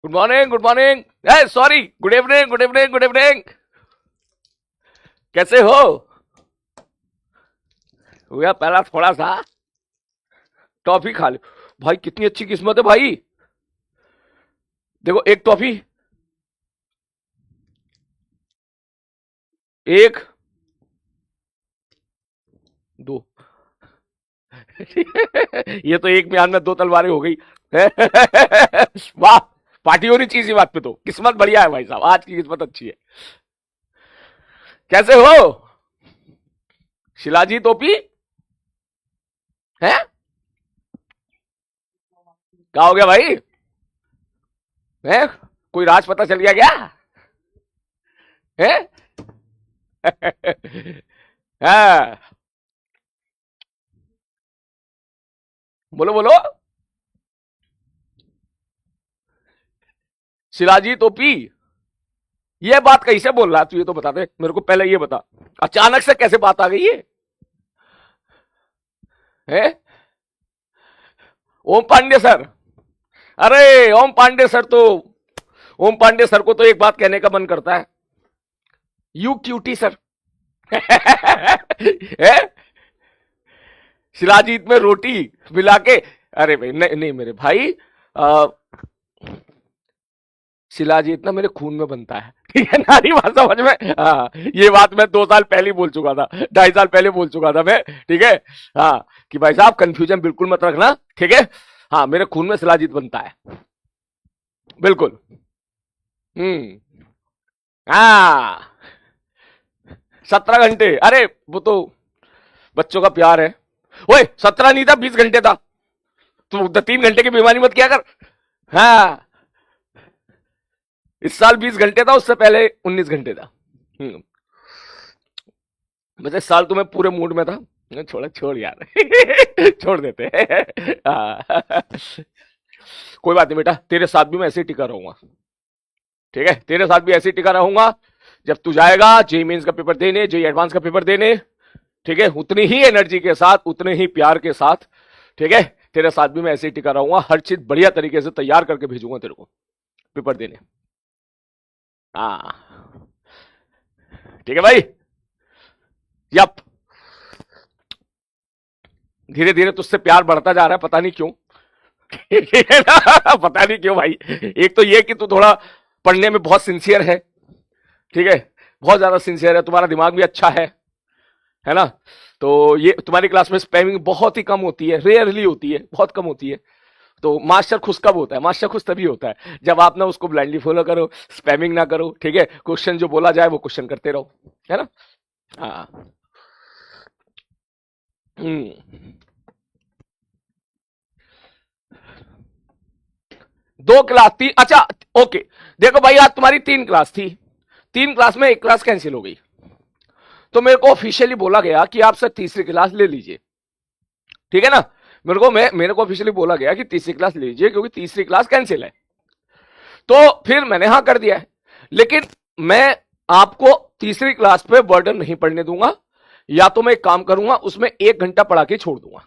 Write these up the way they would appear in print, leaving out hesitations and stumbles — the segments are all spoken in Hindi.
Good morning, good morning, sorry, good evening, good evening, good evening. कैसे हो? भैया पहला थोड़ा सा टॉफी खा लो। भाई कितनी अच्छी किस्मत है भाई। देखो एक टॉफी, एक, दो। ये तो एक म्यान में दो तलवारें हो गई। वाह, पार्टी होनी चाहिए इसी बात पे। तो किस्मत बढ़िया है भाई साहब, आज की किस्मत अच्छी है। कैसे हो शिलाजी टोपी? है क्या हो गया भाई? है कोई राज पता चल गया क्या? है? हाँ, बोलो बोलो। शिलाजी टोपी, ये बात कैसे बोल रहा है तू? ये तो बता दे मेरे को, पहले ये बता, अचानक से कैसे बात आ गई है? ओम पांडे सर, अरे ओम पांडे सर तो, ओम पांडे सर को तो एक बात कहने का मन करता है, यू क्यूटी सर। है? शिलाजीत में रोटी मिला के, अरे भाई नहीं नहीं मेरे भाई, शिलाजीत ना मेरे खून में बनता है, ठीक है? नारी बात समझ में? हाँ, ये बात मैं 2 साल पहले बोल चुका था, 2.5 साल पहले बोल चुका था मैं, ठीक है? हाँ, कि भाई साहब कंफ्यूजन बिल्कुल मत रखना, ठीक है? हाँ, मेरे खून में शिलाजीत बनता है, बिल्कुल। हाँ, 17 घंटे, अरे वो तो बच्चों का प्यार है। ओए 17 नहीं था, 20 घंटे था। तू 3 घंटे की बीमारी मत किया कर। हाँ, इस साल 20 घंटे था, उससे पहले 19 घंटे था। वैसे इस साल तो मैं पूरे मूड में था। छोड़ छोड़ यार। छोड़ देते हैं। कोई बात नहीं बेटा, तेरे साथ भी मैं ऐसे ही टिका रहूंगा, ठीक है? तेरे साथ भी ऐसे ही टिका रहूंगा। जब तू जाएगा जेई मेंस का पेपर देने, जेई एडवांस का पेपर देने, ठीक है, उतनी ही एनर्जी के साथ, उतने ही प्यार के साथ, ठीक है, तेरे साथ भी मैं ऐसे ही टिका रहूंगा। हर चीज बढ़िया तरीके से तैयार करके भेजूंगा तेरे को पेपर देने। हाँ, ठीक है भाई। यप, धीरे धीरे तुझसे प्यार बढ़ता जा रहा है, पता नहीं क्यों। पता नहीं क्यों भाई। एक तो ये कि तू थोड़ा पढ़ने में बहुत सिंसियर है, ठीक है? बहुत ज्यादा सिंसियर है, तुम्हारा दिमाग भी अच्छा है ना? तो ये तुम्हारी क्लास में स्पैमिंग बहुत ही कम होती है, रेयरली होती है, बहुत कम होती है। तो मास्टर खुश कब होता है? मास्टर खुश तभी होता है जब आप ना उसको ब्लाइंडली फॉलो करो, स्पैमिंग ना करो, ठीक है? क्वेश्चन जो बोला जाए वो क्वेश्चन करते रहो, है ना? हाँ। हम्म। 2 क्लास थी, अच्छा, ओके। देखो भाई, आज तुम्हारी 3 क्लास थी, 3 क्लास में 1 क्लास कैंसिल हो गई, तो मेरे को ऑफिशियली बोला गया कि आप सर तीसरी क्लास ले लीजिए, ठीक है ना? मेरे को ऑफिशियली बोला गया कि तीसरी क्लास ले लीजिए क्योंकि तीसरी क्लास कैंसिल है। तो फिर मैंने हाँ कर दिया है, लेकिन मैं आपको तीसरी क्लास पे बर्डन नहीं पड़ने दूंगा। या तो मैं एक काम करूंगा, उसमें 1 घंटा पढ़ा के छोड़ दूंगा,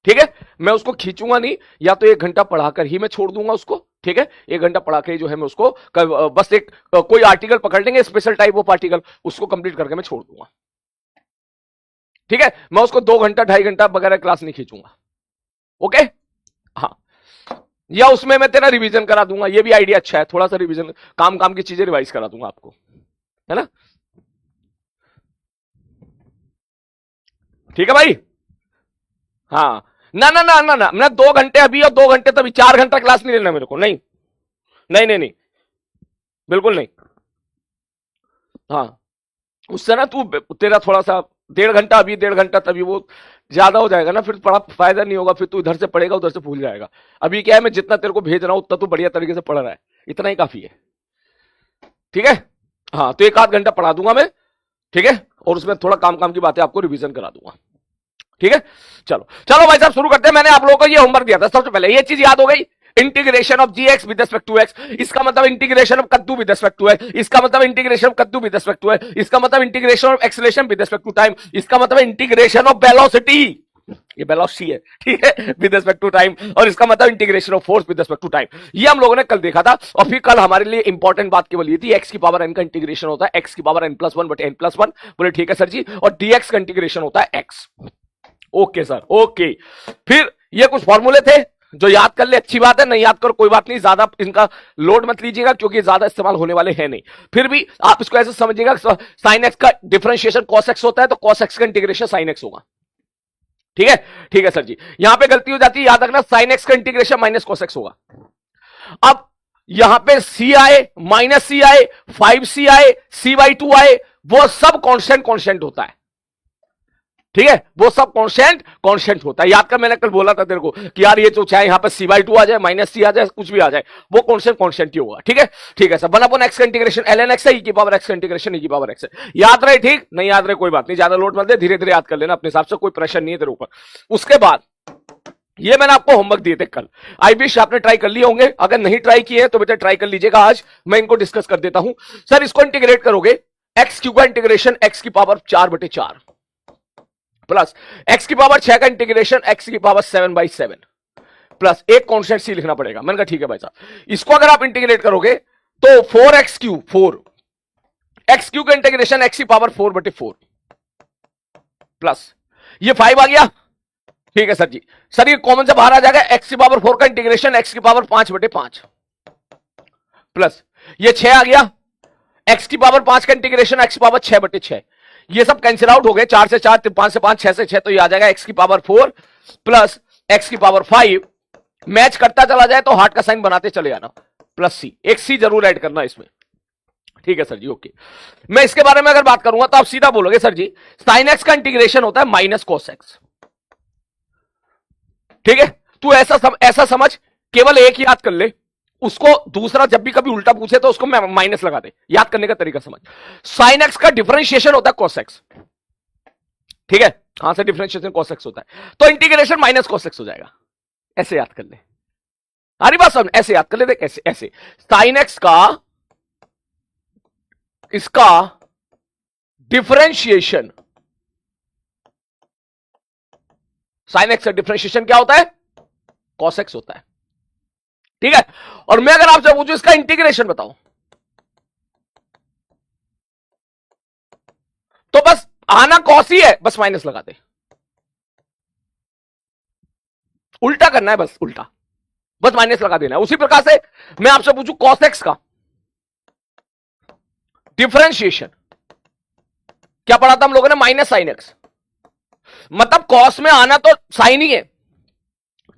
ठीक है? मैं उसको खींचूंगा नहीं, या तो 1 घंटा पढ़ाकर ही मैं छोड़ दूंगा उसको, ठीक है? 1 घंटा पढ़ा के जो है मैं उसको बस एक कोई आर्टिकल पकड़ लेंगे, स्पेशल टाइप ऑफ आर्टिकल, उसको कंप्लीट करके मैं छोड़ दूंगा, ठीक है? मैं उसको 2 घंटा 2.5 घंटा वगैरह क्लास नहीं खींचूंगा, ओके? हाँ, या उसमें मैं तेरा रिवीजन करा दूंगा, ये भी आइडिया अच्छा है, थोड़ा सा रिवीजन, काम काम की चीजें रिवाइज करा दूंगा आपको, है ना? ठीक है भाई? हाँ, ना ना ना ना ना, मैं 2 घंटे अभी और 2 घंटे तभी, 4 घंटा क्लास नहीं लेना मेरे को, नहीं नहीं नहीं नहीं। बिल्कुल नहीं। हाँ, उससे ना तू तेरा थोड़ा सा 1.5 घंटा अभी 1.5 घंटा तभी वो ज्यादा हो जाएगा ना, फिर बड़ा फायदा नहीं होगा, फिर तू इधर से पढ़ेगा उधर से भूल जाएगा। अभी क्या है, मैं जितना तेरे को भेज रहा हूं उतना तू बढ़िया तरीके से पढ़ रहा है, इतना ही काफी है। ठीक है, हाँ तो 1 आध घंटा पढ़ा दूंगा मैं, ठीक है, और उसमें थोड़ा काम काम की बातें आपको रिवीजन करा दूंगा। ठीक है, चलो चलो भाई साहब शुरू करते हैं। मैंने आप लोगों को ये होमवर्क दिया था, सबसे पहले ये चीज याद हो गई, integration of G X with respect to X, इसका मतलब इंटीग्रेशन ऑफ कद्दू विद रिस्पेक्ट टू एक्स, इसका मतलब इंटीग्रेशन ऑफ कद्दू विद रिस्पेक्ट टू एक्स, इसका मतलब integration of acceleration with respect to time, इसका मतलब इंटीग्रेशन ऑफ वेलोसिटी, ये वेलोसिटी है, ठीक है, विद रिस्पेक्ट टू टाइम, और इसका मतलब integration of force with respect to time. ये हम लोगों ने कल देखा था, और फिर कल हमारे लिए इंपॉर्टेंट बात केवल ये थी, एक्स की पावर एन का इंटीग्रेशन होता है एक्स की पावर n+1 बटे n+1। बोले ठीक है सर जी, और डीएक्स का इंटीग्रेशन होता है एक्स। Okay sir, okay. फिर ये कुछ फॉर्मूले थे जो याद कर ले, अच्छी बात है, नहीं याद करो कोई बात नहीं, ज्यादा इनका लोड मत लीजिएगा क्योंकि ज्यादा इस्तेमाल होने वाले हैं नहीं। फिर भी आप इसको ऐसे समझिएगा, साइन एक्स का डिफरेंशिएशन कॉस एक्स होता है, तो कॉस एक्स का इंटीग्रेशन साइन एक्स होगा। ठीक है, ठीक है सर जी। यहां पे गलती हो जाती है, याद रखना, साइन एक्स का इंटीग्रेशन माइनस कॉस एक्स होगा। अब यहां पे सी आए, माइनस सी आए, 5c आए, c/2 आए, वो सब कांस्टेंट होता है। ठीक है, वो सब कांस्टेंट होता है। याद कर, मैंने कल बोला था तेरे को कि यार ये तो चाहे यहां पर c/2 आ जाए, माइनस सी आ जाए, कुछ भी आ जाए, वो कांस्टेंट ही होगा। ठीक है, ठीक है सर। 1/x का इंटीग्रेशन ln x है, e की पावर x का इंटीग्रेशन e की पावर x है। याद रहे, ठीक, नहीं याद रहे कोई बात नहीं, ज्यादा लोड मत दे, धीरे धीरे याद कर लेना अपने हिसाब से, कोई प्रेशर नहीं है तेरे ऊपर। उसके बाद ये मैंने आपको होमवर्क दिए थे कल, आई विश आपने ट्राई कर लिए होंगे, अगर नहीं ट्राई किए तो बेटा ट्राई कर लीजिएगा। आज मैं इनको डिस्कस कर देता हूं। सर इसको इंटीग्रेट करोगे, x³ का इंटीग्रेशन x की पावर 4/4 प्लस x की पावर 6 का इंटीग्रेशन x की पावर 7/7 प्लस एक कांस्टेंट c लिखना पड़ेगा। मैंने कहा ठीक है भाई साहब, इसको अगर आप इंटीग्रेट करोगे तो 4x³ 4 x³ का इंटीग्रेशन x की पावर 4/4 प्लस ये 5 आ गया। ठीक है सर जी, सर ये कॉमन से बाहर आ जाएगा, x की पावर 4 का इंटीग्रेशन x की पावर 5/5 प्लस ये 6 आ गया, x की पावर 5 का इंटीग्रेशन x की पावर 6/6। ये सब कैंसिल आउट हो गए, 4 से 4, 5 से 5, 6 से 6, तो ये आ जाएगा x की पावर 4 प्लस x की पावर 5। मैच करता चला जाए तो हार्ट का साइन बनाते चले जाना, प्लस c, एक c जरूर ऐड करना इसमें। ठीक है सर जी, ओके। मैं इसके बारे में अगर बात करूंगा तो आप सीधा बोलोगे सर जी साइन x का इंटीग्रेशन होता है माइनस कॉस x। ठीक है, तू ऐसा समझ, केवल एक याद कर ले, उसको दूसरा जब भी कभी उल्टा पूछे तो उसको माइनस लगा दे। याद करने का तरीका समझ, साइन एक्स का डिफरेंशिएशन होता है कॉस एक्स। ठीक है, कहां से डिफरेंशिएशन कॉस एक्स होता है, तो इंटीग्रेशन माइनस कॉस एक्स हो जाएगा। ऐसे याद कर ले, हरी बात समझ, ऐसे याद कर ले, देख ऐसे ऐसे, साइन एक्स का इसका डिफरेंशिएशन, साइन एक्स का डिफरेंशिएशन क्या होता है, कॉस एक्स होता है। ठीक है, और मैं अगर आपसे पूछूं इसका इंटीग्रेशन बताओ, तो बस आना कॉस ही है, बस माइनस लगा दे, उल्टा करना है, बस उल्टा, बस माइनस लगा देना है। उसी प्रकार से मैं आपसे पूछूं कॉस एक्स का डिफरेंशिएशन, क्या पढ़ा था हम लोगों ने, माइनस साइन एक्स, मतलब कॉस में आना तो साइन ही है।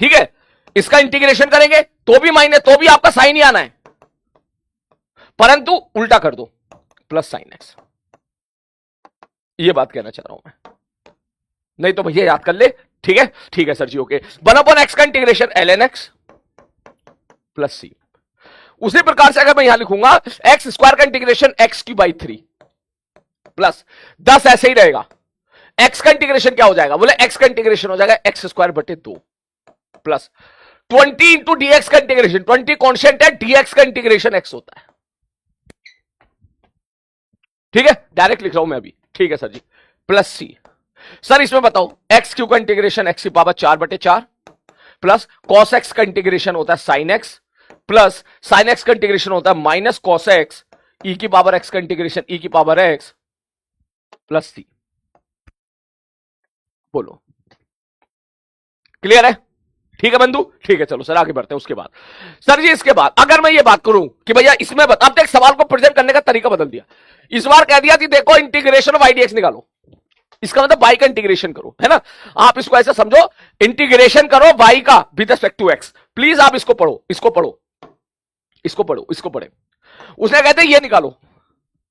ठीक है, इसका इंटीग्रेशन करेंगे तो भी माइनस, तो भी आपका साइन ही आना है, परंतु उल्टा कर दो, प्लस साइन एक्स। ये बात कहना चाह रहा हूं मैं, नहीं तो भैया याद कर ले। ठीक है, ठीक है सर जी, ओके। 1/x का integration ln x plus c। उसी प्रकार से अगर मैं यहां लिखूंगा x² का इंटीग्रेशन x³ 3 प्लस 10 ऐसे ही रहेगा। x का इंटीग्रेशन क्या हो जाएगा, बोले x का इंटीग्रेशन हो जाएगा x² 2 प्लस 20 इंटू dx का इंटीग्रेशन, 20 कांस्टेंट है, dx का इंटीग्रेशन x होता है। ठीक है, डायरेक्ट लिख रहा हूं मैं अभी। ठीक है सर जी, प्लस c। सर इसमें बताओ x³ का इंटीग्रेशन x की पावर 4/4 प्लस cos x का इंटीग्रेशन होता है sin x plus sin x का इंटीग्रेशन होता है माइनस cos x, e की पावर x का इंटीग्रेशन e की पावर x प्लस c। बोलो क्लियर है? ठीक है बंधु, ठीक है, चलो सर आगे बढ़ते हैं। उसके बाद सर जी, इसके बाद अगर मैं ये बात करूं कि भैया इसमें अब तक सवाल को प्रेजेंट करने का तरीका बदल दिया, इस बार कह दिया कि देखो इंटीग्रेशन ऑफ y/dx निकालो, इसका मतलब y का इंटीग्रेशन करो, है ना। आप इसको ऐसा समझो, इंटीग्रेशन करो y का with respect to x। Please आप इसको पढ़ो, इसको पढ़ो, इसको पढ़ो, इसको पढ़े। उसने कहते ये निकालो।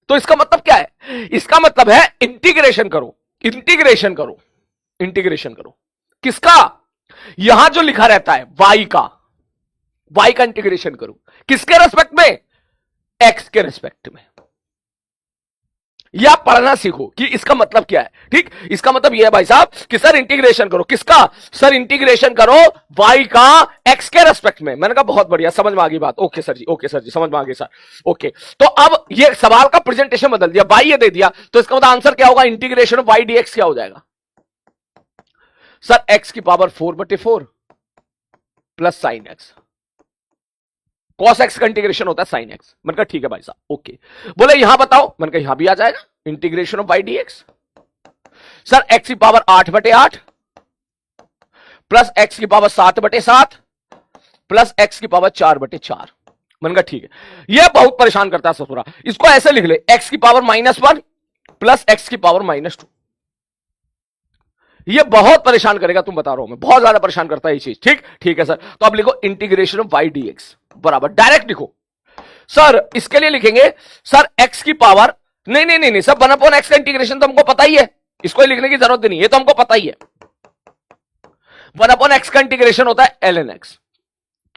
तो इसका मतलब क्या है? इसका मतलब है इंटीग्रेशन करो, इंटीग्रेशन करो, इंटीग्रेशन करो। किसका? यहां जो लिखा रहता है y का इंटीग्रेशन करो। किसके रेस्पेक्ट में? x के रेस्पेक्ट में। या पढ़ना सीखो कि इसका मतलब क्या है। ठीक, इसका मतलब यह है भाई साहब कि सर इंटीग्रेशन करो। किसका? सर इंटीग्रेशन करो y का x के रेस्पेक्ट में। मैंने कहा बहुत बढ़िया, समझ में आ गई बात। Okay sir ji, okay sir जी, समझ में आ गई सर। ओके, तो अब ये सवाल का प्रेजेंटेशन बदल दिया, y ये दे दिया, तो इसका मतलब आंसर क्या होगा? इंटीग्रेशन ऑफ y dx क्या हो जाएगा? सर x की power 4/4 plus sine x. cos x का इंटीग्रेशन होता है sin x। मैंने कहा ठीक है भाई साहब, ओके। बोले यहां बताओ, मैंने कहा यहां भी आ जाएगा integration of y dx। Sir x की पावर 8/8 प्लस x की पावर 7/7 प्लस x की पावर 4/4। मैंने कहा ठीक है। यह बहुत परेशान करता है ससुरा, इसको ऐसे लिख ले, x की पावर -1 प्लस x की पावर -2। ये बहुत परेशान करेगा, तुम बता रहा हूं मैं, बहुत ज्यादा परेशान करता है ये चीज। ठीक, ठीक है सर। तो अब लिखो इंटीग्रेशन ऑफ y dx बराबर, डायरेक्ट लिखो। सर इसके लिए लिखेंगे सर x की पावर, नहीं सर 1/x का इंटीग्रेशन तो हमको पता ही है, इसको लिखने की जरूरत नहीं, ये तो हमको पता ही है। 1/x का इंटीग्रेशन होता है ln x।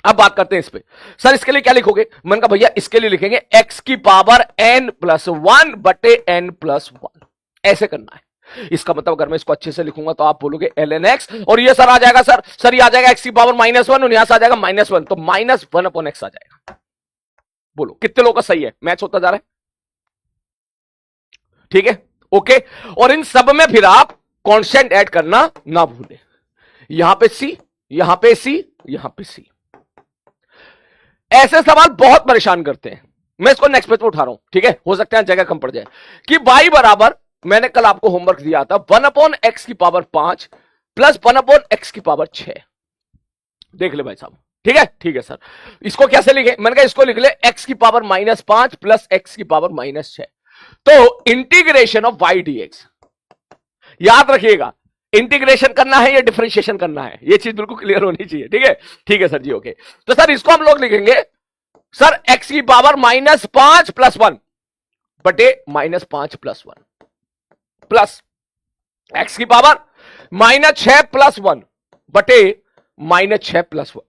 अब बात करते हैं इस पे। सर इसके लिए क्या लिखोगे? मैंने कहा भैया इसके लिए लिखेंगे x की पावर n+1/n+1। ऐसे करना है। इसका मतलब अगर मैं इसको अच्छे से लिखूंगा तो आप बोलोगे ln x, और ये सर आ जाएगा सर ये आ जाएगा x की पावर -1 और यहां से आ जाएगा -1, तो -1/x आ जाएगा। बोलो कितने लोगों का सही है? मैच होता जा रहा है, ठीक है, ओके। और इन सब में फिर आप कांस्टेंट ऐड करना ना भूलें। यहां पे c, यहां पे c, यहां पे c। ऐसे सवाल बहुत परेशान करते हैं। मैं इसको नेक्स्ट पेज पे उठा रहा हूं, ठीक है, हो सकता है जगह कम पड़ जाए। कि y बराबर, मैंने कल आपको होमवर्क दिया था, 1/x की पावर 5 प्लस 1/x की पावर 6। देख ले भाई साहब, ठीक है, ठीक है सर। इसको कैसे लिखे? मैंने कहा इसको लिख ले x की पावर -5 प्लस x की पावर -6। तो इंटीग्रेशन ऑफ y dx, याद रखिएगा इंटीग्रेशन करना है या डिफरेंशिएशन करना है, ये चीज बिल्कुल क्लियर होनी चाहिए। ठीक है, ठीक है सर जी, ओके। तो सर इसको हम लोग लिखेंगे सर x की पावर -5 + 1 बटे -5 + 1 प्लस x की पावर -6 + 1 बटे -6 + 1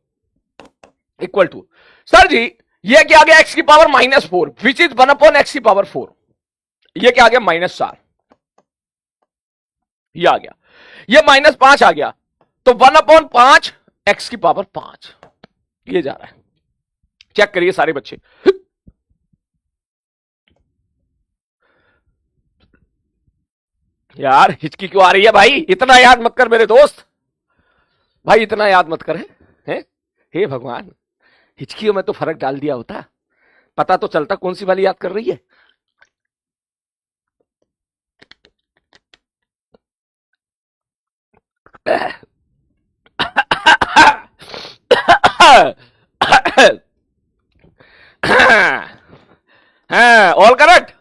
इक्वल टू, सर जी ये क्या आ गया? x की पावर -4 विच इज 1/x की पावर 4। ये क्या आ गया? -4। ये आ गया, ये -5 आ गया, तो 1/5 x की पावर 5 ये जा रहा है। चेक करिए सारे बच्चे। यार हिचकी क्यों आ रही है भाई? इतना याद मत कर मेरे दोस्त, भाई इतना याद मत कर। है? हे भगवान, हिचकियों में तो फर्क डाल दिया होता, पता तो चलता कौन सी वाली याद कर रही है। All correct.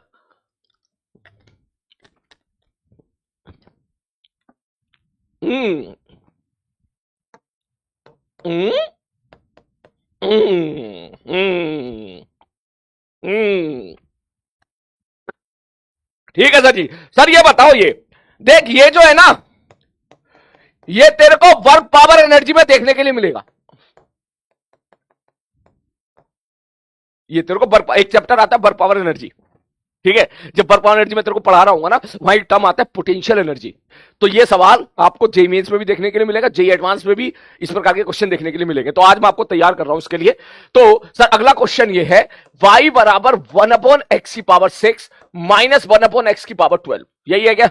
ठीक है सर जी। सर ये बताओ, ये देख, ये जो है ना, ये तेरे को वर्क पावर एनर्जी में देखने के लिए मिलेगा। ये तेरे को एक चैप्टर आता है वर्क पावर एनर्जी, ठीक है। जब वर्क पावर एनर्जी में तेरे को पढ़ा रहा हूंगा ना, वहां एक टर्म आता है पोटेंशियल एनर्जी। तो ये सवाल आपको जेईई मेंस में भी देखने के लिए मिलेगा, जेईई एडवांस में भी इस प्रकार के क्वेश्चन देखने के लिए मिलेंगे। तो आज मैं आपको तैयार कर रहा हूं इसके लिए। तो सर अगला क्वेश्चन ये है, y बराबर 1/x की पावर 6 माइनस 1/x की पावर 12। यही है क्या?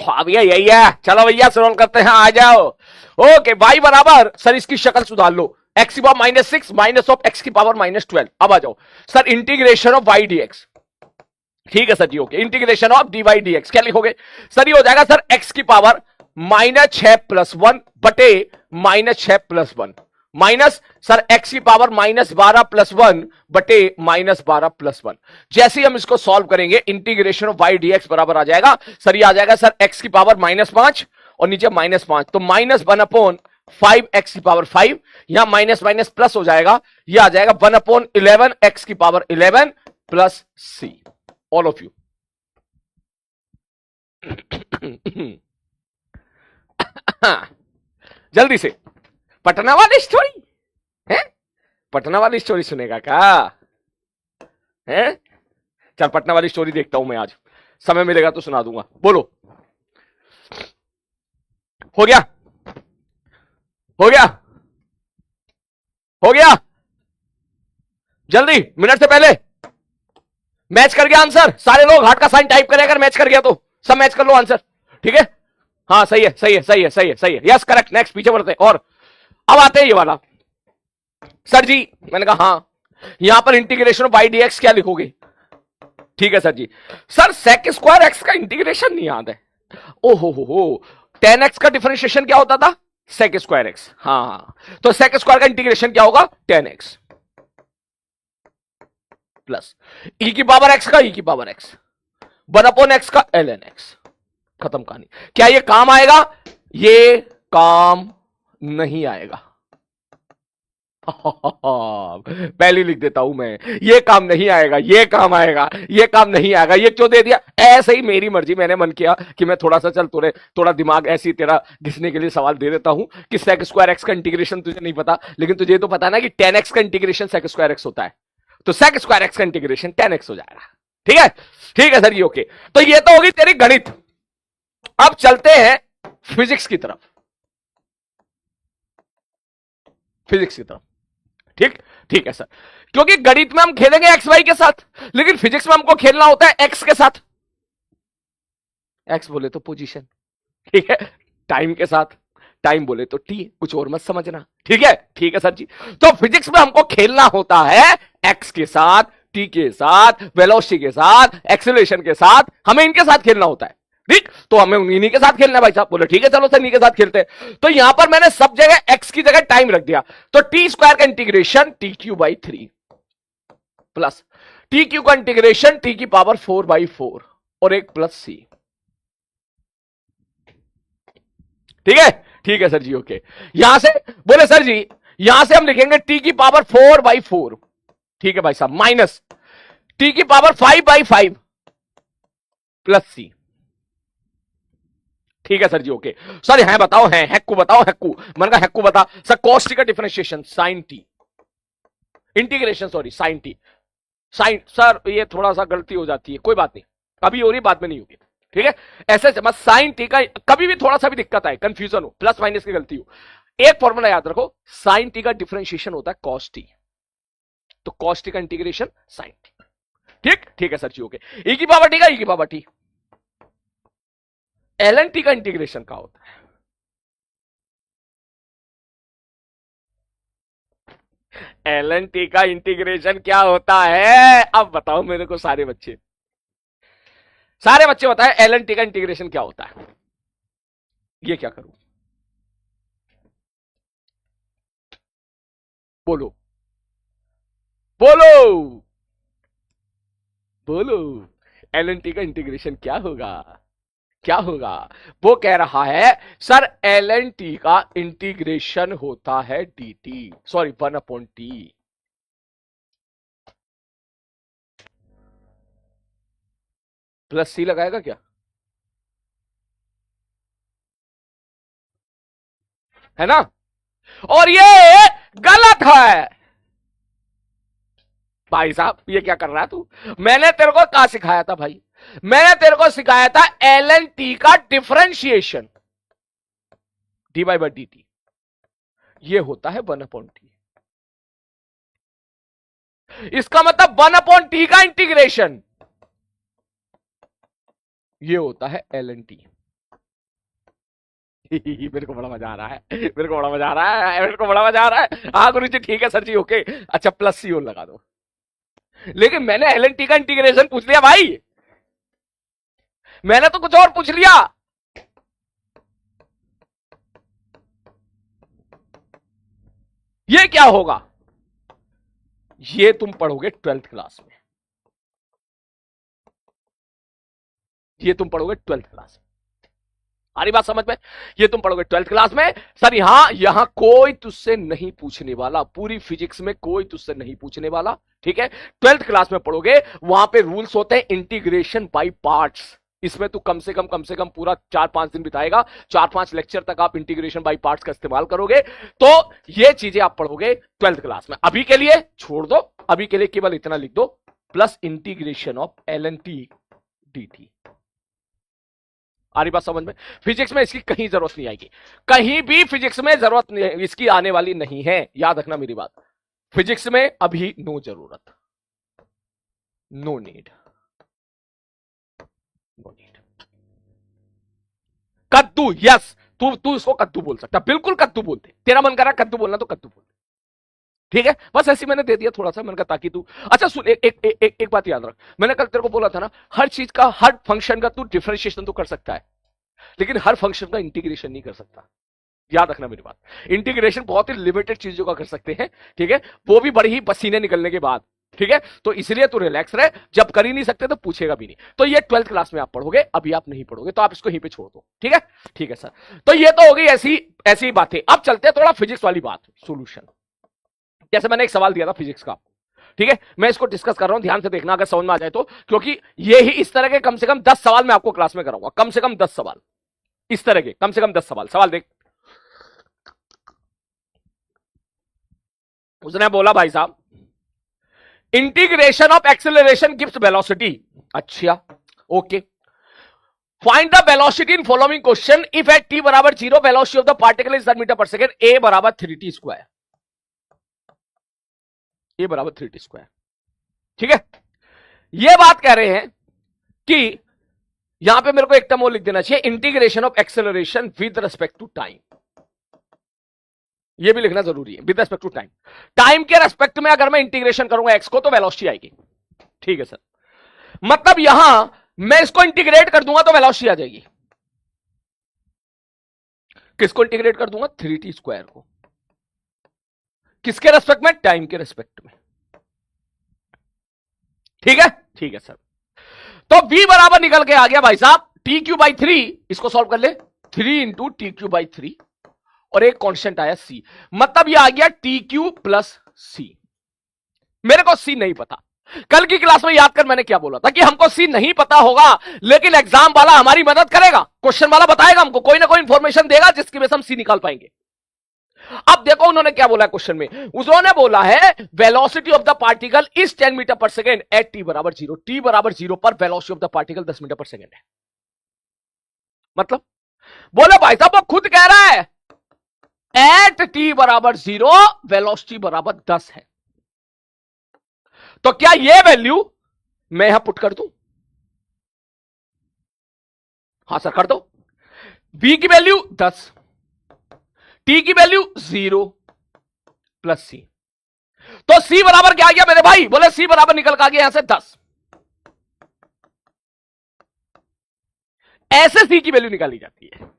हाँ भैया यही है। चलो भैया सॉल्व करते हैं, आ जाओ। ओके, y बराबर, सर इसकी शक्ल सुधार लो, x की पावर -6 माइनस ऑफ x की पावर -12। अब आ जाओ sir, integration of y dx। ठीक है sir ji, okay. Integration of dy dx क्या लिखोगे? सर ये हो जाएगा सर x की पावर -6 + 1 बटे -6 + 1 माइनस सर x की पावर -12 + 1 बटे -12 + 1। जैसे ही हम इसको सॉल्व करेंगे, इंटीग्रेशन ऑफ y dx बराबर आ जाएगा सर, ये आ जाएगा सर x की पावर -5 और नीचे -5, तो -1/(x 5x की पावर 5, यहां माइनस माइनस प्लस हो जाएगा, यह आ जाएगा 1/11 x की power 11 plus c। All of you जल्दी से पटना वाली स्टोरी है, पटना वाली स्टोरी सुनेगा क्या है? चल पटना वाली स्टोरी देखता हूं मैं, आज समय मिलेगा तो सुना दूंगा। बोलो, हो गया हो गया हो गया, जल्दी मिनट से पहले मैच कर गया आंसर। सारे लोग हार्ट का साइन टाइप करें, अगर मैच कर गया तो सब मैच कर लो आंसर, ठीक है? हाँ सही है सही है सही है सही है सही है, यस करेक्ट। नेक्स्ट पीछे बढ़ते हैं। और अब आते हैं ये वाला। सर जी, मैंने कहा हाँ, यहां पर इंटीग्रेशन ऑफ वाई डीएक्स क्या लिखोगे? ठीक है सर जी। सर सेक स्क्वायर एक्स का इंटीग्रेशन नहीं याद है। ओहो हो, 10x का डिफरेंशिएशन क्या होता था? Sec square X. हाँ, तो सेक स्क्वायर का इंटीग्रेशन क्या होगा? 10x प्लस ई की पावर एक्स का ई की पावर एक्स 1/x का ln x। खत्म कहानी। क्या ये काम आएगा? ये काम नहीं आएगा। पहले लिख देता हूं मैं, ये काम नहीं आएगा, ये काम आएगा, ये काम नहीं आएगा। ये क्यों दे दिया? ऐसे ही मेरी मर्जी, मैंने मन किया कि मैं थोड़ा सा चल थोड़ा दिमाग ऐसी तेरा घिसने के लिए सवाल दे देता हूं कि सेक स्क्वायर एक्स का इंटीग्रेशन तुझे नहीं पता, लेकिन तुझे तो पता ना कि 10x का इंटीग्रेशन सेक स्क्वायर एक्स होता है, तो सेक स्क्वायर एक्स का इंटीग्रेशन 10x हो जाएगा। ठीक है, ठीक है सर जी, ओके। तो ये तो होगी तेरी गणित। अब चलते हैं फिजिक्स की तरफ, फिजिक्स की तरफ। ठीक, ठीक है सर, क्योंकि गणित में हम खेलेंगे एक्स वाई के साथ, लेकिन फिजिक्स में हमको खेलना होता है एक्स के साथ। एक्स बोले तो पोजीशन, ठीक है, टाइम के साथ, टाइम बोले तो टी, कुछ और मत समझना। ठीक है सर जी। तो फिजिक्स में हमको खेलना होता है एक्स के साथ, टी के साथ, वेलोसिटी के साथ, एक्सेलरेशन के साथ, हमें इनके साथ खेलना होता है। ठीक, तो हमें इन्हीं के साथ खेलना है भाई साहब। बोले ठीक है चलो सर, इन्हीं के साथ खेलते हैं। तो यहां पर मैंने सब जगह एक्स की जगह टाइम रख दिया, तो टी स्क्वायर का इंटीग्रेशन टी³/3 प्लस टी³ का इंटीग्रेशन टी की पावर 4/4 और एक प्लस सी। ठीक है सर जी, ओके। यहां से बोले सर जी, यहां से हम लिखेंगे टी की पावर 4/4, ठीक है भाई साहब, माइनस टी की पावर 5/5 प्लस सी। ठीक है सर जी, ओके। सर है बताओ, है हेक्कू बताओ, हेक्कू मन का हेक्कू बता सर। कॉस टी का differentiation sine T, integration sorry sine T, sine. Sir ये थोड़ा सा गलती हो जाती है, कोई बात नहीं, अभी हो रही बाद में नहीं होगी, ठीक है। ऐसे बस साइन टी का कभी भी थोड़ा सा भी दिक्कत आए, कंफ्यूजन हो, प्लस माइनस की गलती हो, एक फॉर्मूला याद रखो, साइन टी का डिफरेंशिएशन होता है कॉस टी, तो कॉस टी का इंटीग्रेशन साइन टी। ठीक है सर जी, ओके। ई की पावर टी का ई की पावर टी, ln टी का इंटीग्रेशन क्या होता है? ln टी का इंटीग्रेशन क्या होता है? अब बताओ मेरे को सारे बच्चे बताएं, ln टी का इंटीग्रेशन क्या होता है? ये क्या करूं? बोलो बोलो बोलो, ln टी का इंटीग्रेशन क्या होगा? क्या होगा? वो कह रहा है सर ln टी का इंटीग्रेशन होता है dt, सॉरी 1/t। प्लस सी लगाएगा क्या? है ना? और ये गलत है भाई साहब। ये क्या कर रहा है तू? मैंने तेरे को क्या सिखाया था भाई? मैंने तेरे को सिखाया था ln टी का डिफरेंशिएशन dy/dt, ये होता है 1/t। इसका मतलब 1/t का इंटीग्रेशन ये होता है ln टी। मेरे को बड़ा मजा आ रहा है, मेरे को बड़ा मजा आ रहा है, मेरे को बड़ा मजा आ रहा है। हाँ गुरु जी ठीक है सर जी, ओके। अच्छा प्लस सी और लगा दो, लेकिन मैंने ln टी का इंटीग्रेशन पूछ लिया भाई, मैंने तो कुछ और पूछ लिया। ये क्या होगा? ये तुम पढ़ोगे 12th क्लास में, ये तुम पढ़ोगे 12th क्लास में। आ रही बात समझ में? ये तुम पढ़ोगे 12th क्लास में। सर यहां कोई तुझसे नहीं पूछने वाला, पूरी फिजिक्स में कोई तुझसे नहीं पूछने वाला, ठीक है? 12th क्लास में पढ़ोगे, वहां पे रूल्स होते हैं इंटीग्रेशन बाय पार्ट्स। इसमें तू कम से कम पूरा 4-5 दिन बिताएगा, 4-5 लेक्चर तक आप इंटीग्रेशन बाय पार्ट्स का इस्तेमाल करोगे, तो ये चीजें आप पढ़ोगे 12th क्लास में। अभी के लिए छोड़ दो, अभी के लिए केवल इतना लिख दो, plus integration of ln(t) dt। आ रही बात समझ में? फिजिक्स में इसकी कहीं जरूरत नहीं आएगी, कहीं भी फिजिक्स में जरूरत नहीं, इसकी आने वाली नहीं है, याद रखना मेरी बात। फिजिक्स में अभी नो जरूरत, नो नीड, नो नीड। कद्दू, यस, तू इसको कद्दू बोल सकता, बिल्कुल कद्दू बोलते, तेरा मन कर रहा कद्दू बोलना तो कद्दू बोल, ठीक है? बस ऐसी मैंने दे दिया थोड़ा सा, मैंने कहा ताकि तू, अच्छा सुन, एक बात याद रख, मैंने कल तेरे को बोला था ना, हर चीज का, हर फंक्शन का तू डिफरेंशिएशन तो कर सकता है, लेकिन हर फंक्शन का इंटीग्रेशन नहीं कर सकता। याद रखना मेरी बात, इंटीग्रेशन बहुत ही लिमिटेड चीजों का कर सकते हैं, ठीक है? वो भी बड़ी ही पसीने निकलने के बाद, ठीक है? तो इसलिए तू रिलैक्स रहे, जब कर ही नहीं सकते तो पूछेगा भी नहीं। तो ये 12th क्लास में आप पढ़ोगे, अभी आप नहीं पढ़ोगे, तो आप इसको यहीं पे छोड़ दो, ठीक है? ठीक है सर, तो ये तो हो गई ऐसी बातें। अब चलते हैं थोड़ा फिजिक्स वाली बात, सोल्यूशन। जैसे मैंने एक सवाल दिया था फिजिक्स का, ठीक है? मैं इसको डिस्कस कर रहा हूं, ध्यान से देखना अगर समझ में आ जाए तो, क्योंकि ये ही इस तरह के कम से कम 10 सवाल मैं आपको क्लास में कराऊंगा, कम से कम 10 सवाल, इस तरह के कम से कम 10 सवाल देख। उसने बोला भाई साहब, integration of acceleration gives velocity. अच्छा, okay, find the velocity in following question if at t बराबर 0 velocity of the particle is meter पर सेकेंड, a बराबर 3t स्क्वायर, a बराबर 3t स्क्वायर, ठीक है? ये बात कह रहे हैं कि यहां पे मेरे को एक टर्म और लिख देना चाहिए, integration of acceleration with respect to time. ये भी लिखना जरूरी है, with respect to time. Time के रेस्पेक्ट में अगर मैं इंटीग्रेशन करूंगा एक्स को तो वेलोसिटी आएगी, ठीक है सर? मतलब यहां मैं इसको इंटीग्रेट कर दूंगा तो वेलोसिटी आ जाएगी। किसको इंटीग्रेट कर दूंगा? 3t स्क्वायर को। किसके रेस्पेक्ट में? टाइम के रेस्पेक्ट में, ठीक है? ठीक है सर, तो v बराबर निकल के आ गया भाई साहब t³/3, इसको सॉल्व कर ले, 3 × t³/3, और एक कांस्टेंट आया c, मतलब ये आ गया t³ + c। मेरे को c नहीं पता, कल की क्लास में याद कर मैंने क्या बोला था कि हमको c नहीं पता होगा, लेकिन एग्जाम वाला हमारी मदद करेगा, क्वेश्चन वाला बताएगा हमको, कोई ना कोई इंफॉर्मेशन देगा जिसकी वजह से हम c निकाल पाएंगे। अब देखो उन्होंने क्या बोला क्वेश्चन में, उन्होंने बोला है velocity of the particle is 10 metre पर सेकेंड एट t बराबर 0, t बराबर 0 पर velocity of the particle 10 metre पर सेकेंड है। मतलब बोले भाई साहब वो खुद कह रहा है एट t बराबर 0 वेलोसिटी बराबर 10 है, तो क्या ये वैल्यू मैं यहां पुट कर दूं? हां सर कर दो। v की वैल्यू 10, t की वैल्यू 0 + c, तो c बराबर क्या आ गया मेरे भाई? बोले c बराबर निकल का आ गया यहां से 10। ऐसे c की वैल्यू निकाली जाती है।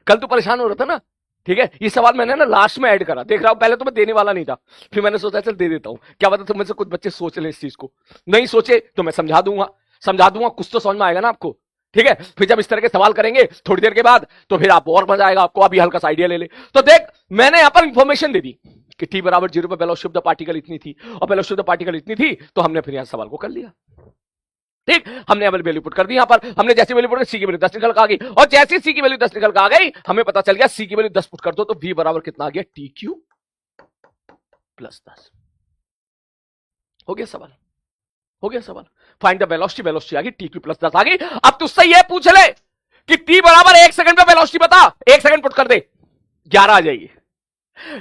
कल तो परेशान हो रहा था ना, ठीक है? ये सवाल मैंने ना लास्ट में ऐड करा, देख रहा हूं, पहले तो मैं देने वाला नहीं था, फिर मैंने सोचा चल दे देता हूं, क्या पता तुम में से कुछ बच्चे सोच ले इस चीज को, नहीं सोचे तो मैं समझा दूंगा, कुछ तो समझ में आएगा ना आपको, ठीक है? फिर जब इस तरह के सवाल करेंगे थोड़ी देर के बाद तो फिर आपको और मजा आएगा, आपको अभी हल्का सा आइडिया ले ले। तो देख मैंने यहां पर इंफॉर्मेशन दे दी कि t बराबर 0 पर वेलोसिटी ऑफ द पार्टिकल इतनी थी, और वेलोसिटी ऑफ द पार्टिकल इतनी थी, तो हमने फिर यहां सवाल को कर लिया, ठीक? हमने वैल्यू पुट कर दी, यहां पर हमने जैसी वैल्यू पुट की सी की वैल्यू 10 निकल आ गई, और जैसी सी की वैल्यू 10 निकल आ गई हमें पता चल गया सी की वैल्यू 10 पुट कर दो तो v बराबर कितना आ गया? t³ + 10। हो गया सवाल, हो गया सवाल। फाइंड द वेलोसिटी, वेलोसिटी आ गई, t³ + 10 आ गई। अब तुझसे ये पूछ ले कि t बराबर 1 सेकंड पे वेलोसिटी बता, 1 सेकंड पुट कर दे 11 आ जाएगी।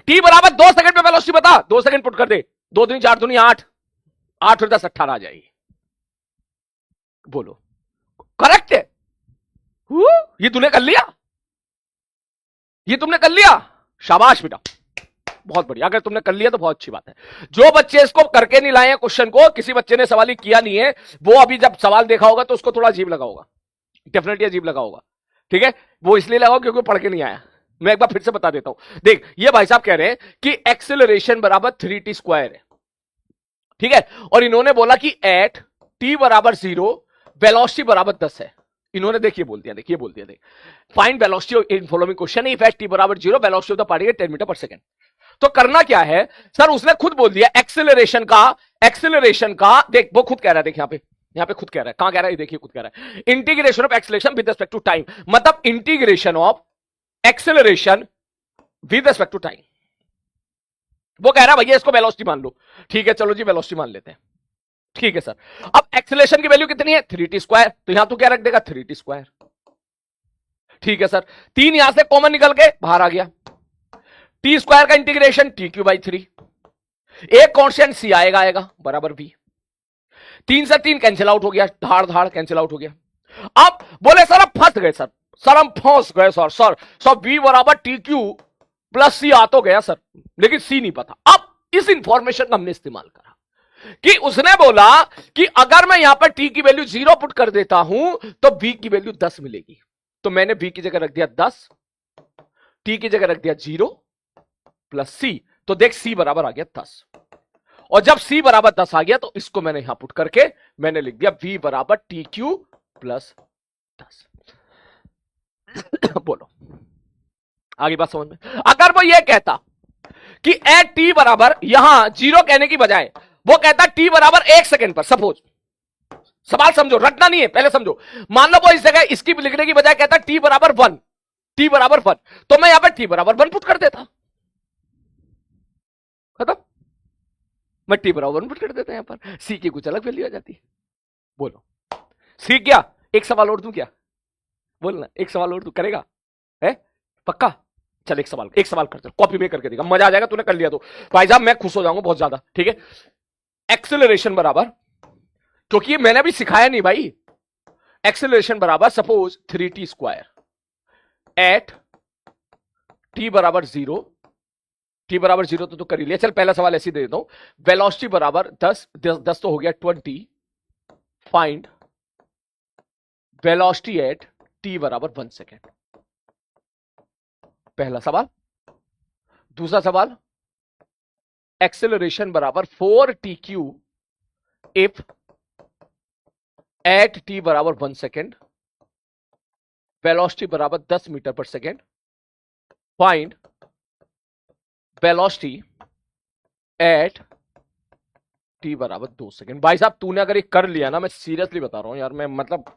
t बराबर 2 सेकंड पे वेलोसिटी बता, 2 सेकंड पुट कर दे, 2 दूनी 4 दूनी 8, 8 और 10 18 आ जाएगी। बोलो करेक्ट है? ये तूने कर लिया, ये तुमने कर लिया, शाबाश बेटा, बहुत बढ़िया। अगर तुमने कर लिया तो बहुत अच्छी बात है। जो बच्चे इसको करके नहीं लाए हैं क्वेश्चन को, किसी बच्चे ने सवाल ही किया नहीं है, वो अभी जब सवाल देखा होगा तो उसको थोड़ा अजीब लगा होगा, डेफिनेटली अजीब लगा होगा, ठीक है? वो इसलिए लगा क्योंकि पढ़ के नहीं आया। मैं एक बार फिर से बता देता हूं, देख ये भाई साहब कह रहे हैं कि एक्सेलरेशन बराबर 3t स्क्वायर है, ठीक है? और इन्होंने बोला कि एट t बराबर 0 वेलोसिटी बराबर 10 है, इन्होंने देखिए बोल दिया, देखिए बोल दिया, देख find velocity in following question, if at T बराबर 0 velocity of the particle 10 metre पर सेकंड। तो करना क्या है सर, उसने खुद बोल दिया एक्सेलरेशन का देख, वो खुद कह रहा है, देख यहां पे खुद कह रहा है, कहां कह रहा है, देखिए खुद कह रहा है, integration of acceleration with respect to time, मतलब integration of acceleration with respect to time. वो कह रहा है भैया इसको वेलोसिटी मान लो, ठीक है चलो जी वेलोसिटी मान लेते हैं, ठीक है सर। अब एक्सेलरेशन की वैल्यू कितनी है 3t², तो यहां तो क्या रख देगा 3t², ठीक है सर। 3 यहां से कॉमन निकल के बाहर आ गया, t² का इंटीग्रेशन t³/3, एक कांस्टेंट c आएगा बराबर v, 3 से 3 कैंसिल आउट हो गया, धाड़ धाड़ कैंसिल आउट हो गया। अब बोले सर अब फंस गए सर हम फंस गए सर v बराबर tq+c आ तो गया सर, लेकिन c नहीं पता। अब इस इंफॉर्मेशन का हमने इस्तेमाल करा कि उसने बोला कि अगर मैं यहां पर t की वैल्यू 0 पुट कर देता हूं तो v की वैल्यू 10 मिलेगी, तो मैंने v की जगह रख दिया 10, t की जगह रख दिया 0 प्लस c, तो देख c बराबर आ गया 10, और जब c बराबर 10 आ गया तो इसको मैंने यहां पुट करके मैंने लिख दिया v बराबर tq+10। बोलो आगे बात समझ में। अगर वो ये कहता कि एट t बराबर यहां 0 कहने की बजाय वो कहता t बराबर 1 सेकंड पर, सपोज, सवाल समझो, रटना नहीं है पहले समझो, मान लो वो इस जगह इसकी लिखने की बजाय कहता t बराबर 1, तो मैं यहां पर t बराबर 1 पुट कर देता, खत्म, मैं t बराबर 1 पुट कर देता, यहां पर c की कुछ अलग वैल्यू आ जाती है। बोलो सीख गया? एक सवाल और दूं क्या? बोलना, एक सवाल और तू करेगा है पक्का? चल एक सवाल कर, कॉपी में करके देगा, मजा आ जाएगा, तूने कर लिया तो भाई साहब मैं खुश हो जाऊंगा बहुत ज्यादा, ठीक है। एक्सेलरेशन बराबर, क्योंकि मैंने अभी सिखाया नहीं भाई, एक्सेलरेशन बराबर सपोज 3t² एट t बराबर 0, तो कर ही लिया। चल पहला सवाल ऐसे ही दे देता हूं, वेलोसिटी बराबर 10 तो हो गया 20, फाइंड वेलोसिटी एट t बराबर 1 सेकेंड, पहला सवाल। दूसरा सवाल, एक्सेलरेशन बराबर 4tq इफ एट t बराबर 1 सेकेंड, वेलोसिटी बराबर 10 मीटर पर second, find velocity at t बराबर 2 सेकेंड। भाई साहब तूने अगर ये कर लिया ना, मैं सीरियसली बता रहा हूं यार, मैं मतलब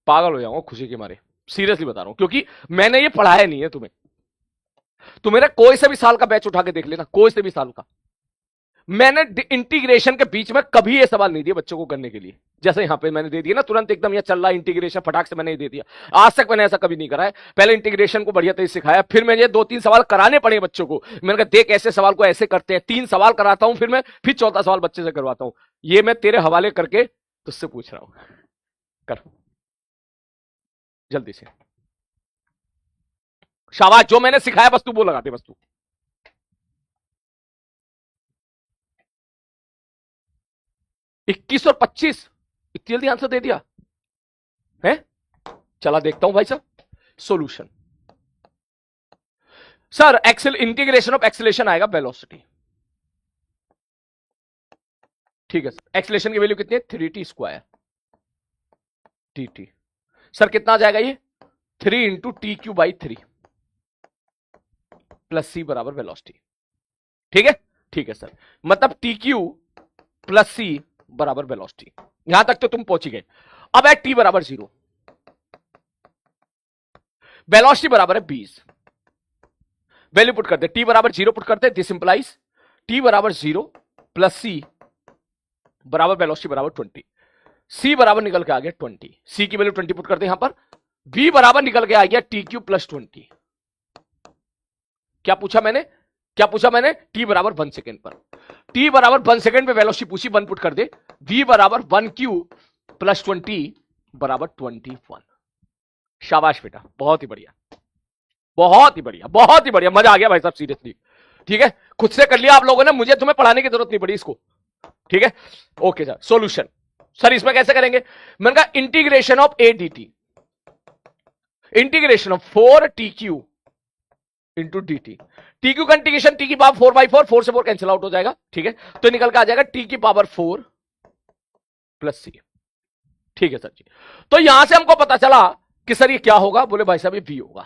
पागल हो जाऊंगा खुशी के मारे, सीरियसली बता रहा हूं, क्योंकि मैंने ये पढ़ाया नहीं है तुम्हें। तू मेरा कोई से भी साल का बैच उठा के देख लेना, कोई से भी साल का, मैंने इंटीग्रेशन के बीच में कभी ये सवाल नहीं दिया बच्चों को करने के लिए, जैसे यहां पे मैंने दे दिया ना तुरंत एकदम, ये चल रहा इंटीग्रेशन फटाक से मैंने दे दिया। आज तक मैंने ऐसा कभी नहीं करा है, पहले इंटीग्रेशन को बढ़िया तरीके सिखाया, फिर मैंने 2-3 सवाल कराने पड़े बच्चों को, मैंने कहा देख ऐसे सवाल को ऐसे करते हैं, 3 सवाल कराता हूं, फिर चौथा सवाल बच्चे से करवाता हूं। ये मैं तेरे हवाले करके तुझसे पूछ रहा हूं, कर जल्दी से, शाबाश, जो मैंने सिखाया बस तू वो लगाते, बस तू 21 और 25 इतनी जल्दी आंसर दे दिया है। चला देखता हूं भाई साहब solution. Sir integration of acceleration आएगा वेलोसिटी, ठीक है सर। एक्सेलरेशन की वैल्यू कितनी है 3t² dt, सर कितना आ जाएगा ये 3 इंटू tq/3 प्लस c बराबर वेलोसिटी, ठीक है, ठीक है सर, मतलब tq प्लस c बराबर वेलोसिटी। यहां तक तो तुम पहुंच गए। अब है t बराबर 0, वेलोसिटी बराबर है 20, वैल्यू पुट करते, t बराबर 0 पुट करते, दिस इंप्लाइज t बराबर 0 प्लस c बराबर वेलोसिटी बराबर 20, c बराबर निकल के आ गया 20, c की वैल्यू 20 पुट करते यहां पर, v बराबर निकल के आ गया tq प्लस 20। क्या पूछा मैंने t बराबर 1 सेकेंड पर, t बराबर 1 सेकेंड पे वेलोसिटी पूछी, 1 पुट कर दे, v बराबर 1q प्लस 20 बराबर 21। शाबाश बेटा, बहुत ही बढ़िया, बहुत ही बढ़िया, बहुत ही बढ़िया, मजा आ गया भाई साहब सीरियसली, ठीक है, खुद से कर लिया आप लोगों ने, मुझे तुम्हें पढ़ाने की जरूरत नहीं पड़ी इसको, ठीक है। ओके सर, सॉल्यूशन सर इसमें कैसे करेंगे? मैंने कहा integration of a dt, integration of 4tq into dt, tq का इंटीग्रेशन t की पावर 4/4, 4 से 4 कैंसिल आउट हो जाएगा, ठीक है, तो निकल के आ जाएगा t की पावर 4 प्लस c, ठीक है सर जी। तो यहां से हमको पता चला कि सर ये क्या होगा, बोले भाई साहब ये v होगा।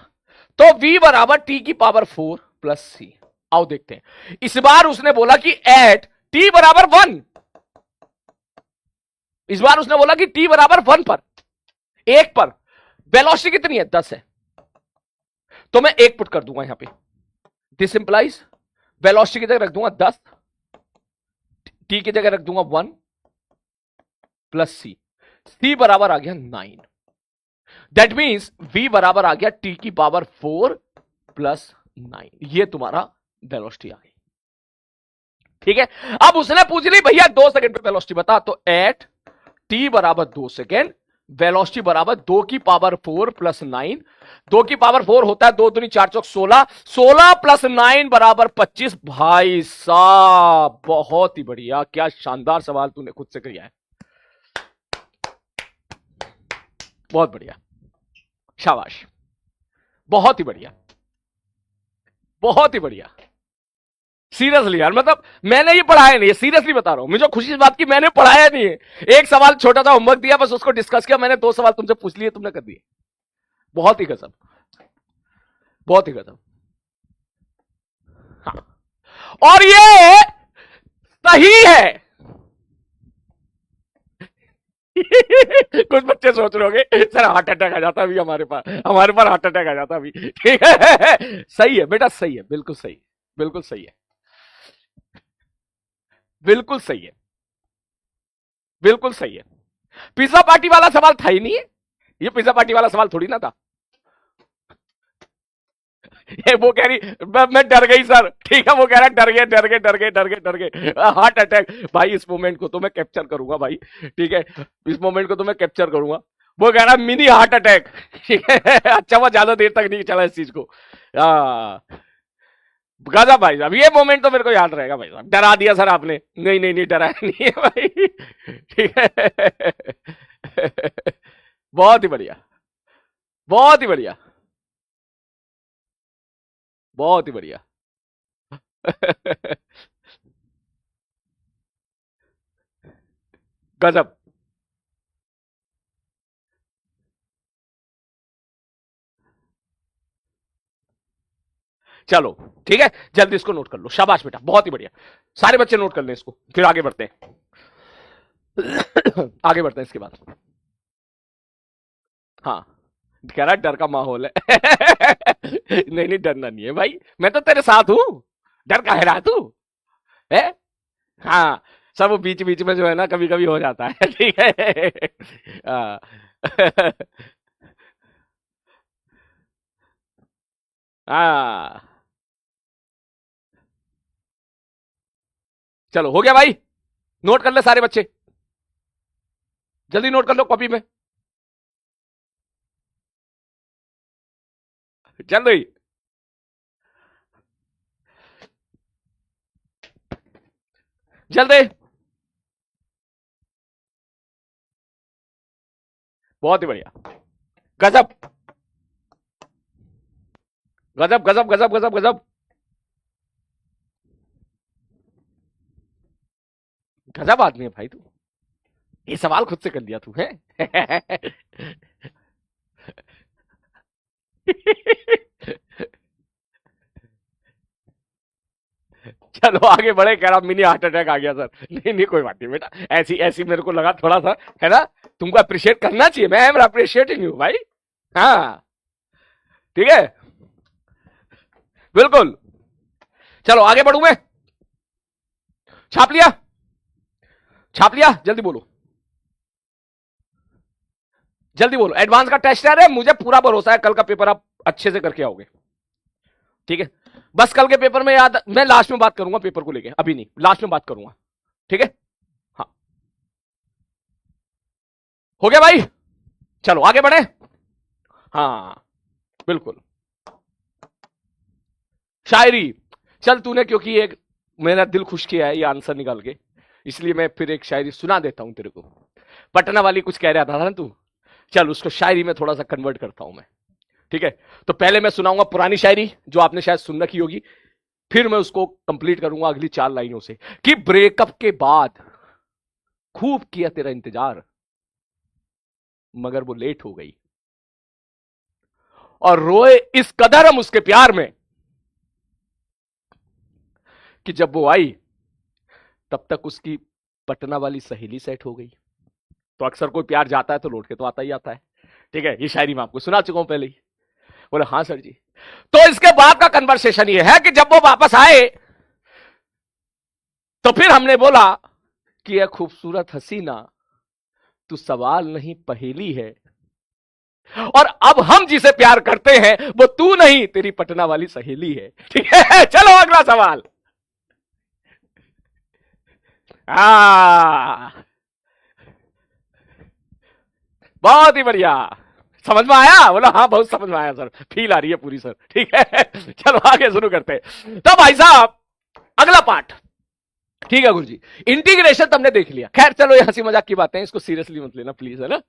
तो v बराबर t की पावर 4 प्लस सी। आओ देखते हैं, इस बार उसने बोला कि एट t बराबर 1, इस बार उसने बोला कि t बराबर 1 पर, 1 पर वेलोसिटी कितनी है, 10 है, तो मैं 1 पुट कर दूंगा यहां पे। दिस इंप्लाइज वेलोसिटी की जगह रख दूंगा 10, t की जगह रख दूंगा 1 प्लस सी बराबर आ गया 9। दैट मीन्स v बराबर आ गया t की पावर 4 प्लस 9। ये तुम्हारा वेलोसिटी आ गई। ठीक है, अब उसने पूछ ली भैया 2 सेकंड पे वेलोसिटी बता, तो एट t बराबर 2 सेकंड वेलोसिटी बराबर 2 की पावर 4 प्लस 9। 2 की पावर 4 होता है 2 दूनी 4 चौक 16, 16 प्लस 9 बराबर 25। भाई साहब बहुत ही बढ़िया, क्या शानदार सवाल तूने खुद से किया है, बहुत बढ़िया, शाबाश, बहुत ही बढ़िया, बहुत ही बढ़िया। सीरियसली यार, मतलब मैंने ये पढ़ाया नहीं है, सीरियसली बता रहा हूं, मुझे खुशी इस बात की मैंने पढ़ाया नहीं है। एक सवाल छोटा सा होमवर्क दिया, बस उसको डिस्कस किया मैंने, 2 सवाल तुमसे पूछ लिए, तुमने कर दिए। बहुत ही गजब, बहुत ही गजब। हाँ, और ये सही है। कुछ बच्चे सोच रहे होंगे सर हार्ट अटैक आ जाता अभी हमारे पर हार्ट अटैक आ जाता अभी। ठीक है, सही है बेटा, सही है, बिल्कुल सही, बिल्कुल सही है, बिल्कुल सही है, बिल्कुल सही है। पिज्जा पार्टी वाला सवाल था ही नहीं है, ये पिज्जा पार्टी वाला सवाल थोड़ी ना था। ये वो कह रही मैं डर गई सर, ठीक है, वो कह रहा डर गए डर गए डर गए डर गए डर गए, हार्ट अटैक। भाई इस मोमेंट को तो मैं कैप्चर करूंगा भाई, ठीक है, इस मोमेंट को तो मैं कैप्चर करूंगा। वो कह रहा मिनी हार्ट अटैक, ठीक है। अच्छा वो ज्यादा देर तक नहीं चला इस चीज को। गजब भाई साहब, ये मोमेंट तो मेरे को याद रहेगा भाई साहब, डरा दिया सर आपने। नहीं नहीं नहीं, डराया नहीं है भाई, ठीक है। बहुत ही बढ़िया, बहुत ही बढ़िया, बहुत ही बढ़िया। गजब। चलो ठीक है, जल्दी इसको नोट कर लो, शाबाश बेटा, बहुत ही बढ़िया। सारे बच्चे नोट कर लें इसको, फिर आगे बढ़ते हैं। आगे बढ़ते हैं इसके बाद। हाँ, कह रहा डर का माहौल है। नहीं नहीं, डरना नहीं है भाई, मैं तो तेरे साथ हूं, डर का है रहा तू है। हाँ, सब बीच बीच में जो है ना कभी कभी हो जाता है। ठीक है। हाँ। हाँ, चलो हो गया भाई, नोट कर ले सारे बच्चे, जल्दी नोट कर लो कॉपी में, जल्दी। जल्दी, बहुत ही बढ़िया, गजब गजब गजब गजब गजब गजब। गजब आदमी है भाई तू, ये सवाल खुद से कर लिया तू है। चलो आगे बढ़े, कह रहा मिनी हार्ट अटैक आ गया सर। नहीं नहीं कोई बात नहीं बेटा, ऐसी ऐसी मेरे को लगा थोड़ा सा, है ना, तुमको अप्रिशिएट करना चाहिए, मैं एम अप्रिशिएटिंग यू भाई। हाँ ठीक है, बिल्कुल। चलो आगे बढ़ू मैं, छाप लिया, छाप लिया, जल्दी बोलो, जल्दी बोलो। एडवांस का टेस्ट है, मुझे पूरा भरोसा है कल का पेपर आप अच्छे से करके आओगे, ठीक है। बस कल के पेपर में याद, मैं लास्ट में बात करूंगा पेपर को लेके, अभी नहीं, लास्ट में बात करूंगा, ठीक है। हाँ, हो गया भाई, चलो आगे बढ़े। हाँ बिल्कुल, शायरी। चल तूने क्योंकि एक मेरा दिल खुश किया है ये आंसर निकाल के, इसलिए मैं फिर एक शायरी सुना देता हूं तेरे को। पटना वाली कुछ कह रहा था ना तू, चल उसको शायरी में थोड़ा सा कन्वर्ट करता हूं मैं, ठीक है। तो पहले मैं सुनाऊंगा पुरानी शायरी जो आपने शायद सुन रखी होगी, फिर मैं उसको कंप्लीट करूंगा अगली 4 लाइनों से कि ब्रेकअप के बाद खूब किया तेरा इंतजार, मगर वो लेट हो गई, और रोए इस कदर हम उसके प्यार में कि जब वो आई तब तक उसकी पटना वाली सहेली सेट हो गई। तो अक्सर कोई प्यार जाता है तो लौट के तो आता ही आता है। ठीक है, ये शायरी मैं आपको सुना चुका हूं पहले ही। बोले हाँ सर जी। तो इसके बाद का कन्वर्सेशन ये है कि जब वो वापस आए तो फिर हमने बोला कि यह खूबसूरत हसीना तू सवाल नहीं पहेली है, और अब हम जिसे प्यार करते हैं वो तू नहीं तेरी पटना वाली सहेली है। ठीक है, चलो अगला सवाल। बहुत ही बढ़िया, समझ में आया? बोला हाँ बहुत समझ में आया सर, फील आ रही है पूरी सर। ठीक है, चलो आगे शुरू करते हैं। तो भाई साहब अगला पार्ट। ठीक है गुरुजी, इंटीग्रेशन तुमने देख लिया। खैर चलो ये हंसी मजाक की बातें हैं, इसको सीरियसली मत लेना प्लीज, है ना?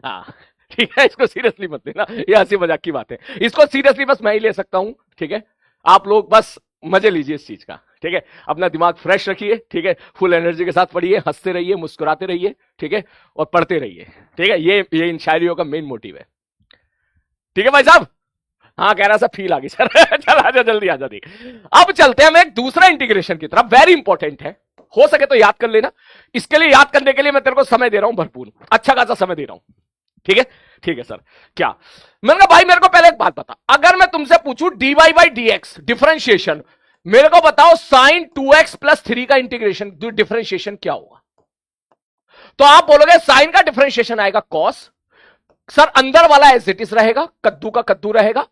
हाँ ठीक है, इसको सीरियसली मत लेना, ये हंसी मजाक की बातें। इसको सीरियसली बस मैं ही ले सकता हूं। ठीक है, आप लोग बस मजे लीजिए इस चीज का। ठीक है, अपना दिमाग फ्रेश रखिए। ठीक है, फुल एनर्जी के साथ पढ़िए, हंसते रहिए, मुस्कुराते रहिए। ठीक है, और पढ़ते रहिए। ठीक है, ये इन शायरियों का मेन मोटिव है। ठीक है भाई साहब? हाँ कह रहा सा फील आ गई सर। चल आजा, जल्दी आजा। देख अब चलते हैं हम एक दूसरा इंटीग्रेशन की तरफ, वेरी इंपॉर्टेंट है, हो सके तो याद कर लेना। इसके लिए याद करने के लिए मैं तेरे को समय दे रहा हूं, भरपूर अच्छा खासा समय दे रहा हूं। ठीक है, ठीक है सर। क्या? मैंने कहा भाई मेरे को पहले एक बात बता, अगर मैं तुमसे पूछूं dy बाई dx डिफरेंशिएशन, मेरे को बताओ साइन 2x प्लस 3 का इंटीग्रेशन डिफरेंशिएशन क्या होगा? तो आप बोलोगे साइन का डिफरेंशिएशन आएगा cos, सर अंदर वाला एज इट इज रहेगा, कद्दू का कद्दू रहेगा,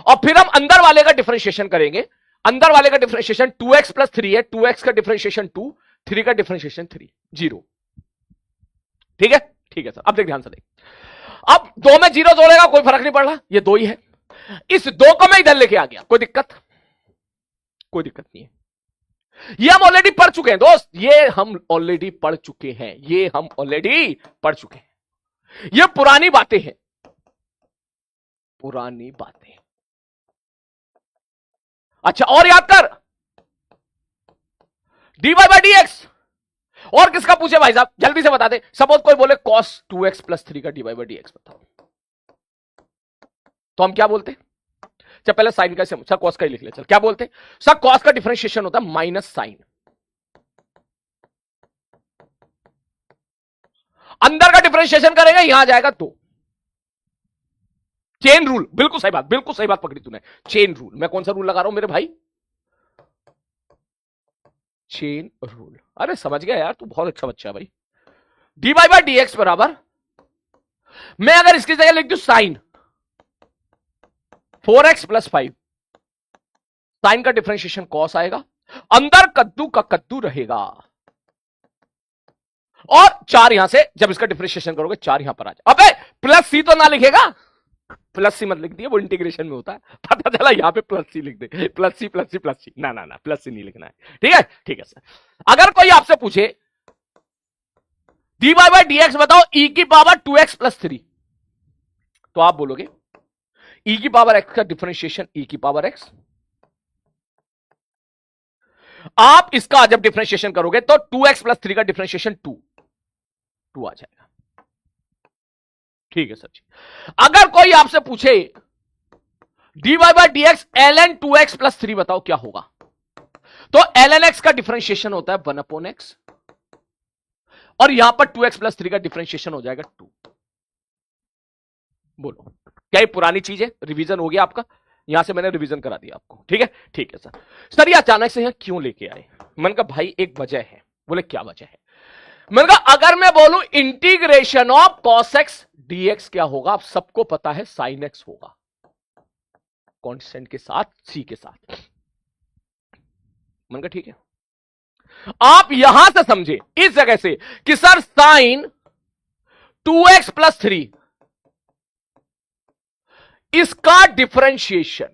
और फिर हम अंदर वाले का डिफरेंशिएशन करेंगे। अंदर वाले का डिफरेंशिएशन 2x प्लस 3 है, 2x का डिफरेंशिएशन 2, 3 का डिफरेंशिएशन 3, 0। ठीक है, ठीक है सर। अब देख ध्यान से देख, अब 2 में 0 जोड़ेगा कोई फर्क नहीं पड़ रहा, ये 2 ही है। इस 2 को मैं इधर लेके आ गया, कोई दिक्कत? कोई दिक्कत नहीं है। ये हम ऑलरेडी पढ़ चुके हैं दोस्त, ये हम ऑलरेडी पढ़ चुके हैं, ये हम ऑलरेडी पढ़ चुके हैं। ये पुरानी बातें हैं, पुरानी बातें। अच्छा और याद कर, dy बाई dx। और किसका पूछे भाई साहब, जल्दी से बता दे। सपोज कोई बोले cos 2x प्लस 3 का dy बाई dx बताओ, तो हम क्या बोलते? चल पहले साइन का सर cos का ही लिख ले। चल क्या बोलते? सर cos का डिफरेंशिएशन होता है माइनस साइन, अंदर का डिफरेंशिएशन करेगा यहां जाएगा 2। चेन रूल, बिल्कुल सही बात, बिल्कुल सही बात पकड़ी तूने। चेन रूल, मैं कौन सा रूल लगा रहा हूं मेरे भाई? Chain rule. अरे समझ गया यार, तू बहुत अच्छा बच्चा है भाई। dy बाई dx बराबर, मैं अगर इसकी जगह लिख दूं साइन 4x प्लस 5, साइन का डिफरेंशिएशन cos आएगा, अंदर कद्दू का कद्दू रहेगा, और 4 यहां से जब इसका डिफरेंशिएशन करोगे 4 यहां पर आ जाए। अबे प्लस सी तो ना लिखेगा, प्लस सी मत लिख दिया, वो इंटीग्रेशन में होता है। पता चला यहां पे प्लस सी लिख C, plus C plus C plus सी, ना ना ना प्लस सी नहीं लिखना है। ठीक है, ठीक है सर। अगर कोई आपसे पूछे dy बाई dx बताओ e की पावर 2x प्लस 3, तो आप बोलोगे e की पावर x का डिफरेंशिएशन e की पावर x। आप इसका जब डिफरेंशिएशन करोगे तो 2x प्लस 3 का डिफरेंशिएशन 2 आ जाएगा। ठीक है सर जी। अगर कोई आपसे पूछे dy by dx ln 2x plus 3 बताओ क्या होगा, तो ln x का डिफरेंशिएशन होता है 1 अपॉन x, और यहां पर 2x प्लस 3 का डिफरेंशिएशन हो जाएगा 2। बोलो क्या ये पुरानी चीज है? रिवीजन हो गया आपका, यहां से मैंने रिवीजन करा दिया आपको। ठीक है, ठीक है सर। सर ये अचानक से यहां क्यों लेके आए? मैंने कहा भाई एक वजह है। बोले क्या वजह है? मैंने कहा अगर मैं बोलूं integration of cos x dx क्या होगा, आप सबको पता है sin x होगा, कांस्टेंट के साथ, c के साथ। मैंने कहा ठीक है, आप यहां से समझे इस जगह से कि सर साइन 2x प्लस 3 इसका डिफरेंशिएशन,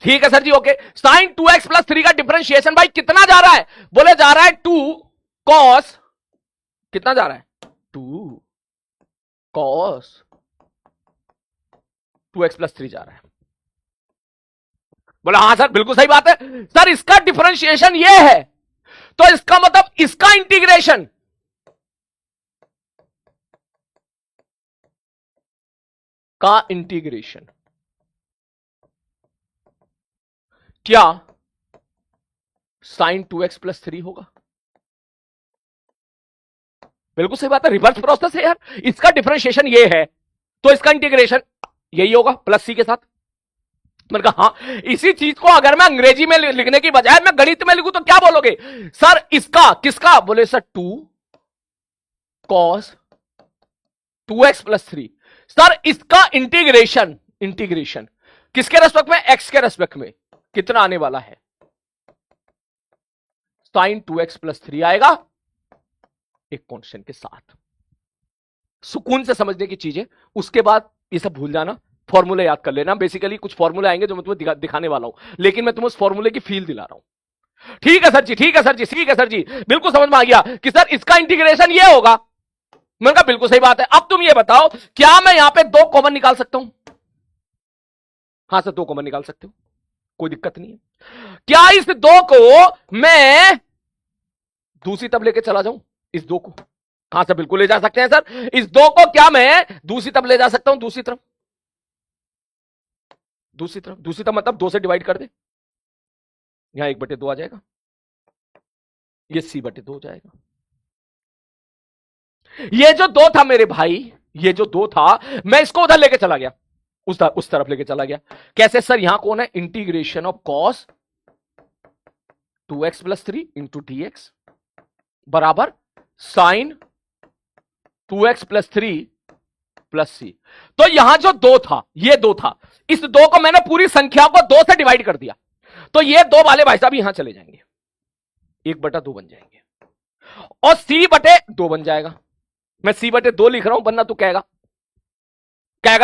ठीक है sir ji, okay. Sign 2x plus 3 का डिफरेंशिएशन भाई कितना जा रहा है? बोले जा रहा है 2 cos, कितना जा रहा है? 2 cos 2x प्लस 3 जा रहा है। बोला हाँ सर बिल्कुल सही बात है सर, इसका डिफरेंशिएशन ये है, तो इसका मतलब इसका इंटीग्रेशन का इंटीग्रेशन क्या साइन 2x+3 होगा? बिल्कुल सही बात है, रिवर्स प्रोसेस है यार। इसका डिफरेंशिएशन ये है तो इसका इंटीग्रेशन यही होगा प्लस सी के साथ। मैंने कहा हाँ, इसी चीज को अगर मैं अंग्रेजी में लिखने की बजाय मैं गणित में लिखूं तो क्या बोलोगे सर? इसका किसका? बोले सर 2 cos 2x+3। सर इसका इंटीग्रेशन किसके रेस्पेक्ट में? x के रेस्पेक्ट में कितना आने वाला है? साइन 2x+3 आएगा एक कांस्टेंट के साथ। सुकून से समझने की चीज है, उसके बाद ये सब भूल जाना, फॉर्मूले याद कर लेना। बेसिकली कुछ फॉर्मूले आएंगे जो मैं तुम्हें दिखाने वाला हूं, लेकिन मैं तुम्हें उस फॉर्मूले की फील दिला रहा हूं। ठीक है सर जी, ठीक है सर जी, ठीक है सर जी, बिल्कुल समझ में आ गया कि सर इसका इंटीग्रेशन ये होगा। मैंने कहा बिल्कुल सही बात है। अब तुम ये बताओ, क्या मैं यहां पे 2 कॉमन निकाल सकता हूं? हां सर 2 कॉमन निकाल सकते हो, कोई दिक्कत नहीं है। क्या इस 2 को मैं दूसरी तरफ लेके चला जाऊं? इस 2 को कहां से? बिल्कुल ले जा सकते हैं सर। इस 2 को क्या मैं दूसरी तरफ ले जा सकता हूं? दूसरी तरफ मतलब 2 से डिवाइड कर दे, यहां 1/2 आ जाएगा, ये c/2 हो जाएगा। ये जो 2 था मेरे भाई, ये जो 2 था, मैं इसको उधर लेके चला गया, उस तरफ लेके चला गया। कैसे सर? यहां कौन है? Integration of cos 2x+3 into dx बराबर साइन 2x+3 प्लस सी। तो यहां जो 2 था, ये 2 था, इस 2 को मैंने पूरी संख्या को 2 से डिवाइड कर दिया, तो ये 2 वाले भाई साहब यहां चले जाएंगे, 1/2 बन जाएंगे, और c/2 बन जाएगा। मैं c/2 लिख रहा हूं, वरना तू कहेगा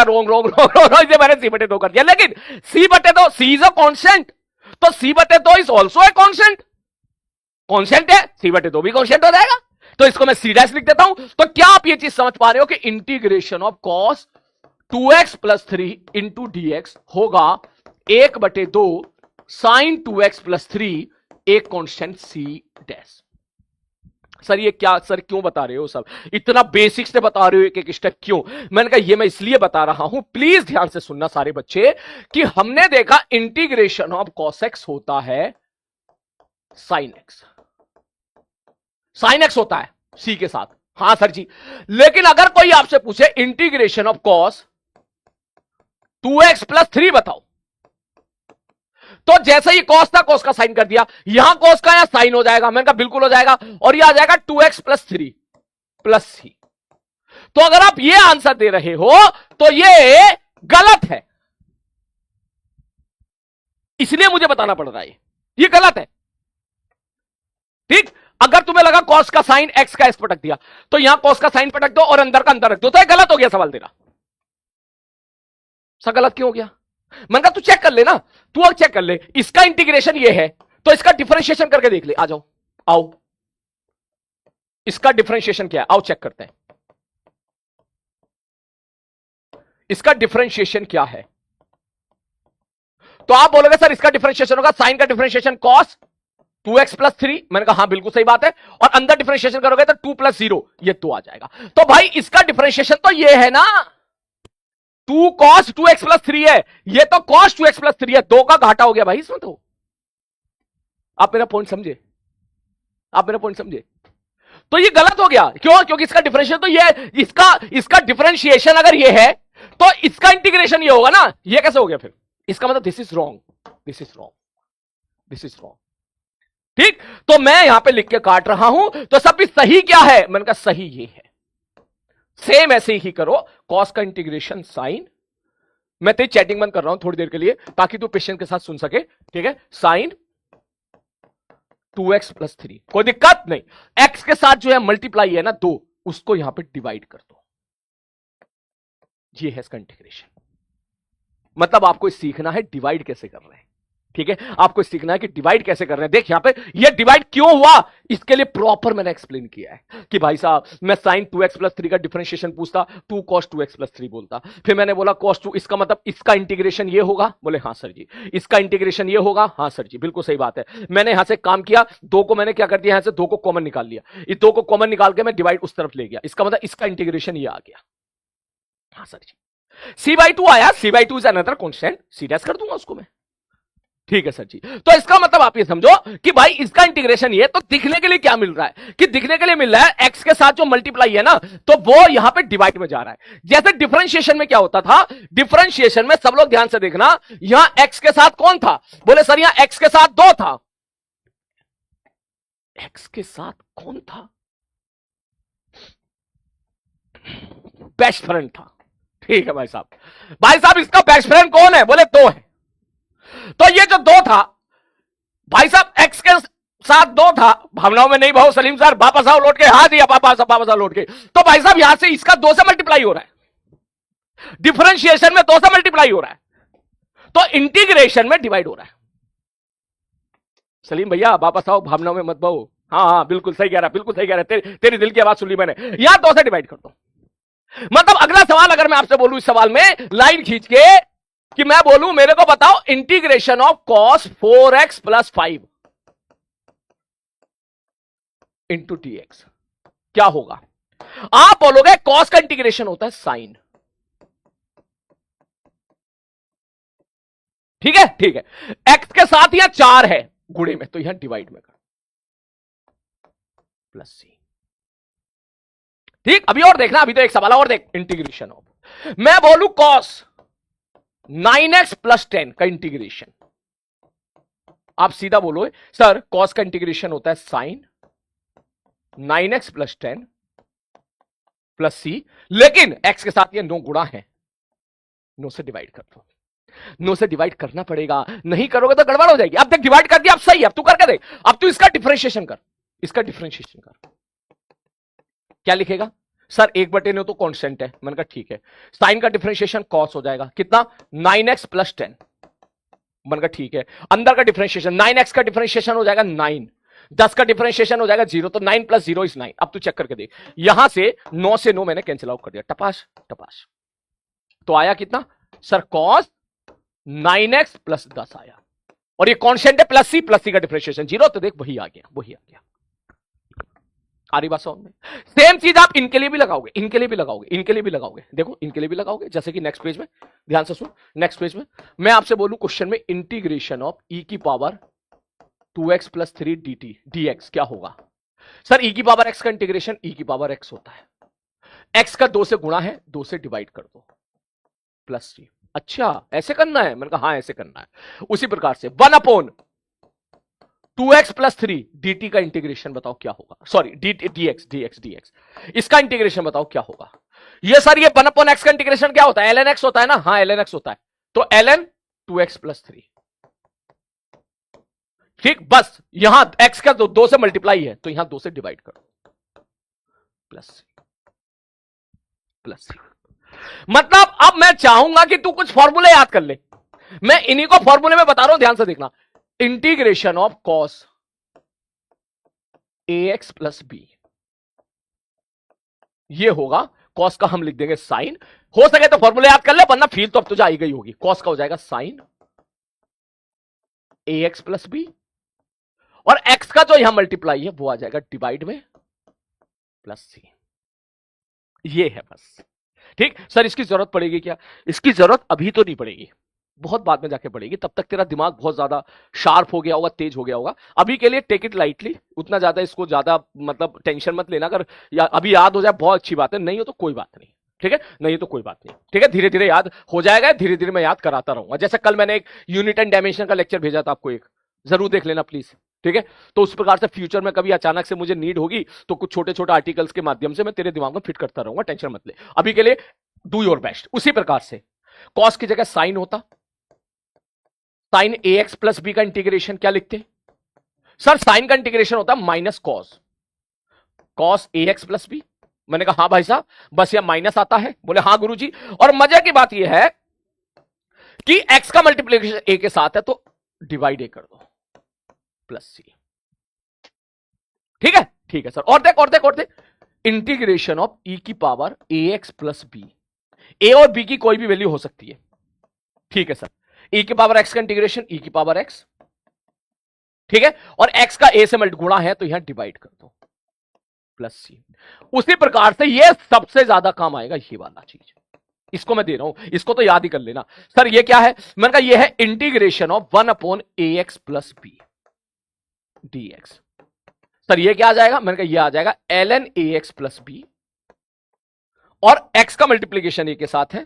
रोंग, इसे मैंने c/2 कर दिया। लेकिन c/2 C is a constant, तो c/2 is also a constant है, c/2 भी कांस्टेंट हो जाएगा। तो इसको मैं c' लिख देता हूं। तो क्या आप ये चीज समझ पा रहे हो कि integration of cos 2x+3 into dx होगा 1/2 साइन 2x+3 एक कांस्टेंट c'। सर ये क्या सर क्यों बता रहे हो? सब इतना बेसिक से बता रहे हो, एक स्टेप क्यों? मैंने कहा ये मैं इसलिए बता रहा हूं, प्लीज ध्यान से सुनना सारे बच्चे, कि हमने देखा इंटीग्रेशन ऑफ cos x होता है sin x होता है c के साथ। हां सर जी, लेकिन अगर कोई आपसे पूछे इंटीग्रेशन ऑफ cos 2x+3 बताओ, तो जैसे ही cos था, cos का साइन कर दिया, यहां cos का यहां साइन हो जाएगा। मैंने कहा बिल्कुल हो जाएगा, और यह आ जाएगा 2x+3 प्लस c। तो अगर आप ये आंसर दे रहे हो तो ये गलत है, इसलिए मुझे बताना पड़ रहा है ये गलत है। ठीक, अगर तुम्हें लगा cos का साइन x का x पटक दिया, तो यहां cos का साइन पटक दो और अंदर का अंदर रख दो, तो ये गलत हो गया सवाल तेरा। सा गलत क्यों हो गया? मैंने कहा तू चेक कर ले ना, तू अब चेक कर ले, इसका इंटीग्रेशन ये है, तो इसका डिफरेंशिएशन करके देख ले। आ जाओ, आओ, इसका डिफरेंशिएशन क्या है, आओ चेक करते हैं। इसका डिफरेंशिएशन क्या है? तो आप बोलोगे सर इसका डिफरेंशिएशन होगा साइन का डिफरेंशिएशन cos 2x+3। मैंने कहा हां बिल्कुल सही बात है, और अंदर डिफरेंशिएशन करोगे तो 2 + 0 ये 2 आ जाएगा। तो भाई इसका डिफरेंशिएशन तो ये है ना, 2 cos 2x+3 है, ये तो cos 2x+3 है, 2 का घाटा हो गया भाई इसमें। तो आप मेरा पॉइंट समझे? तो ये गलत हो गया, क्यों? क्योंकि इसका डिफरेंशिएशन तो ये है, इसका डिफरेंशिएशन अगर ये है तो इसका इंटीग्रेशन ये होगा ना। ये कैसे हो गया फिर? इसका मतलब दिस इज रॉन्ग। ठीक, तो मैं यहां पे लिख के काट रहा हूं, तो सब भी सही क्या है? मैंने कहा सही ये है। सेम ऐसे ही करो, cos का इंटीग्रेशन साइन, मैं तेरी चैटिंग बंद कर रहा हूं थोड़ी देर के लिए ताकि तू पेशेंस के साथ सुन सके। ठीक है, साइन 2x+3, कोई दिक्कत नहीं। x के साथ जो है मल्टीप्लाई है ना 2, उसको यहां पे डिवाइड कर दो, ये है इसका इंटीग्रेशन। मतलब आपको सीखना है डिवाइड कैसे कर रहे हैं। ठीक है, आपको सीखना है कि डिवाइड कैसे कर रहे हैं। देख यहां पे ये डिवाइड क्यों हुआ, इसके लिए प्रॉपर मैंने एक्सप्लेन किया है कि भाई साहब मैं साइन 2x+3 का डिफरेंशिएशन पूछता, 2 cos 2x+3 बोलता, फिर मैंने बोला cos 2, इसका मतलब इसका इंटीग्रेशन ये होगा। बोले हां सर जी, इसका इंटीग्रेशन ये होगा। हां सर जी, बिल्कुल सही बात है। मैंने यहां से काम किया, 2 को मैंने क्या कर दिया, यहां से 2 को कॉमन निकाल लिया, इस 2 को कॉमन निकाल के मैं डिवाइड उस तरफ ले गया, इसका मतलब इसका इंटीग्रेशन ये आ गया। हां सर जी, c/2 आया, c/2 is another constant, c dash कर दूंगा उसको मैं। ठीक है सर जी। तो इसका मतलब आप ये समझो कि भाई इसका इंटीग्रेशन ये, तो दिखने के लिए क्या मिल रहा है कि दिखने के लिए मिल रहा है x के साथ जो मल्टीप्लाई है ना, तो वो यहां पे डिवाइड में जा रहा है। जैसे डिफरेंशिएशन में क्या होता था, डिफरेंशिएशन में सब लोग ध्यान से देखना, यहां x के साथ कौन था, बोले सर यहां x के साथ 2 था। x के साथ कौन था, बेस्ट फ्रेंड था। ठीक है भाई साहब, भाई साहब इसका बेस्ट फ्रेंड कौन है, बोले 2 है। तो ये जो 2 था भाई साहब, x के साथ 2 था, भावनाओं में नहीं भाव सलीम सर, वापस आओ लौट के, हाँ जी वापस आओ लौट के। तो भाई साहब यहां से इसका 2 से मल्टीप्लाई हो रहा है, डिफरेंशिएशन में 2 से मल्टीप्लाई हो रहा है, तो इंटीग्रेशन में डिवाइड हो रहा है। सलीम भैया वापस आओ, भावनाओं में मत भाओ। हाँ हाँ बिल्कुल सही कह रहा है, बिल्कुल सही कह रहा है, तेरी दिल की आवाज सुन ली मैंने। यहां 2 से डिवाइड कर दो। मतलब अगला सवाल अगर मैं आपसे बोलूं, इस सवाल में लाइन खींच के कि मैं बोलूं मेरे को बताओ integration of cos 4x + 5 into dx क्या होगा। आप बोलोगे cos का इंटीग्रेशन होता है साइन। ठीक है, ठीक है, x के साथ यहां 4 है गुणे में, तो यहां डिवाइड में कर +c। ठीक, अभी और देखना, अभी तो एक सवाल और देख, इंटीग्रेशन ऑफ, मैं बोलू cos 9x + 10 का इंटीग्रेशन, आप सीधा बोलो सर cos का इंटीग्रेशन होता है साइन 9x + 10 + c, लेकिन x के साथ ये 9 गुणा है, 9 से डिवाइड कर दो। 9 से डिवाइड करना पड़ेगा, नहीं करोगे तो गड़बड़ हो जाएगी। अब देख डिवाइड कर दिया, अब सही है, अब तू करके देख, अब तू इसका डिफरेंशिएशन कर, इसका डिफरेंशिएशन कर, क्या लिखेगा सर 1/9 तो कांस्टेंट है, मैंने कहा ठीक है, साइन का डिफरेंशिएशन cos हो जाएगा कितना 9x + 10, मैंने कहा ठीक है, अंदर का डिफरेंशिएशन 9x का डिफरेंशिएशन हो जाएगा 9, 10 का डिफरेंशिएशन हो जाएगा 0, तो 9 + 0 = 9। अब तू चेक करके देख, यहां से 9 से 9 मैंने कैंसिल आउट कर दिया, टपास टपास, तो आया कितना सर cos 9x + 10 आया, और ये कांस्टेंट है +c का डिफरेंशिएशन 0, तो देख वही आ गया, वही आ गया। आ रही बात समझ में। सेम चीज आप इनके लिए भी लगाओगे, इनके लिए भी लगाओगे, इनके लिए भी लगाओगे, देखो इनके लिए भी लगाओगे, जैसे कि नेक्स्ट पेज में, ध्यान से सुन, नेक्स्ट पेज में मैं आपसे बोलूं क्वेश्चन में integration of e⁻² 2x + 3 dt dx क्या होगा। सर e⁻x का इंटीग्रेशन e⁻x होता है, x का 2 से गुणा है, 2 से डिवाइड कर दो +c। अच्छा ऐसे करना है, मैंने कहा हाँ ऐसे करना है। उसी प्रकार से 1/2x + 3 dt का इंटीग्रेशन बताओ क्या होगा, सॉरी dx, इसका इंटीग्रेशन बताओ क्या होगा। ये सर ये 1/x का इंटीग्रेशन क्या होता है, ln x होता है ना, हाँ ln x होता है, तो ln 2x + 3। ठीक, बस यहां x का 2 से मल्टीप्लाई है, तो यहां 2 से डिवाइड करो +c। मतलब अब मैं चाहूंगा कि तू कुछ फॉर्मूले याद कर ले, मैं इन्हीं को फॉर्मूले में बता रहा हूं, ध्यान से देखना। Integration of cos ax + b, ये होगा cos का हम लिख देंगे साइन, हो सके तो फॉर्मूले याद कर ले, वरना फील तो अब तुझे आई गई होगी। cos का हो जाएगा साइन ax + b, और x का जो यहां मल्टीप्लाई है वो आ जाएगा डिवाइड में +c। ये है बस। ठीक सर, इसकी जरूरत पड़ेगी क्या, इसकी जरूरत अभी तो नहीं पड़ेगी, बहुत बाद में जाके पड़ेगी, तब तक तेरा दिमाग बहुत ज्यादा शार्प हो गया होगा, तेज हो गया होगा। अभी के लिए टेक इट लाइटली, उतना ज्यादा इसको ज्यादा मतलब टेंशन मत लेना, अगर अभी याद हो जाए बहुत अच्छी बात है, नहीं हो तो कोई बात नहीं, ठीक है, नहीं तो कोई बात नहीं, ठीक है, धीरे धीरे याद हो जाएगा, धीरे धीरे मैं याद कराता रहूंगा। जैसे कल मैंने एक यूनिट एंड डायमेंशन का लेक्चर भेजा था आपको, एक जरूर देख लेना प्लीज, ठीक है। तो उस प्रकार से फ्यूचर में कभी अचानक से मुझे नीड होगी तो कुछ छोटे छोटे आर्टिकल्स के माध्यम से मैं तेरे दिमाग में फिट करता रहूंगा, टेंशन मत ले, अभी के लिए डू योर बेस्ट। उसी प्रकार से कॉस की जगह साइन होता, साइन ax + b का इंटीग्रेशन क्या लिखते सर, साइन का इंटीग्रेशन होता माइनस कॉस ax + b। मैंने कहा हाँ भाई साहब, बस यह माइनस आता है, बोले हाँ गुरुजी। और मजे की बात यह है कि x का मल्टीप्लिकेशन a के साथ है, तो डिवाइड a कर दो +c। ठीक है, ठीक है सर, और देख integration of e⁻ax + b, a और b की कोई भी वैल्यू हो सकती है, ठीक है सर। e⁻x का इंटीग्रेशन e⁻x, ठीक है, और x का a से मल्ट गुणा है, तो यहां डिवाइड कर दो +c। उसी प्रकार से ये सबसे ज्यादा काम आएगा ये वाला चीज, इसको मैं दे रहा हूं, इसको तो याद ही कर लेना। सर ये क्या है? मैंने कहा ये है integration of 1/ax plus B dx। Sir ये क्या आ जाएगा? मैंने कहा ये आ जाएगा ln ax प्लस बी, और x का मल्टीप्लीकेशन ए के साथ है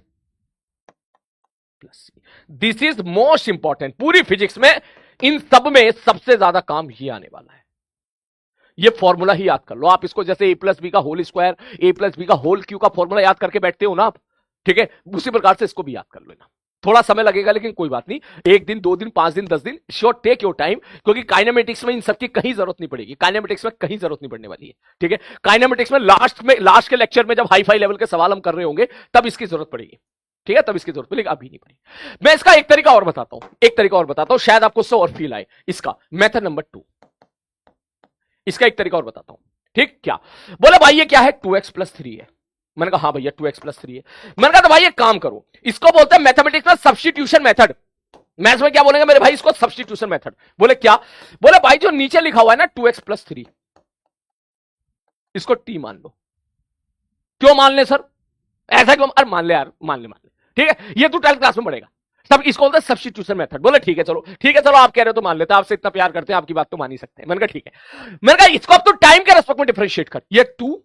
plus C. This is most important. पूरी फिजिक्स में इन सब में सबसे ज्यादा काम ही आने वाला है। ये फॉर्मूला ही याद कर लो आप। इसको जैसे ए प्लस बी का होल स्क्वायर, ए प्लस बी का होल क्यू का फॉर्मूला याद करके बैठते हो ना आप, ठीक है, उसी प्रकार से इसको भी याद कर लेना। थोड़ा समय लगेगा लेकिन कोई बात नहीं, 1 दिन 2 दिन 5 दिन 10 दिन, श्योर टेक योर टाइम, क्योंकि काइनेमेटिक्स में इन सबकी कहीं जरूरत नहीं पड़ेगी। काइनेमेटिक्स में कहीं जरूरत नहीं पड़ने वाली है, ठीक है। काइनेमेटिक्स में लास्ट के लेक्चर में जब हाई फाई लेवल के सवाल हम कर रहे होंगे तब इसकी जरूरत पड़ेगी, ठीक है, तब इसकी जरूरत पड़ेगी, अभी नहीं पड़ेगी। मैं इसका एक तरीका और बताता हूं, शायद आपको उससे और फील आए। इसका मेथड नंबर 2, इसका एक तरीका और बताता हूं, ठीक। क्या बोले भाई? ये क्या है? 2x प्लस 3 है। मैंने कहा हाँ भैया 2x प्लस 3 है। मैंने कहा तो भाई एक काम करो, इसको बोलते हैं मैथमेटिक्स में सब्स्टिट्यूशन मेथड। मैथ्स में क्या बोलेंगे मेरे भाई? इसको सब्स्टिट्यूशन मेथड। बोले क्या? बोले भाई जो नीचे लिखा हुआ है ना 2x प्लस 3, इसको t मान लो। क्यों मान ले सर? ऐसा क्यों? अरे मान ले यार, मान ले, ठीक है, ये तू 12th क्लास में पढ़ेगा। तब इसको बोलते हैं सब्स्टिट्यूशन मेथड। बोले ठीक है चलो आप कह रहे हो तो मान लेते हैं, आपसे इतना प्यार करते हैं, आपकी बात तो मान ही सकते हैं। मैंने कहा ठीक है। मैंने कहा इसको अब तो टाइम के रेस्पेक्ट में डिफरेंशिएट कर, ये 2,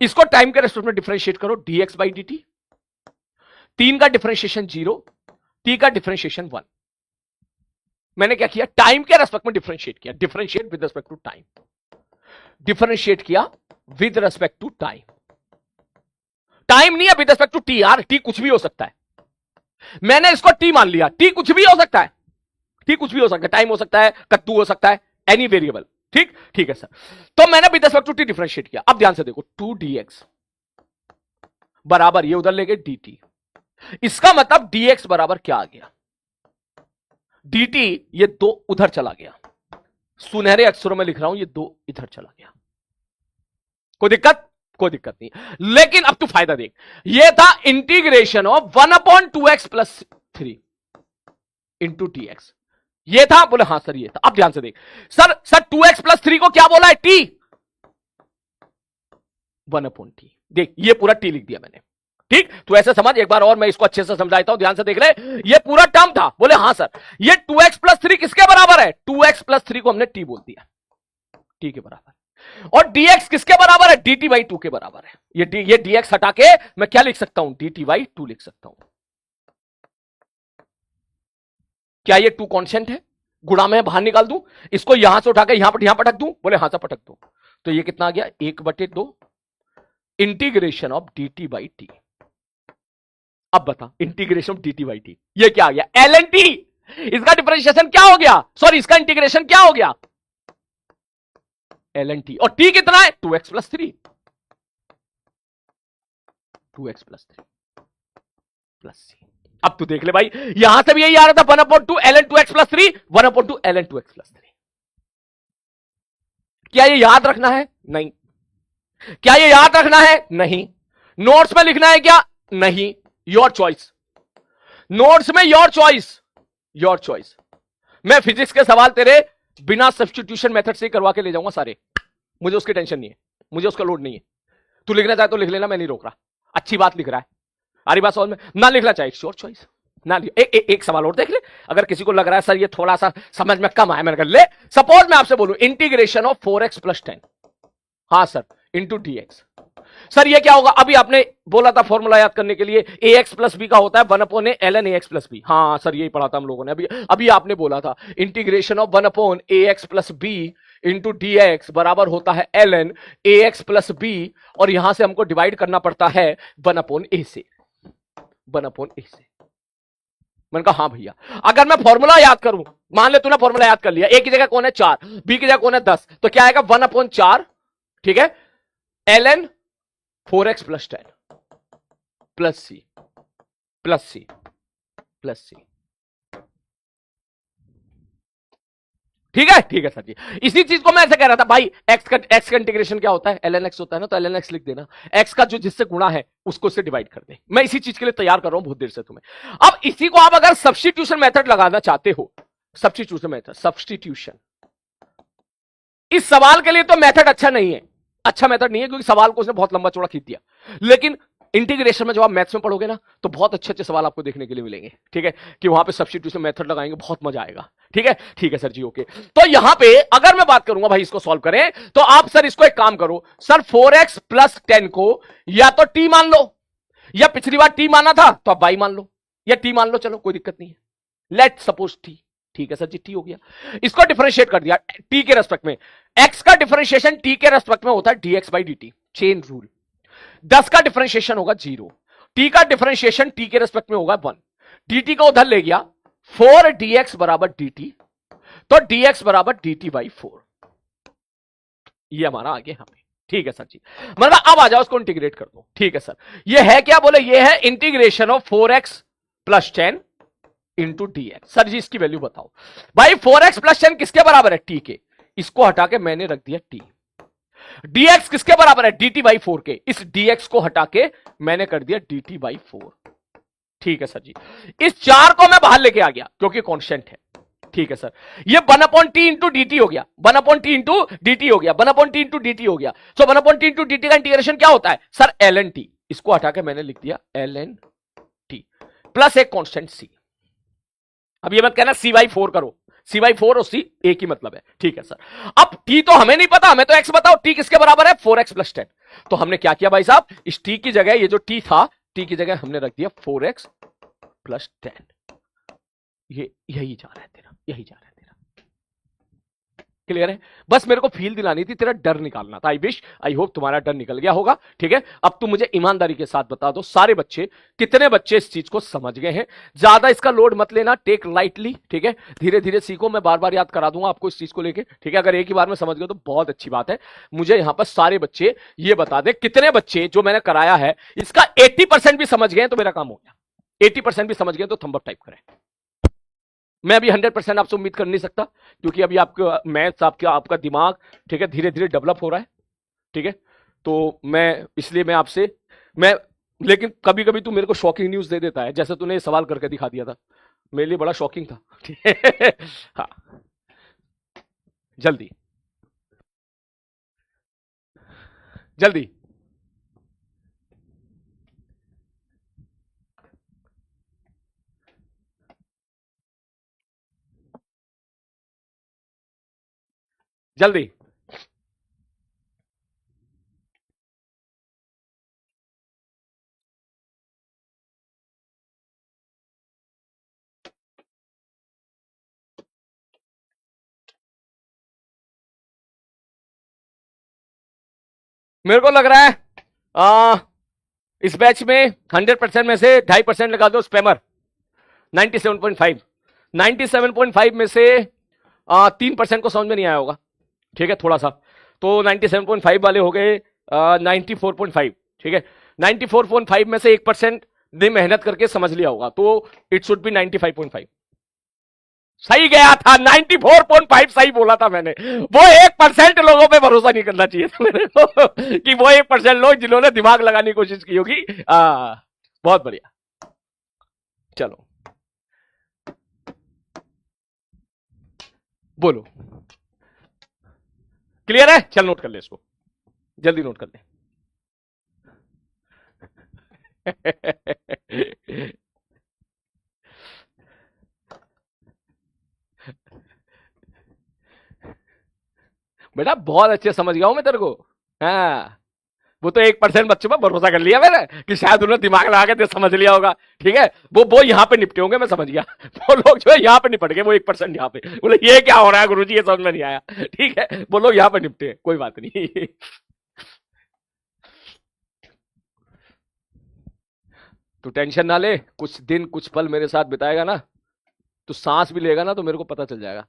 इसको टाइम के रेस्पेक्ट में डिफरेंशिएट करो, dx बाई dt। 3 का डिफरेंशिएशन 0, t का डिफरेंशिएशन 1। मैंने क्या किया? टाइम के रेस्पेक्ट में डिफरेंशिएट किया, differentiate with respect to time, differentiate किया with respect to time. Time नहीं है विद रेस्पेक्ट टू टी यार, टी कुछ भी हो सकता है। मैंने इसको टी मान लिया, टी कुछ भी हो सकता है, टी कुछ भी हो सकता है, टाइम हो सकता है, कद्दू हो सकता है, एनी वेरिएबल, ठीक है सर। तो मैंने with respect to T differentiate किया। अब ध्यान से देखो, 2dx बराबर ये उधर ले गए dt। इसका मतलब dx बराबर क्या आ गया? dt, ये 2 उधर चला गया, सुनहरे अक्षरों में लिख रहा हूं, ये 2 इधर चला गया। कोई दिक्कत नहीं। लेकिन अब तू फायदा देख, ये था integration of 1/2x plus 3 into dx। ये था? बोले हाँ सर ये था। अब ध्यान से देख, सर 2x प्लस 3 को क्या बोला है? t 1/t। देख ये पूरा t लिख दिया मैंने, ठीक। तो ऐसे समझ एक बार और, मैं इसको अच्छे से समझाता हूं, ध्यान से देख ले। ये पूरा टर्म था। बोले हाँ सर, ये 2x प्लस 3 किसके बराबर है? 2x प्लस 3 को हमने t बोल दिया, t के बराबर। और dx किसके बराबर है? dt बाई 2 के बराबर है। ये dx हटा के मैं क्या लिख सकता हूं? dt बाई 2 लिख सकता हूं। क्या ये 2 कांस्टेंट है? गुणा में बाहर निकाल दूं, इसको यहां से उठा के यहां पटक दूं? बोले हां से पटक दो। तो ये कितना आ गया? 1/2 integration of dt by t। अब बता, integration of dt by t ये क्या आ गया? ln t। इसका डिफरेंशिएशन क्या हो गया? सॉरी, इसका इंटीग्रेशन क्या हो गया? ln t। और t कितना है? 2x plus 3, 2x plus 3 plus c। अब तू देख ले भाई, यहां से भी यही आ रहा था 1/2 ln 2x plus 3, 1/2 ln 2x plus 3। क्या ये याद रखना है? नहीं। क्या ये याद रखना है? नहीं। नोट्स में लिखना है क्या? नहीं। योर चॉइस, नोट्स में योर चॉइस। मैं फिजिक्स के सवाल तेरे बिना सब्स्टिट्यूशन मेथड से करवा के ले जाऊंगा सारे, मुझे उसकी टेंशन नहीं है, मुझे उसका लोड नहीं है। तू लिखना चाहे तो लिख लेना, मैं नहीं रोक रहा। अच्छी बात लिख रहा है, सारी बात समझ में। ना लिखना चाहिए, श्योर चॉइस ना। एक सवाल और देख ले, अगर किसी को लग रहा है सर ये थोड़ा सा समझ में कम आया, मैंने कहा ले, सपोज मैं आपसे बोलूं इंटीग्रेशन ऑफ 4x प्लस 10, हाँ सर, इंटू dx। सर ये क्या होगा? अभी आपने बोला था फॉर्मूला याद करने के लिए, ax प्लस बी का होता है 1/ln ax प्लस बी। हाँ सर यही पढ़ा था हम लोगों ने, अभी आपने बोला था integration of 1/ax plus B into dx बराबर होता है ln ax प्लस बी, और यहां से हमको डिवाइड करना पड़ता है 1/a से। मैंने कहा हाँ भैया, अगर मैं फॉर्मूला याद करूं, मान ले तूने फॉर्मूला याद कर लिया, a की जगह कौन है 4, b की जगह कौन है 10, तो क्या आएगा 1/4, ठीक है, ln 4x plus 10 plus C plus C plus C. ठीक है सर जी। इसी चीज को मैं ऐसे कह रहा था भाई, x का इंटीग्रेशन क्या होता है? ln x होता है ना, तो ln x लिख देना, x का जो जिससे गुणा है उसको उससे डिवाइड कर दे। मैं इसी चीज के लिए तैयार कर रहा हूं बहुत देर से तुम्हें। अब इसी को आप अगर सब्स्टिट्यूशन मेथड लगाना चाहते हो, सब्स्टिट्यूशन, इस सवाल के लिए तो मेथड अच्छा नहीं है, क्योंकि सवाल को उसने बहुत लंबा चौड़ा खींच दिया। लेकिन इंटीग्रेशन में जब आप मैथ्स में पढ़ोगे ना तो बहुत अच्छे अच्छे सवाल आपको देखने के लिए मिलेंगे, ठीक है, कि वहां पे सब्स्टिट्यूशन मेथड लगाएंगे, बहुत मजा आएगा। ठीक है सर जी, ओके। तो यहां पे अगर मैं बात करूंगा भाई इसको सॉल्व करें, तो आप सर इसको एक काम करो सर, 4x प्लस 10 को या तो t मान लो, या पिछली बार t माना था तो आप y मान लो, या t मान लो, चलो कोई दिक्कत नहीं है, लेट सपोज t। ठीक है सर जी, t हो गया। इसको डिफरेंशिएट कर दिया t के रेस्पेक्ट में। x का डिफरेंशिएशन t के रेस्पेक्ट में होता है dx by dt, chain rule. 10 का डिफरेंशिएशन होगा 0, t का डिफरेंशिएशन t के रेस्पेक्ट में होगा 1, dt को उधर ले गया, 4 dx बराबर dt, तो dx बराबर dt बाई 4, ये हमारा आगे हमें। ठीक है सर जी, मतलब अब आ जाओ उसको इंटीग्रेट कर दो। ठीक है सर, ये है क्या, बोले ये है integration of 4x plus 10 into D X. Sir जी इसकी वैल्यू बताओ भाई, 4x प्लस 10 किसके बराबर है, t के, इसको हटा के मैंने रख दिया t। dx किसके बराबर है, dt बाई 4 के, इस dx को हटा के मैंने कर दिया dt बाई 4। ठीक है सर जी, इस 4 को मैं बाहर लेके आ गया क्योंकि कांस्टेंट है। ठीक है सर, ये 1 upon T into D T हो गया, 1 upon T into D T हो गया, 1 upon T into D T हो गया। सो 1 upon T into D T का इंटीग्रेशन क्या होता है सर, एल एन टी, इसको हटा के मैंने लिख दिया एल एन टी प्लस एक कांस्टेंट सी। अब ये मत कहना सी बाई 4 करो, सी बाई 4 और सी एक ही मतलब है। ठीक है सर, अब टी तो हमें नहीं पता, हमें तो एक्स बताओ, टी किसके बराबर है, 4x प्लस 10। तो हमने क्या किया भाई साहब, इस टी की जगह, ये जो टी था, टी की जगह हमने रख दिया 4x प्लस 10। ये यही जा रहा है तेरा, यही जा रहा है तेरा, क्लियर है। बस मेरे को फील दिलानी थी, तेरा डर निकालना था। आई होप तुम्हारा डर निकल गया होगा। ठीक है, अब तुम मुझे ईमानदारी के साथ बता दो, सारे बच्चे, कितने बच्चे इस चीज को समझ गए हैं। ज्यादा इसका लोड मत लेना, टेक लाइटली, ठीक है, धीरे धीरे सीखो, मैं बार बार याद करा दूंगा आपको इस चीज को लेके। ठीक है, अगर एक ही बार में समझ गए तो बहुत अच्छी बात है। मुझे यहां पर सारे बच्चे ये बता दे, कितने बच्चे जो मैंने कराया है इसका 80% भी समझ गए तो मेरा काम हो गया। 80% भी समझ गए तो थंब अप टाइप करें। मैं अभी 100% आपसे उम्मीद कर नहीं सकता, क्योंकि अभी आपका मैथ्स, आपका दिमाग, ठीक है, धीरे धीरे डेवलप हो रहा है। ठीक है, तो मैं इसलिए मैं लेकिन कभी कभी तू मेरे को शॉकिंग न्यूज दे देता है, जैसे तूने ये सवाल करके दिखा दिया था, मेरे लिए बड़ा शॉकिंग था। ठीक है, हाँ, जल्दी जल्दी जल्दी। मेरे को लग रहा है इस बैच में 100% में से 2.5% लगा दो स्पैमर। 97.5, 97.5 में से 3% को समझ में नहीं आया होगा। ठीक है, थोड़ा सा, तो 97.5 वाले हो गए 94.5। ठीक है, 94.5 में से 1% ने मेहनत करके समझ लिया होगा, तो इट शुड बी 95.5। सही गया था, 94.5 सही बोला था मैंने। वो 1% लोगों पे भरोसा नहीं करना चाहिए था मेरे को, कि वो 1% लोग जिन्होंने दिमाग लगाने की कोशिश की होगी। बहुत बढ़िया, चलो बोलो, क्लियर है, चल नोट कर ले इसको, जल्दी नोट कर ले। बेटा बहुत अच्छे समझ गया हूं मैं तेरे को। हाँ, वो तो 1% बच्चों पर भरोसा कर लिया मैंने कि शायद उन्होंने दिमाग लगा के समझ लिया होगा। ठीक है, वो यहां पे निपटे होंगे, मैं समझ गया। वो लोग जो है यहां पे निपट गए, वो 1% यहां पे बोले ये क्या हो रहा है गुरुजी, ये समझ में नहीं आया। ठीक है, वो लोग यहां पे निपटे, कोई बात नहीं। तू टेंशन ना ले, कुछ दिन कुछ पल मेरे साथ बिताएगा ना, तू सांस भी लेगा ना तो मेरे को पता चल जाएगा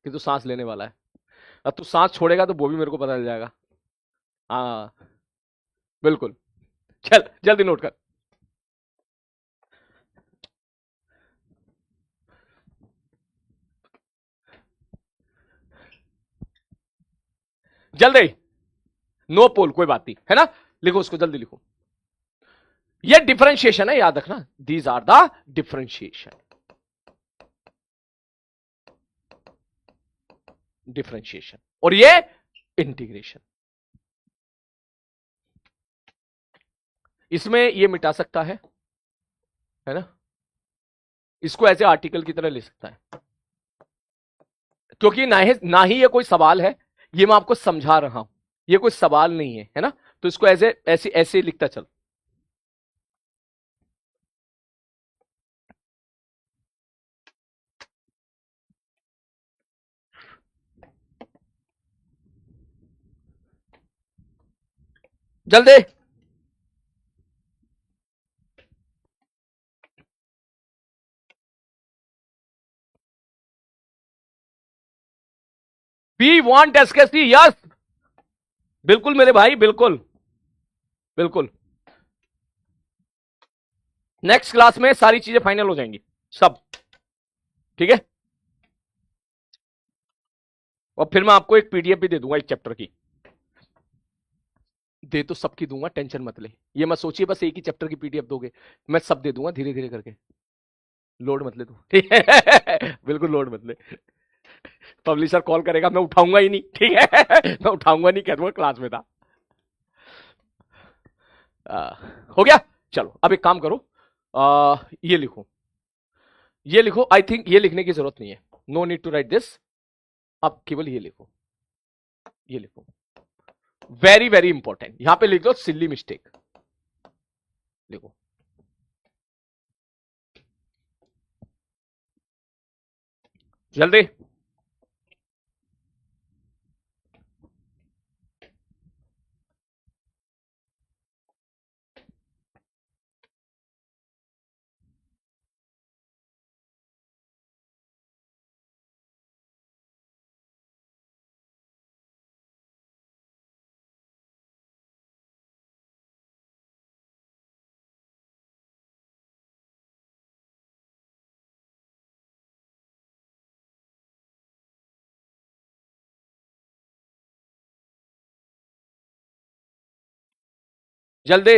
कि तू सांस लेने वाला है। अब तू सांस छोड़ेगा तो वो भी मेरे को पता चल जाएगा। हाँ बिल्कुल, चल जल्दी नोट कर, जल्दी। नो पोल, कोई बात नहीं है ना, लिखो उसको, जल्दी लिखो। ये डिफरेंशिएशन है, याद रखना, these are the differentiation, differentiation, और ये इंटीग्रेशन। इसमें ये मिटा सकता है ना, इसको ऐसे आर्टिकल की तरह ले सकता है, क्योंकि ना ही ये कोई सवाल है, ये मैं आपको समझा रहा हूं, ये कोई सवाल नहीं है ना, तो इसको ऐसे ऐसे ऐसे लिखता चल। जल्दी। वी वांट एसकेसी, यस, बिल्कुल मेरे भाई, बिल्कुल बिल्कुल। नेक्स्ट क्लास में सारी चीजें फाइनल हो जाएंगी सब, ठीक है। और फिर मैं आपको एक पीडीएफ भी दे दूंगा एक चैप्टर की, दे तो सबकी दूंगा, टेंशन मत ले, ये मत सोचिए बस एक ही चैप्टर की पीडीएफ दोगे, मैं सब दे दूंगा धीरे धीरे करके, लोड मत ले तू, ठीक है। बिल्कुल लोड मत ले। पब्लिशर कॉल करेगा मैं उठाऊंगा ही नहीं, ठीक है। मैं उठाऊंगा नहीं, कह दूंगा क्लास में था। हो गया। चलो अब एक काम करो, ये लिखो, ये लिखो, आई थिंक ये लिखने की जरूरत नहीं है, no need to write this, आप केवल ये लिखो, ये लिखो, वेरी वेरी इंपॉर्टेंट, यहां पे लिख दो सिली मिस्टेक, लिखो। जल्दी। जल्दी।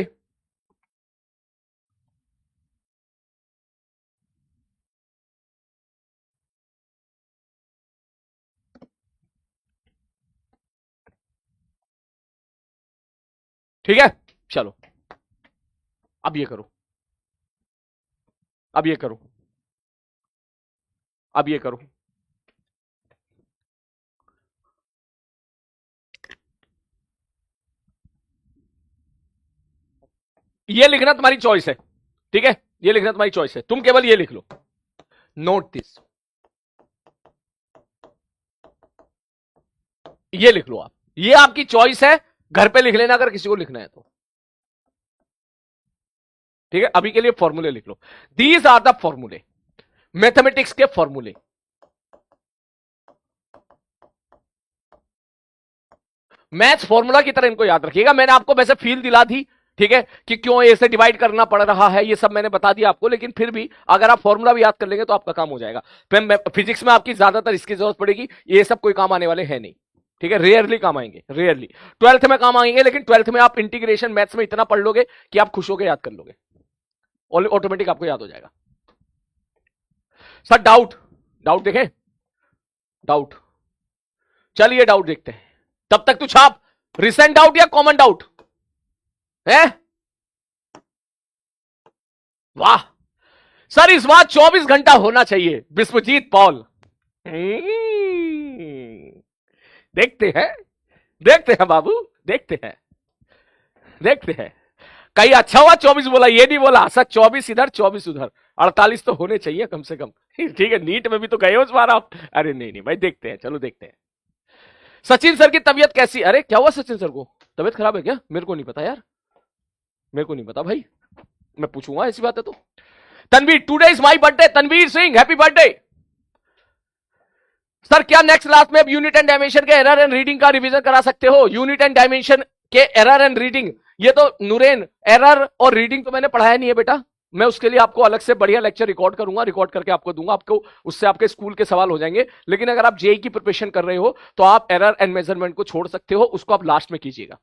ठीक है, चलो अब ये करो, अब ये करो, अब ये करो, ये लिखना तुम्हारी चॉइस है, ठीक है, ये लिखना तुम्हारी चॉइस है, तुम केवल ये लिख लो, नोट दिस, ये लिख लो आप, ये आपकी चॉइस है, घर पे लिख लेना अगर किसी को लिखना है तो, ठीक है। अभी के लिए फॉर्मूले लिख लो, दीज आर द फॉर्मूले, मैथमेटिक्स के फॉर्मूले, मैथ्स फॉर्मूला की तरह इनको याद रखिएगा, मैंने आपको वैसे फील दिला दी, ठीक है, कि क्यों ए से डिवाइड करना पड़ रहा है, ये सब मैंने बता दिया आपको, लेकिन फिर भी अगर आप फॉर्मूला भी याद कर लेंगे तो आपका काम हो जाएगा। फिजिक्स में आपकी ज्यादातर इसकी जरूरत पड़ेगी, ये सब कोई काम आने वाले हैं नहीं, ठीक है, रेयरली काम आएंगे, रेयरली। ट्वेल्थ में काम आएंगे, लेकिन ट्वेल्थ में आप इंटीग्रेशन मैथ्स में इतना पढ़ लोगे कि आप खुश होकर याद कर लोगे, ऑटोमेटिक आपको याद हो जाएगा। सर डाउट, डाउट देखें, डाउट, चलिए डाउट देखते हैं, तब तक तू छाप, रिसेंट डाउट या कॉमन डाउट है? वाह सर, इस बार 24 घंटा होना चाहिए, विश्वजीत पॉल। देखते हैं, देखते हैं बाबू, देखते हैं, देखते हैं, कहीं अच्छा हुआ 24 बोला, ये नहीं बोला सर 24 इधर 24 उधर, 48 तो होने चाहिए कम से कम। ठीक है, नीट में भी तो गए हो इस बार आप, अरे नहीं नहीं भाई, देखते हैं, चलो देखते हैं। सचिन सर की तबीयत कैसी, अरे क्या हुआ सचिन सर को, तबीयत खराब है क्या? मेरे को नहीं पता यार, मेरे को नहीं पता भाई, मैं पूछूंगा, ऐसी बात है तो। Tanveer, today is my birthday, Tanveer Singh happy birthday. Sir क्या नेक्स्ट क्लास में अब यूनिट एंड डायमेंशन के एरर एंड रीडिंग का रिवीजन करा सकते हो? यूनिट एंड डायमेंशन के एरर एंड रीडिंग, ये तो नूरेन, एरर और रीडिंग तो मैंने पढ़ाया नहीं है बेटा, मैं उसके लिए आपको अलग से बढ़िया लेक्चर रिकॉर्ड करूंगा, रिकॉर्ड करके आपको दूंगा, आपको उससे आपके स्कूल के सवाल हो जाएंगे। लेकिन अगर आप जेई की प्रिपरेशन कर रहे हो तो आप एरर एंड मेजरमेंट को छोड़ सकते हो, उसको आप लास्ट में कीजिएगा,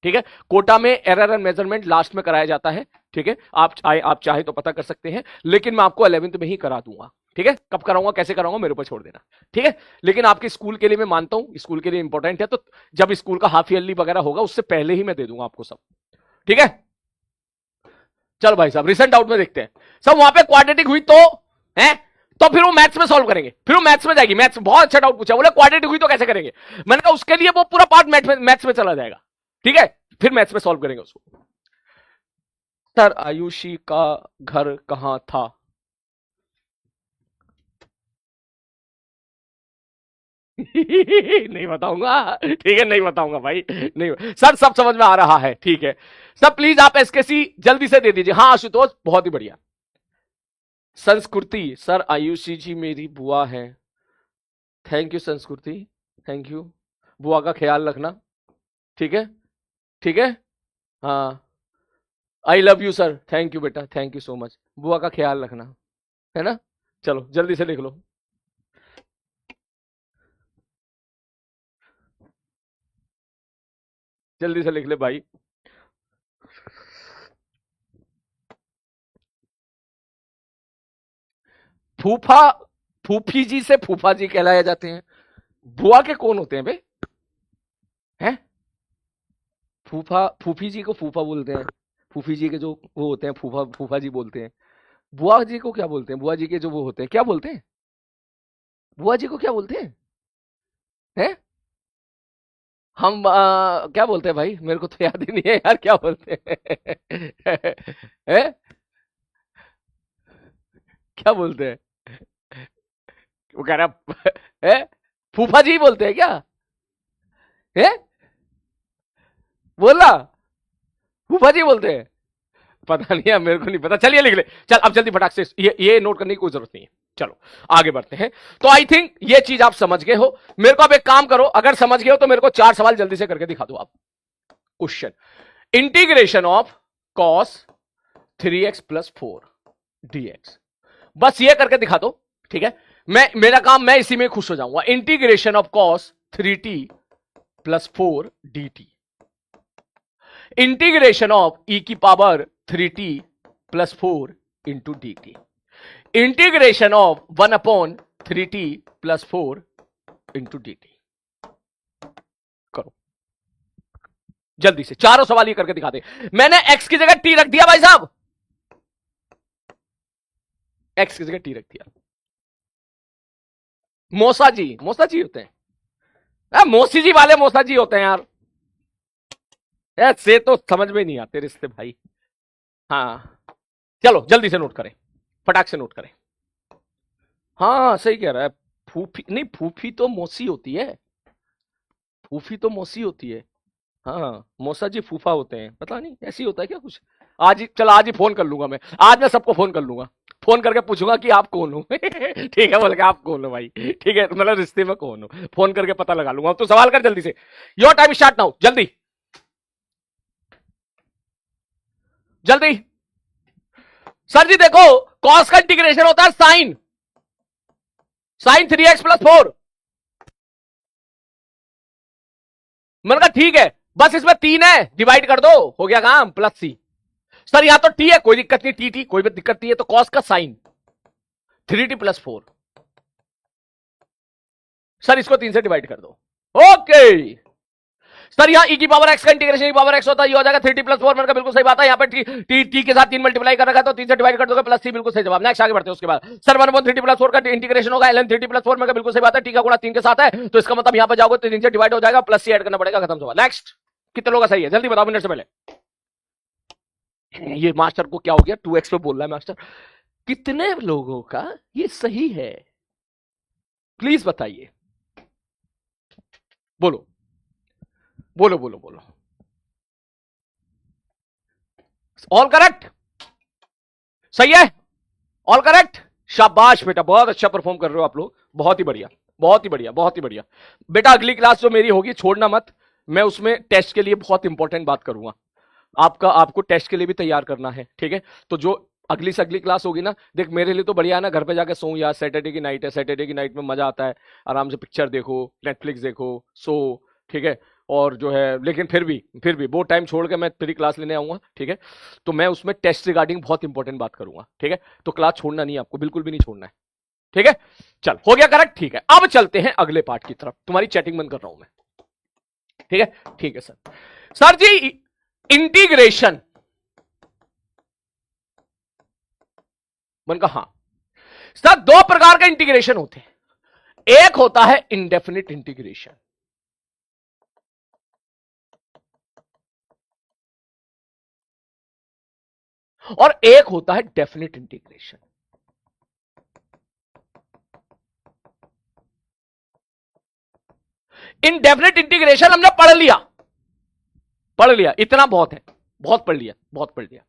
ठीक है। कोटा में एरर एंड मेजरमेंट लास्ट में कराया जाता है, ठीक है, आप चाहे तो पता कर सकते हैं, लेकिन मैं आपको 11th में ही करा दूंगा, ठीक है। कब कराऊंगा कैसे कराऊंगा मेरे ऊपर छोड़ देना, ठीक है। लेकिन आपके स्कूल के लिए मैं मानता हूं, स्कूल के लिए इंपॉर्टेंट है, तो जब स्कूल का हाफ ईयरली वगैरह होगा उससे पहले ही मैं दे दूंगा आपको सब, ठीक है। चलो भाई साहब रिसेंट आउट में देखते हैं। सब वहां पे क्वाड्रेटिक हुई तो है, तो फिर वो मैथ्स में सॉल्व करेंगे, फिर वो मैथ्स में जाएगी। मैथ्स बहुत अच्छा डाउट पूछा, बोले क्वाड्रेटिक हुई तो कैसे करेंगे। मैंने कहा उसके लिए वो पूरा पार्ट मैथ्स में चला जाएगा, ठीक है, फिर मैथ्स में सॉल्व करेंगे उसको। सर आयुषी का घर कहां था? नहीं बताऊंगा, ठीक है, नहीं बताऊंगा भाई, नहीं सर, सब समझ में आ रहा है, ठीक है। सब प्लीज आप एसकेसी जल्दी से दे दीजिए। हाँ आशुतोष बहुत ही बढ़िया। संस्कृति, सर आयुषी जी मेरी बुआ है। थैंक यू संस्कृति, थैंक यू। बुआ का ख्याल रखना, ठीक है, ठीक है। हाँ I love you sir, thank you बेटा, थैंक यू सो मच। बुआ का ख्याल रखना, है ना। चलो जल्दी से लिख लो। जल्दी से लिख ले भाई। फूफा, फूफी जी से फूफा जी कहलाए जाते हैं। बुआ के कौन होते हैं बे? हैं? फूफा, फूफी जी को फूफा बोलते हैं। फूफी जी के जो वो होते हैं फूफा, फूफा जी बोलते हैं। बुआ जी को क्या बोलते हैं? बुआ जी के जो वो होते हैं क्या बोलते हैं? बुआ जी को क्या बोलते हैं? हैं? हम क्या बोलते हैं भाई, मेरे को तो याद ही नहीं है यार, क्या बोलते हैं? हैं? क्या बोलते हैं? वो कह रहा है फूफा जी बोलते हैं क्या? है? बोला फूफा जी बोलते हैं। पता नहीं है, मेरे को नहीं पता। चलिए लिख ले, चल अब जल्दी फटाक से, ये नोट करने की कोई जरूरत नहीं है। चलो आगे बढ़ते हैं। तो आई थिंक ये चीज आप समझ गए हो। मेरे को अब एक काम करो, अगर समझ गए हो तो मेरे को 4 सवाल जल्दी से करके दिखा दो आप। Question, integration of cos 3x plus 4 dx, बस ये करके दिखा दो, ठीक है। मेरा काम, मैं इसी में खुश हो जाऊंगा। Integration of cos 3t plus 4 dt, integration of e की power 3t plus 4 into D T, integration of 1/3t plus 4 into D T. करो जल्दी से, चारों सवाल ये करके दिखा दे। मैंने x की जगह t रख दिया भाई साहब, x की जगह t रख दिया। मौसा जी, मौसा जी होते हैं, मौसी जी वाले मौसा जी होते हैं यार। से तो समझ में नहीं आते रिश्ते भाई। हाँ चलो जल्दी से नोट करें, फटाक से नोट करें। हाँ सही कह रहा है। फूफी नहीं, फूफी तो मौसी होती है, फूफी तो मौसी होती है। हाँ मौसा जी फूफा होते हैं, पता नहीं ऐसी होता है क्या कुछ। आज ही, चल आज ही फोन कर लूंगा मैं, आज मैं सबको फोन कर लूंगा, फोन करके पूछूंगा कि आप कौन हो। ठीक है, बोल के आप कौन हो भाई, ठीक है, मतलब रिश्ते में कौन हो, फोन करके पता लगा लूंगा। तो सवाल कर जल्दी से, योर टाइम स्टार्ट नाउ, जल्दी जल्दी। सर जी देखो, कॉस का इंटीग्रेशन होता है साइन, साइन 3x प्लस 4। मैंने कहा ठीक है, बस इसमें 3 है, डिवाइड कर दो, हो गया काम, प्लस सी। सर यहां तो टी है, कोई दिक्कत नहीं, टी टी कोई भी दिक्कत नहीं है। तो कॉस का साइन 3t प्लस 4, सर इसको 3 से डिवाइड कर दो, ओके। सर यहाँ e की पावर x का इंटीग्रेशन e पावर x होता है, ये हो जाएगा 3t प्लस 4। मैंने कहा बिल्कुल सही बात है, यहाँ पे t के साथ 3 मल्टीप्लाई कर रखा है, तो 3 से डिवाइड कर दोगे, प्लस c, बिल्कुल सही जवाब। नेक्स्ट आगे बढ़ते हैं। उसके बाद सर 1/3t प्लस 4 का इंटीग्रेशन होगा ln 3t प्लस 4। मैंने कहा बिल्कुल सही बात है, t का गुणा 3 के साथ है, तो इसका मतलब यहाँ पे जाओगे तो 3 से डिवाइड हो जाएगा, प्लस c ऐड करना पड़ेगा, खत्म सवाल। नेक्स्ट, कितने लोगों का सही है जल्दी बताओ मिनट से पहले। ये मास्टर को क्या हो गया, 2x पे बोल रहा है मास्टर, कितने लोगों का ये सही है प्लीज बताइए, बोलो बोलो बोलो बोलो। ऑल करेक्ट, सही है, ऑल करेक्ट, शाबाश बेटा, बहुत अच्छा परफॉर्म कर रहे हो आप लोग, बहुत ही बढ़िया, बहुत ही बढ़िया, बहुत ही बढ़िया। बेटा अगली क्लास जो मेरी होगी छोड़ना मत, मैं उसमें टेस्ट के लिए बहुत इंपॉर्टेंट बात करूंगा। आपको टेस्ट के लिए भी तैयार करना है, ठीक है। तो जो अगली से अगली क्लास होगी ना, देख मेरे लिए तो बढ़िया है ना, घर पे जाके सो यार, सैटरडे की नाइट है, सैटरडे की नाइट में मजा आता है, आराम से पिक्चर देखो, नेटफ्लिक्स देखो, सो, ठीक है। और जो है, लेकिन फिर भी वो टाइम छोड़ के मैं तेरी क्लास लेने आऊंगा, ठीक है। तो मैं उसमें टेस्ट रिगार्डिंग बहुत इंपॉर्टेंट बात करूंगा, ठीक है। तो क्लास छोड़ना नहीं है आपको, बिल्कुल भी नहीं छोड़ना है, ठीक है। चल हो गया करेक्ट, ठीक है। अब चलते हैं अगले पार्ट की तरफ, तुम्हारी चैटिंग बंद कर रहा हूं मैं, ठीक है, ठीक है सर। सर जी इंटीग्रेशन मैंने कहा हां सर, दो प्रकार का इंटीग्रेशन होते हैं, एक होता है इंडेफिनिट इंटीग्रेशन, और एक होता है डेफिनिट इंटीग्रेशन। इनडेफिनिट इंटीग्रेशन हमने पढ़ लिया, इतना बहुत है, बहुत पढ़ लिया।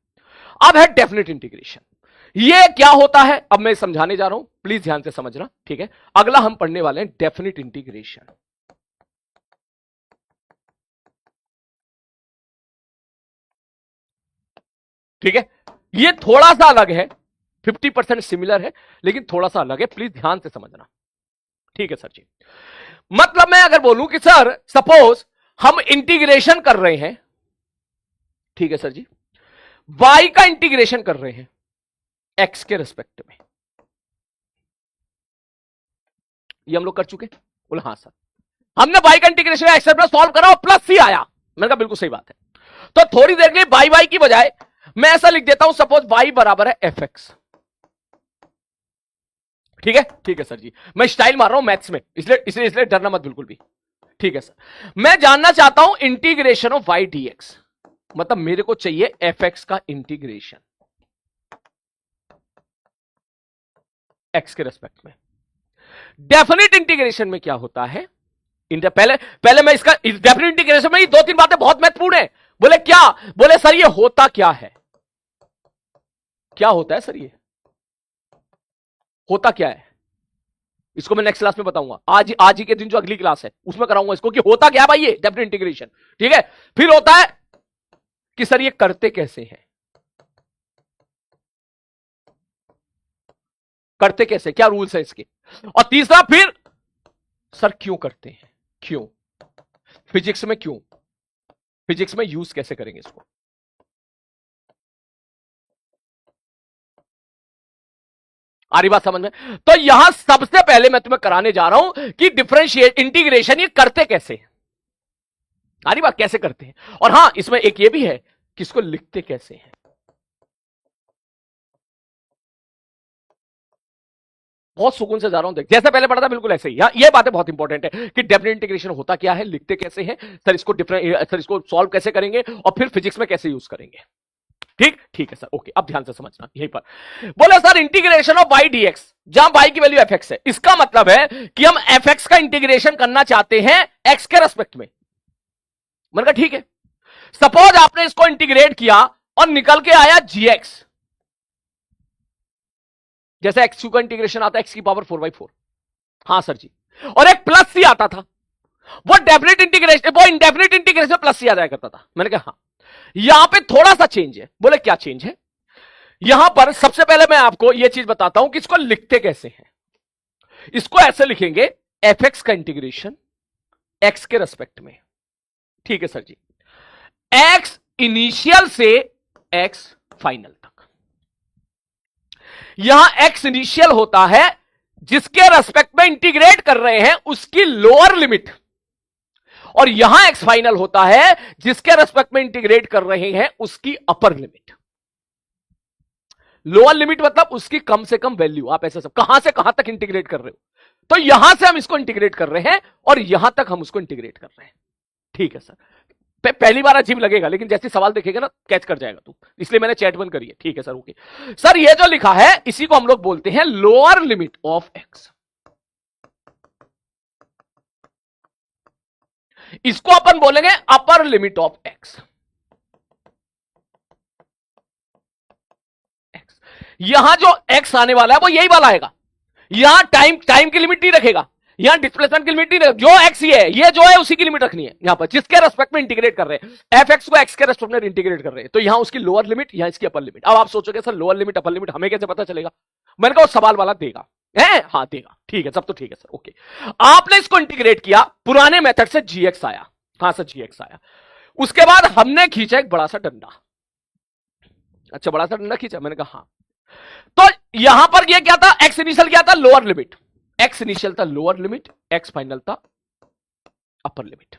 अब है डेफिनिट इंटीग्रेशन। ये क्या होता है अब मैं समझाने जा रहा हूं, प्लीज ध्यान से समझना, ठीक है। अगला हम पढ़ने वाले हैं डेफिनिट इंटीग्रेशन। ठीक है, ये थोड़ा सा अलग है, 50% सिमिलर है लेकिन थोड़ा सा अलग है, प्लीज ध्यान से समझना। ठीक है सर जी, मतलब मैं अगर बोलूं कि सर सपोज हम इंटीग्रेशन कर रहे हैं, ठीक है सर जी, y का इंटीग्रेशन कर रहे हैं x के रेस्पेक्ट में, ये हम लोग कर चुके, बोले हाँ सर, हमने y का इंटीग्रेशन x प्लस सॉल्व करा और प्लस सी आया, मैंने कहा बिल्कुल सही बात है। तो थोड़ी देर के लिए y की बजाय मैं ऐसा लिख देता हूं, सपोज y बराबर है fx। ठीक है सर जी, मैं स्टाइल मार रहा हूं मैथ्स में, इसलिए डरना मत बिल्कुल भी। ठीक है सर, मैं जानना चाहता हूं इंटीग्रेशन ऑफ y dx, मतलब मेरे को चाहिए fx का इंटीग्रेशन x के रेस्पेक्ट में। डेफिनिट इंटीग्रेशन में क्या होता है, पहले मैं इसका डेफिनिट इंटीग्रेशन में ही दो तीन बातें बहुत महत्वपूर्ण है। बोले क्या, बोले सर ये होता क्या है, क्या होता है सर, ये होता क्या है, इसको मैं नेक्स्ट क्लास में बताऊंगा, आज ही के दिन जो अगली क्लास है उसमें कराऊंगा इसको कि होता क्या है भाई ये डेफिनिट इंटीग्रेशन। ठीक है, फिर होता है कि सर ये करते कैसे हैं, करते कैसे, क्या रूल्स है इसके, और तीसरा फिर सर क्यों करते हैं, क्यों फिजिक्स में, क्यों फिजिक्स में यूज कैसे करेंगे इसको। आ रही बात समझ में। तो यहां सबसे पहले मैं तुम्हें कराने जा रहा हूं कि डिफरेंशिएट इंटीग्रेशन ये करते कैसे हैं, आ रही बात कैसे करते हैं, और हां इसमें एक ये भी है कि इसको लिखते कैसे हैं। बहुत सुकून से जा रहा हूं, देख जैसे पहले पढ़ा था बिल्कुल ऐसे ही, ये बातें बहुत इंपॉर्टेंट है कि डेफिनेट इंटीग्रेशन होता क्या है, लिखते कैसे हैं सर, इसको सर इसको सॉल्व कैसे करेंगे, और फिर फिजिक्स में कैसे यूज करेंगे। ठीक है सर, ओके, अब ध्यान से समझना। यहीं पर बोले sir integration of y dx, जहां y की वैल्यू fx है, इसका मतलब है कि हम fx का इंटीग्रेशन करना चाहते हैं x के रेस्पेक्ट में। मैंने कहा ठीक है, सपोज आपने इसको इंटीग्रेट किया और निकल के आया gx, जैसे x का इंटीग्रेशन आता है x की पावर 4/4, हां सर जी, और एक प्लस सी आता था, वो डेफिनेट इंटीग्रेशन, वो इंडेफिनिट इंटीग्रेशन प्लस सी आ जाया करता था। मैंने कहा हाँ, यहां पे थोड़ा सा चेंज है। बोले क्या चेंज है, यहां पर सबसे पहले मैं आपको यह चीज बताता हूं कि इसको लिखते कैसे हैं। इसको ऐसे लिखेंगे fx का इंटीग्रेशन x के रेस्पेक्ट में। ठीक है सर जी, x इनिशियल से x फाइनल तक, यहां x इनिशियल होता है जिसके रेस्पेक्ट में इंटीग्रेट कर रहे हैं उसकी लोअर लिमिट, और यहां x फाइनल होता है जिसके रेस्पेक्ट में इंटीग्रेट कर रहे हैं उसकी अपर लिमिट। लोअर लिमिट मतलब उसकी कम से कम वैल्यू, आप ऐसे सब कहां से कहां तक इंटीग्रेट कर रहे हो, तो यहां से हम इसको इंटीग्रेट कर रहे हैं और यहां तक हम उसको इंटीग्रेट कर रहे हैं। ठीक है सर, पहली बार अजीब लगेगा लेकिन जैसे सवाल देखेगा ना कैच कर जाएगा तू, इसलिए मैंने चैट बंद करी है। ठीक है सर, ओके सर, ये जो लिखा है इसी को हम लोग बोलते हैं लोअर लिमिट ऑफ एक्स, इसको अपन बोलेंगे अपर लिमिट ऑफ एक्स। यहां जो एक्स आने वाला है वो यही वाला आएगा, यहां टाइम की लिमिट नहीं रखेगा, यहां डिस्प्लेसमेंट की लिमिट नहीं रखेगा, जो एक्स ही है ये जो है उसी की लिमिट रखनी है यहां पर, जिसके रेस्पेक्ट में इंटीग्रेट कर रहे हैं, एफ एक्स को एक्स के रेस्पेक्ट में इंटीग्रेट कर रहे हैं, तो यहां उसकी लोअर लिमिट, यहां इसकी अपर लिमिट। अब आप सोचोगे sir lower limit upper limit हमें कैसे पता चलेगा, मैंने कहा सवाल वाला देगा है, हाँ देगा, ठीक है सब तो ठीक है सर, ओके। आपने इसको इंटीग्रेट किया, पुराने मेथड से जीएक्स आया, हाँ सर जीएक्स आया, उसके बाद हमने खींचा एक बड़ा सा डंडा, अच्छा बड़ा सा डंडा खींचा, मैंने कहा हाँ, तो यहां पर ये क्या था, एक्स इनिशियल क्या था, लोअर लिमिट, एक्स इनिशियल था लोअर लिमिट, एक्स फाइनल था अपर लिमिट।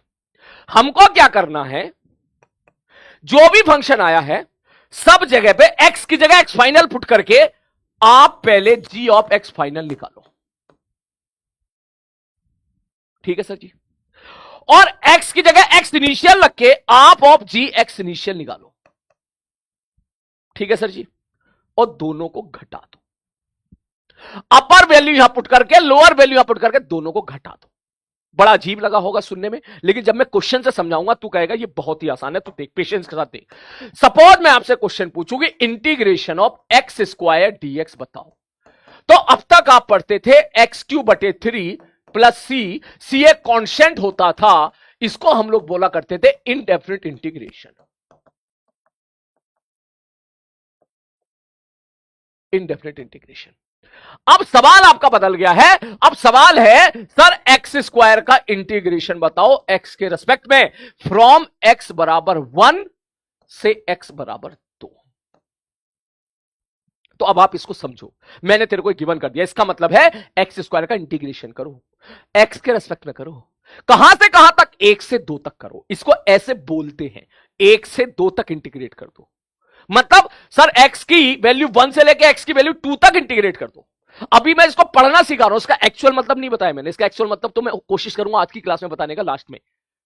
हमको क्या करना है, जो भी फंक्शन आया है सब जगह पे एक्स की जगह एक्स फाइनल पुट करके आप पहले g ऑफ x फाइनल निकालो, ठीक है सर जी, और x की जगह x इनिशियल रख के आप ऑफ g x इनिशियल निकालो, ठीक है सर जी, और दोनों को घटा दो, अपर वैल्यू यहां पुट करके लोअर वैल्यू यहां पुट करके दोनों को घटा दो। बड़ा अजीब लगा होगा सुनने में, लेकिन जब मैं क्वेश्चन से समझाऊंगा तू कहेगा ये बहुत ही आसान है, तू देख पेशेंस के साथ देख। सपोज मैं आपसे क्वेश्चन पूछूंगी integration of X square dx बताओ, तो अब तक आप पढ़ते थे एक्स क्यू बटे 3 प्लस सी एक कांस्टेंट होता था, इसको हम लोग बोला करते थे इनडेफिनिट इंटीग्रेशन, इनडेफिनिट इंटीग्रेशन। अब सवाल आपका बदल गया है, अब सवाल है सर एक्स स्क्वायर का इंटीग्रेशन बताओ एक्स के रेस्पेक्ट में, फ्रॉम एक्स बराबर 1 से एक्स बराबर 2। तो अब आप इसको समझो, मैंने तेरे को गिवन कर दिया, इसका मतलब है एक्स स्क्वायर का इंटीग्रेशन करो, एक्स के रेस्पेक्ट में करो, कहां से कहां तक, 1 से 2 तक करो, इसको ऐसे बोलते हैं 1 से 2 तक इंटीग्रेट कर दो, मतलब सर एक्स की वैल्यू 1 से लेके एक्स की वैल्यू 2 तक इंटीग्रेट कर दो। अभी मैं इसको पढ़ना सिखा रहा हूं, इसका एक्चुअल मतलब नहीं बताया मैंने, इसका एक्चुअल मतलब तो मैं कोशिश करूंगा आज की क्लास में बताने का, लास्ट में,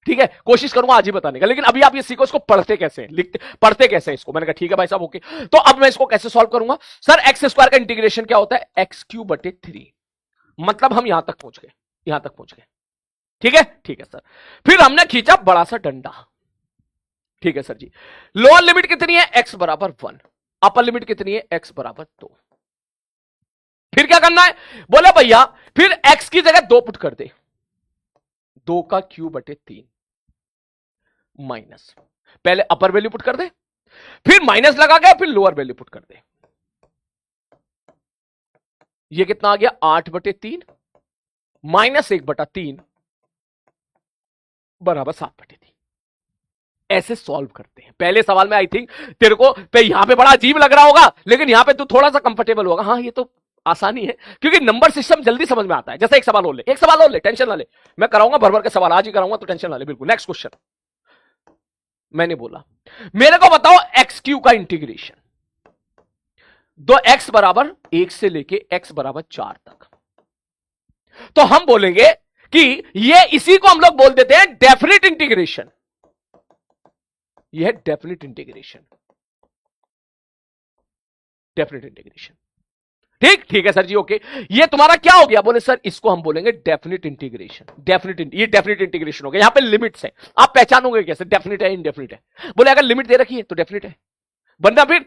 ठीक है, कोशिश करूंगा आज ही बताने का, लेकिन अभी आप ये सीखो इसको पढ़ते कैसे हैं, लिखते पढ़ते कैसे हैं इसको। मैंने कहा ठीक है भाई साहब ओके, तो अब मैं इसको कैसे सॉल्व करूंगा, सर एक्स स्क्वायर का इंटीग्रेशन क्या होता है, एक्स क्यू बटे 3, मतलब हम यहां तक पहुंच गए, यहां तक पहुंच गए, ठीक है सर। फिर हमने खींचा बड़ा सा डंडा, ठीक है सर जी, लोअर लिमिट कितनी है, एक्स बराबर 1, अपर लिमिट कितनी है, एक्स बराबर 2। फिर क्या करना है, बोले भैया फिर एक्स की जगह 2 पुट कर दे, 2 का क्यू बटे 3 माइनस, पहले अपर वैल्यू पुट कर दे, फिर माइनस लगा गया, फिर लोअर वैल्यू पुट कर दे, ये कितना आ गया 8 बटे 3 माइनस 1 बटा 3 बराबर 7 बटे 3। ऐसे सॉल्व करते हैं। पहले सवाल में आई थिंक तेरे को यहां पे बड़ा अजीब लग रहा होगा, लेकिन यहां पे तू थोड़ा सा कंफर्टेबल होगा, हाँ ये तो आसानी है, क्योंकि नंबर सिस्टम जल्दी समझ में आता है। जैसे एक सवाल और ले, एक सवाल और ले, टेंशन ना ले, मैं कराऊंगा भर भर के सवाल, आज ही कराऊंगा, तो टेंशन ना ले बिल्कुल। नेक्स्ट क्वेश्चन, मैंने बोला मेरे को बताओ एक्स क्यू का इंटीग्रेशन, दो एक्स बराबर 1 से लेके एक्स बराबर 4 तक, तो हम बोलेंगे कि ये इसी को हम लोग बोल देते हैं डेफिनिट इंटीग्रेशन, यह है डेफिनिट इंटीग्रेशन, डेफिनिट इंटीग्रेशन, ठीक है सर जी ओके। ये तुम्हारा क्या हो गया, बोले सर इसको हम बोलेंगे डेफिनिट इंटीग्रेशन, ये डेफिनिट इंटीग्रेशन हो गया। यहां पे लिमिट्स है, आप पहचानोगे कैसे डेफिनिट है इनडेफिनिट है, बोले अगर लिमिट दे रखी है तो डेफिनिट है, वरना फिर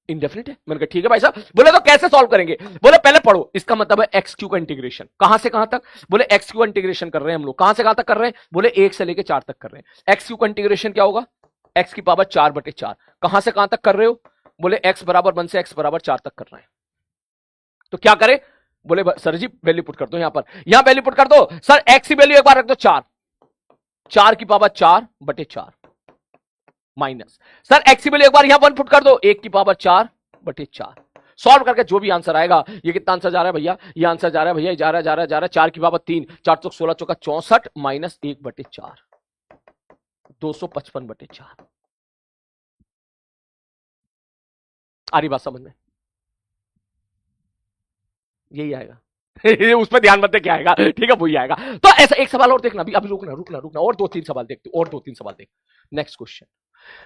इनडेफिनिट है। मैंने कहा ठीक है भाई साहब, बोले तो कैसे सॉल्व करेंगे, बोले पहले पढ़ो, इसका मतलब है एक्स क्यू का इंटीग्रेशन, कहां से कहां तक, बोले एक्स क्यू का इंटीग्रेशन कर रहे हैं हम लोग, कहां से कहां तक कर रहे हैं, बोले 1 से लेके 4 तक कर रहे हैं। एक्स क्यू का इंटीग्रेशन क्या होगा, एक्स की पावर 4 बटे 4, कहां से कहां तक कर रहे हो, बोले एक्स बराबर 1 से एक्स बराबर 4 तक कर रहे हैं, तो क्या करें, बोले सर जी वैल्यू पुट कर दो, यहां वैल्यू पुट कर दो, सर एक्स की वैल्यू एक बार रख दो 4 की पावर 4 बटे 4 माइनस, सर एक्स की वैल्यू एक बार यहां 1 पुट कर दो, 1 की पावर 4 बटे 4, सॉल्व करके जो भी आंसर आएगा, ये कितना आंसर जा रहा है भैया, ये आंसर जा रहा है भैया, जा रहा है 4 की पावर 3, 4 चौक 16 चौका 64 माइनस 1 बटे 4, 255 बटे 4। आ रही बात समझ में, यही आएगा उस पर ध्यान मत दे क्या आएगा, ठीक है वही आएगा। तो ऐसा एक सवाल और देखना, अभी रुकना और 2-3 सवाल देखते, और 2-3 सवाल देख। नेक्स्ट क्वेश्चन,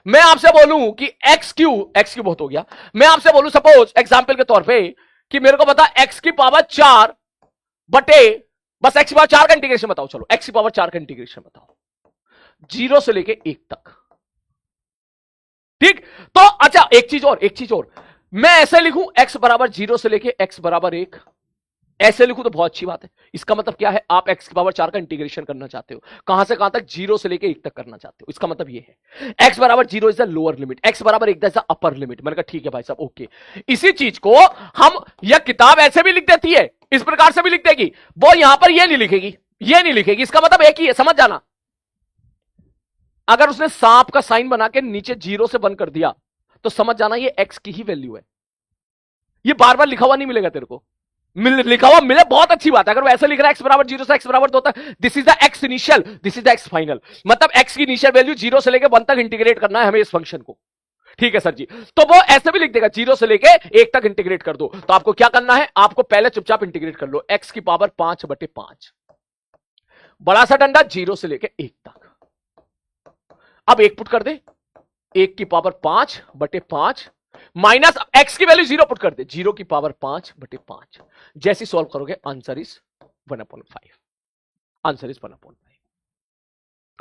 मैं आपसे बोलूं कि एक्स क्यू बहुत हो गया, मैं आपसे बोलूं सपोज एग्जांपल के तौर पे कि मेरे को बता एक्स की पावर 4 बटे, बस एक्स की पावर 4 का इंटीग्रेशन बताओ, चलो एक्स की पावर 4 का इंटीग्रेशन बताओ 0 से लेके 1 तक, ठीक। तो अच्छा एक चीज और, मैं ऐसे लिखूं एक्स बराबर 0 से लेके एक्स बराबर 1, ऐसे लिखूं तो बहुत अच्छी बात है। इसका मतलब क्या है, आप एक्स की पावर 4 का इंटीग्रेशन करना चाहते हो, कहां से कहां तक, 0 से लेके 1 तक करना चाहते हो। इसका मतलब ये है एक्स बराबर 0 is the lower limit, x बराबर 1 इज द अपर लिमिट। मैंने कहा ठीक है भाई साहब ओके। इसी चीज को हम, यह किताब ऐसे भी लिख देती है, इस प्रकार से भी लिख देगी, वो यहां पर ये नहीं लिखेगी, इसका मतलब एक ही है, समझ जाना। अगर उसने सांप का साइन बना के नीचे 0 से बंद कर दिया तो समझ जाना ये एक्स की ही वैल्यू है, ये बार बार लिखा हुआ नहीं मिलेगा तेरे को, लिखा हुआ मिले बहुत अच्छी बात है। अगर वो ऐसे लिख रहा है एक्स बराबर 0 से एक्स बराबर 2 तक, this is the x initial, this is the x final, मतलब एक्स की इनिशियल वैल्यू 0 से लेकर 1 तक इंटीग्रेट करना है हमें इस फंक्शन को, ठीक है सर जी। तो वो ऐसे भी लिख देगा 0 से लेके 1 तक इंटीग्रेट कर दो। तो आपको क्या करना है, आपको पहले चुपचाप इंटीग्रेट कर लो, x की पावर 5/5, बड़ा सा डंडा 0 से लेके 1 तक। अब 1 पुट कर दे, 1 की पावर 5/5 माइनस x की वैल्यू 0 पुट कर दे, 0 की पावर 5/5। जैसे सॉल्व करोगे आंसर इज 1/5, आंसर इज 1/5।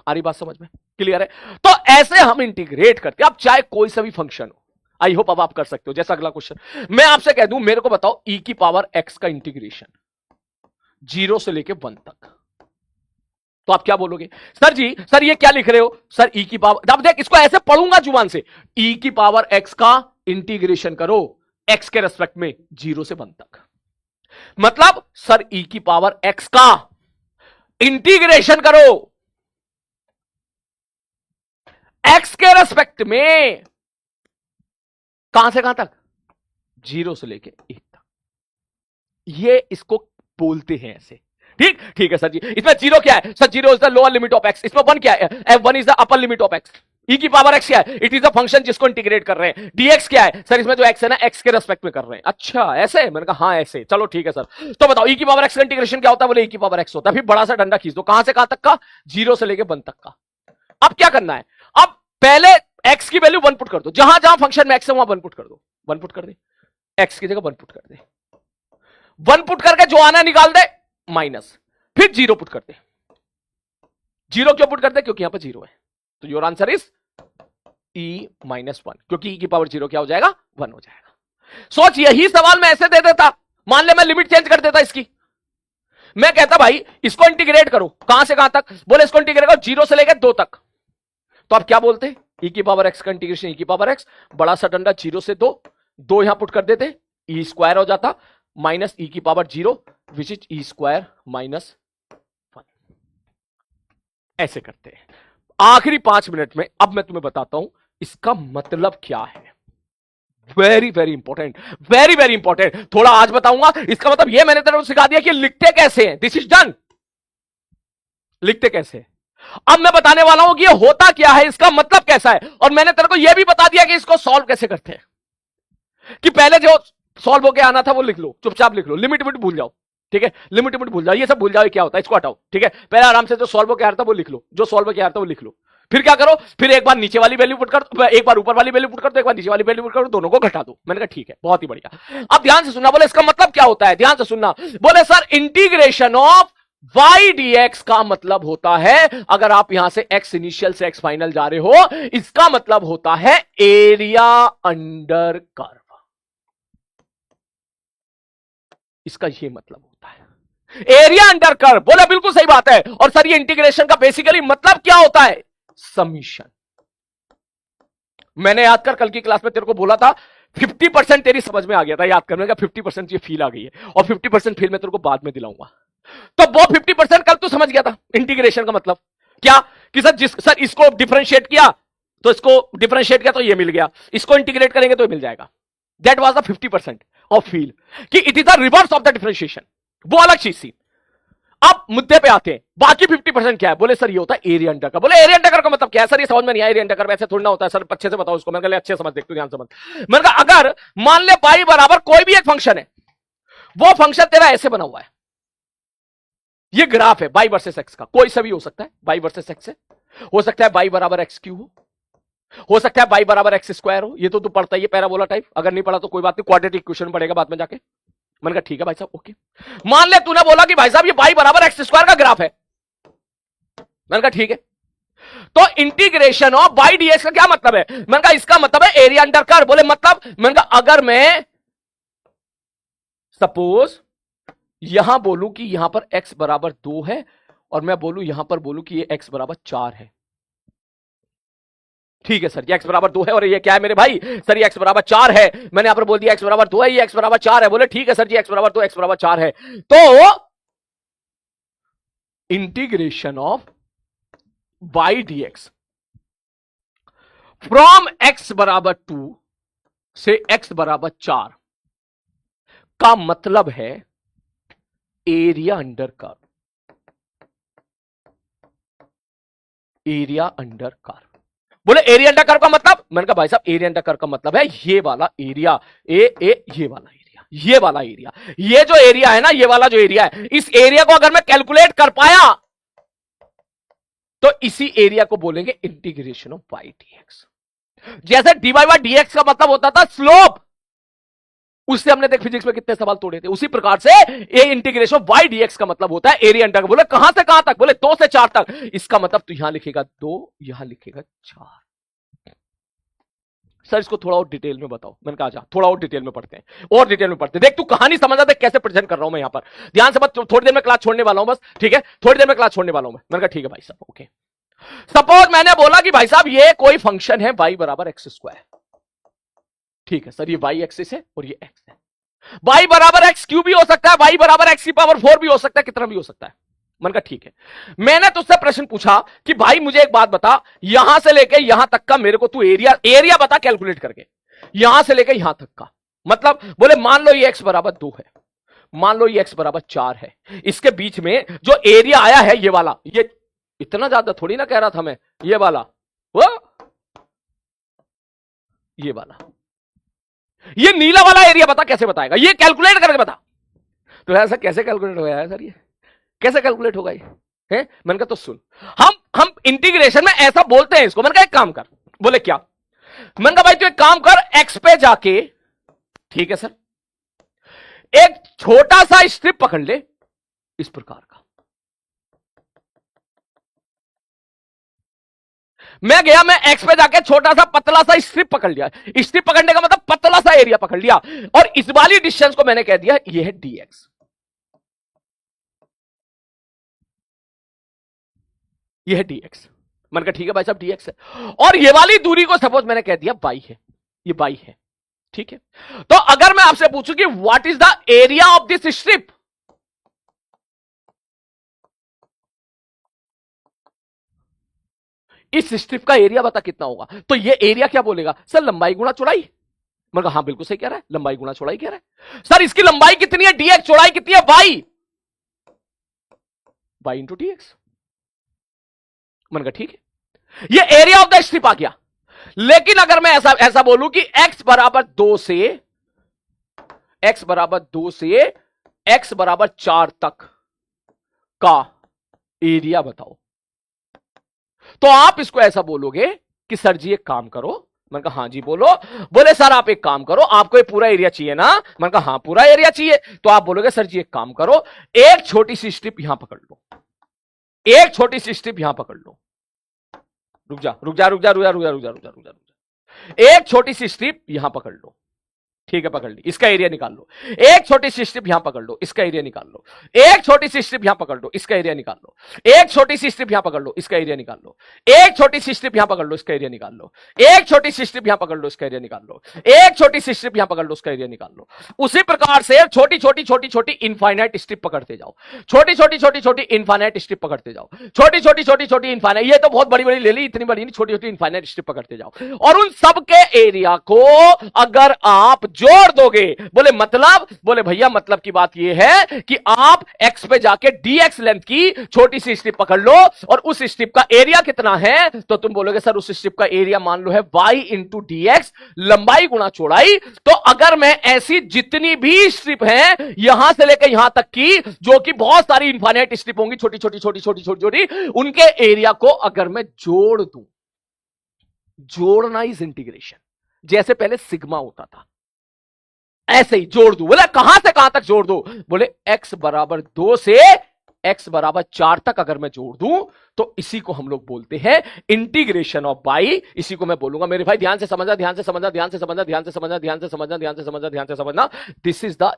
आ रही बात समझ में, क्लियर है? तो ऐसे हम इंटीग्रेट करते हैं। अब चाहे कोई सा भी फंक्शन हो, आई होप अब आप कर सकते हो। जैसा अगला क्वेश्चन मैं आपसे कह दूं, मेरे को बताओ e की पावर x का इंटीग्रेशन 0 से लेके 1 तक, तो आप क्या बोलोगे? सर जी, सर ये क्या लिख रहे हो? सर e की पावर, अब देख इसको ऐसे पढ़ूंगा जुबान से, e की पावर x का इंटीग्रेशन करो x के रेस्पेक्ट में 0 से 1 तक। मतलब सर e की पावर x का इंटीग्रेशन करो x के रेस्पेक्ट में, कहां से कहां तक? 0 से लेके 1 तक। ये इसको बोलते हैं ऐसे। ठीक ठीक है सर जी। इसमें 0 क्या है? Sir 0 is the lower limit of x। इसमें 1 क्या है? f1 is the upper limit of x। e की पावर x क्या है? इट इज अ फंक्शन जिसको इंटीग्रेट कर रहे हैं। dx क्या है? सर इसमें जो x है ना, x के रेस्पेक्ट में कर रहे हैं। अच्छा ऐसे? मैंने कहा हाँ ऐसे। चलो ठीक है सर। तो बताओ e की पावर x का इंटीग्रेशन क्या होता है? बोले e की पावर x होता है। फिर बड़ा सा डंडा खींच दो, कहां से कहां तक का? 0 से लेके 1 तक का। अब क्या करना है? अब पहले x की वैल्यू 1 पुट कर दो, जहां जहां फंक्शन में x है वहां 1 पुट कर दो। 1 पुट कर दे, x की जगह 1 पुट कर दे, 1 पुट करके जो आना निकाल दे माइनस, फिर 0 पुट कर दे। 0 क्यों पुट कर दे? क्योंकि यहां पर 0 है। तो योर आंसर इज e -1, क्योंकि e की पावर 0 क्या हो जाएगा? 1 हो जाएगा। सोच, यही सवाल मैं ऐसे दे देता, मान ले मैं लिमिट चेंज कर देता इसकी, मैं कहता भाई इसको इंटीग्रेट करो, कहां से कहां तक? बोले इसको इंटीग्रेट करो 0 से लेकर 2 तक। तो आप क्या बोलते? e की पावर x का इंटीग्रेशन e की पावर x, बड़ा सा डंडा 0 से 2, 2 यहां पुट कर देते, e स्क्वायर हो जाता, माइनस e की power 0 which is e square -1। ऐसे करते हैं। आखिरी 5 मिनट में अब मैं तुम्हें बताता हूं इसका मतलब क्या है। Very very important, very very important. थोड़ा आज बताऊंगा इसका मतलब। यह मैंने तेरे को सिखा दिया कि लिखते कैसे हैं, दिस इज डन। लिखते कैसे हैं अब मैं बताने वाला हूं कि ये होता क्या है, इसका मतलब कैसा है। और मैंने तेरे को यह भी बता दिया कि इसको सॉल्व कैसे करते हैं। कि पहले जो सॉल्व होके आना था वो लिख लो, चुपचाप लिख लो, लिमिट लिमिट भूल जाओ। ठीक है, लिमिट लिमिट भूल जाओ, ये सब भूल जाओ क्या होता है, इसको हटाओ। ठीक है, पहले आराम से जो सॉल्व होके आ रहा था वो लिख लो, जो सॉल्व होके आ रहा था वो लिख लो। फिर क्या करो? फिर एक बार नीचे वाली वैल्यू पुट कर दो, एक बार ऊपर वाली वैल्यू पुट कर दो, एक बार नीचे वाली वैल्यू पुट कर दो, दोनों को घटा दो। मैंने कहा ठीक है, बहुत ही बढ़िया। अब ध्यान से सुनना, बोले इसका मतलब क्या होता है, ध्यान से सुनना। बोले sir integration of y dx का मतलब होता है, अगर आप यहां से x इनिशियल से x फाइनल जा रहे हो, इसका मतलब होता है एरिया अंडर कर्व। इसका यह मतलब होता है एरिया अंडर कर्व। बोला बिल्कुल सही बात है। और सर ये इंटीग्रेशन का बेसिकली मतलब क्या होता है? समीशन। मैंने याद कर कल की क्लास में तेरे को बोला था 50% तेरी समझ में आ गया था, याद करने का 50% ये फील आ गई है, और 50% फील मैं तेरे को बाद में दिलाऊंगा। तो वो 50% कल तू समझ गया था इंटीग्रेशन का मतलब क्या? कि सर इसको डिफरेंशिएट किया तो इसको डिफरेंशिएट किया तो ये मिल गया, इसको इंटीग्रेट करेंगे तो ये मिल जाएगा। That was the 50% of feel, कि it is the reverse of the differentiation, वो अलग चीज थी। अब मुद्दे पे आते हैं, बाकी 50% क्या है? बोले सर ये होता है एरिया अंडर कर्व। बोले एरिया अंडर कर्व का मतलब क्या है? सर ये समझ में नहीं आया, एरिया अंडर कर्व ऐसे थोड़ा ना होता है। सर अच्छे से बताओ इसको। मैंने कहा अच्छे समझ, देख तू ध्यान समझ। मैंने कहा अगर मान ले पाई बराबर कोई भी एक फंक्शन है, वो फंक्शन तेरा ऐसे बना हुआ है, ये ग्राफ है बाई वर्सेस एक्स का, कोई सा भी हो सकता है, बाई वर्सेस एक्स है, हो सकता है बाई बराबर एक्स क्यू हो सकता है बाई बराबर एक्स स्क्वायर हो। ये तो तू पढ़ता ही है पैराबोला टाइप, अगर नहीं पढ़ा तो कोई बात नहीं, क्वाड्रेटिक इक्वेशन पढ़ेगा बाद में जाके। मैंने कहा ठीक है भाई साहब, ओके। मान ले तूने बोला कि भाई साहब ये बाई बराबर एक्स स्क्वायर का ग्राफ है, मैंने कहा ठीक है। तो इंटीग्रेशन ऑफ बाई डीएक्स का क्या मतलब है? मैंने कहा इसका मतलब है एरिया अंडर कर्व। बोले मतलब? मैंने कहा अगर मैं सपोज यहां बोलूं कि यहां पर x बराबर 2 है, और मैं बोलूं यहां पर बोलूं कि ये x बराबर 4 है। ठीक है सर, ये x बराबर 2 है और ये क्या है मेरे भाई? सर ये x बराबर 4 है। मैंने यहां पर बोल दिया x बराबर 2 है, ये x बराबर 4 है। बोले ठीक है सर जी, x बराबर 2 x बराबर 4 है। तो integration of y dx from x बराबर 2 से x बराबर 4 का मतलब है area under curve, area under curve. बोले एरिया अंडर कर्व का मतलब, मैंने कहा भाई साहब एरिया अंडर कर्व का मतलब है ये वाला एरिया, ये वाला एरिया, ये वाला एरिया, ये जो एरिया है ना, ये वाला जो एरिया है, इस एरिया को अगर मैं कैलकुलेट कर पाया तो इसी एरिया को बोलेंगे इंटीग्रेशन ऑफ वाई डीएक्स। जैसे dy बाई dx का मतलब होता था स्लोप, उससे हमने देख फिजिक्स में कितने सवाल तोड़े थे, उसी प्रकार से ये इंटीग्रेशन ऑफ वाई डीएक्स का मतलब होता है एरिया अंडर। बोले कहां से कहां तक, बोले 2 से 4 तक, इसका मतलब तो यहां लिखेगा 2, यहां लिखेगा 4। सर इसको थोड़ा और डिटेल में बताओ। मैंने कहा थोड़ा और डिटेल में पढ़ते हैं, और डिटेल में पढ़ते हैं। देख तू कहानी समझ आता है कैसे प्रेजेंट कर रहा हूं मैं यहां पर, ध्यान से बात, थोड़ी देर में क्लास छोड़ने वाला हूं बस, ठीक है, थोड़ी देर में क्लास छोड़ने वाला हूं मैं। मैंने कहा ठीक है भाई साहब, ओके। सपोज मैंने बोला कि भाई साहब ये कोई फंक्शन है y बराबर एक्स स्क्वायर, ठीक है सर, ये y एक्सिस है और ये x है। y बराबर एक्स क्यू भी हो सकता है, y बराबर एक्स की पावर 4 भी हो सकता है, कितना भी हो सकता है। मैंने कहा ठीक है। मैंने तुझसे प्रश्न पूछा कि भाई मुझे एक बात बता, यहां से लेके यहां तक का मेरे को तू एरिया बता कैलकुलेट करके, यहां से लेके यहां तक का। मतलब बोले मान लो ये x बराबर 2 है, मान लो ये x बराबर 4 है, इसके बीच में जो एरिया आया है ये वाला, ये इतना ज्यादा थोड़ी ना कह रहा था मैं, ये वाला, वो ये वाला, ये नीला वाला एरिया बता कैसे बताएगा, ये कैलकुलेट करके बता। तो ऐसा कैसे कैलकुलेट होगा यार सर, ये कैसे कैलकुलेट होगा ये है? मैंने कहा तो सुन, हम इंटीग्रेशन में ऐसा बोलते हैं इसको। मैंने कहा एक काम कर, बोले क्या? मैंने कहा भाई तू एक काम कर, एक्स पे जाके, ठीक है सर, एक छोटा सा स्ट्रिप पकड़ ले इस प्रकार का। मैं गया, मैं एक्स पे जाके छोटा सा पतला सा स्ट्रिप पकड़ लिया। स्ट्रिप पकड़ने का मतलब पतला सा एरिया पकड़ लिया, और इस वाली डिस्टेंस को मैंने कह दिया ये है डीएक्स, ये है डीएक्स। मैंने कहा ठीक है भाई साहब डीएक्स है, और ये वाली दूरी को सपोज मैंने कह दिया बाई है, ये बाई है, ठीक है। तो अगर मैं आपसे पूछूं कि what is the area of this strip, इस स्ट्रिप का एरिया बता कितना होगा, तो ये एरिया क्या बोलेगा सर, लंबाई गुणा चौड़ाई। मैंने कहा हाँ बिल्कुल सही कह रहा है, लंबाई गुणा चौड़ाई कह रहा है। सर इसकी लंबाई कितनी है डीएक्स, चौड़ाई कितनी है वाई, वाई इंटू डीएक्स। मैंने कहा ठीक है, ये एरिया ऑफ द स्ट्रिप आ गया। लेकिन अगर मैं ऐसा बोलूं कि x बराबर 2 से x बराबर 2 से x बराबर 4 तक का एरिया बताओ, तो आप इसको ऐसा बोलोगे कि सर जी एक काम करो। मैंने कहा हाँ जी बोलो। बोले सर आप एक काम करो, आपको ये पूरा एरिया चाहिए ना। मैंने कहा हाँ पूरा एरिया चाहिए। तो आप बोलोगे सर जी एक काम करो, एक छोटी सी स्ट्रिप यहां पकड़ लो, एक छोटी सी स्ट्रिप यहां पकड़ लो, रुक जा रुक जा रुक जा रुक जा रुक जा रुक जा रुक जा रुक जा, एक छोटी सी स्ट्रिप यहां पकड़ लो, ठीक है पकड़ ली, इसका एरिया निकाल लो। एक छोटी सी स्ट्रिप यहां पकड़ लो, इसका एरिया निकाल लो। एक छोटी सी स्ट्रिप यहां पकड़ लो, इसका एरिया निकाल लो। एक छोटी सी स्ट्रिप यहां पकड़ लो, इसका एरिया निकाल लो। एक छोटी सी स्ट्रिप यहां पकड़ लो, इसका एरिया निकाल लो। एक छोटी सी स्ट्रिप यहां पकड़ लो, इसका एरिया निकाल लो। एक छोटी सी स्ट्रिप यहां पकड़ लो, इसका एरिया निकाल लो। उसी प्रकार से छोटी छोटी छोटी छोटी इनफाइनाइट स्ट्रिप पकड़ते जाओ, छोटी छोटी छोटी छोटी इनफाइनाइट स्ट्रिप पकड़ते जाओ, छोटी छोटी छोटी छोटी इनफाइनाइट, ये तो बहुत बड़ी बड़ी ले ली, इतनी बड़ी नहीं, छोटी छोटी इनफाइनाइट स्ट्रिप पकड़ते जाओ, और उन सबके एरिया को अगर आप जोड़ दोगे, बोले मतलब, बोले भैया मतलब की बात यह है कि आप x पे जाके dx लेंथ की छोटी सी स्ट्रिप पकड़ लो, और उस स्ट्रिप का एरिया कितना है, तो तुम बोलोगे सर उस स्ट्रिप का एरिया मान लो है y इंटू dx, लंबाई गुणा चौड़ाई। तो अगर मैं ऐसी जितनी भी स्ट्रिप है यहां से लेकर यहां तक की, जो कि बहुत सारी इनफाइनाइट स्ट्रिप होंगी छोटी छोटी छोटी छोटी छोटी छोटी, उनके एरिया को अगर मैं जोड़ दूं, जोड़ना इज इंटीग्रेशन, जैसे पहले सिग्मा होता था ऐसे ही जोड़ दो। बोले कहां से कहां तक जोड़ दो, बोले x बराबर 2 से x बराबर 4 तक अगर मैं जोड़ दूं, तो इसी को हम लोग बोलते हैं इंटीग्रेशन ऑफ बाई। इसी को मैं बोलूंगा, मेरे भाई ध्यान से समझना, ध्यान से समझना, ध्यान से समझना, ध्यान से समझना, ध्यान से समझना, ध्यान से समझना, ध्यान से समझना। This is the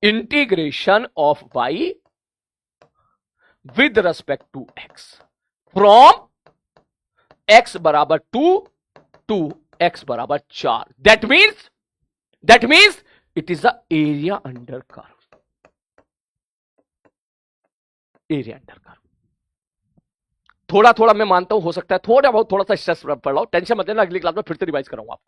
integration of by with respect to x, from x बराबर 2 टू x बराबर 4। That means it is the area under curve. Area under curve. थोड़ा थोड़ा मैं मानता हूं हो सकता है थोड़ा बहुत थोड़ा सा स्ट्रेस पड़ रहा हो, टेंशन मत लेना, अगली क्लास में फिर से रिवाइज कराऊंगा आपको,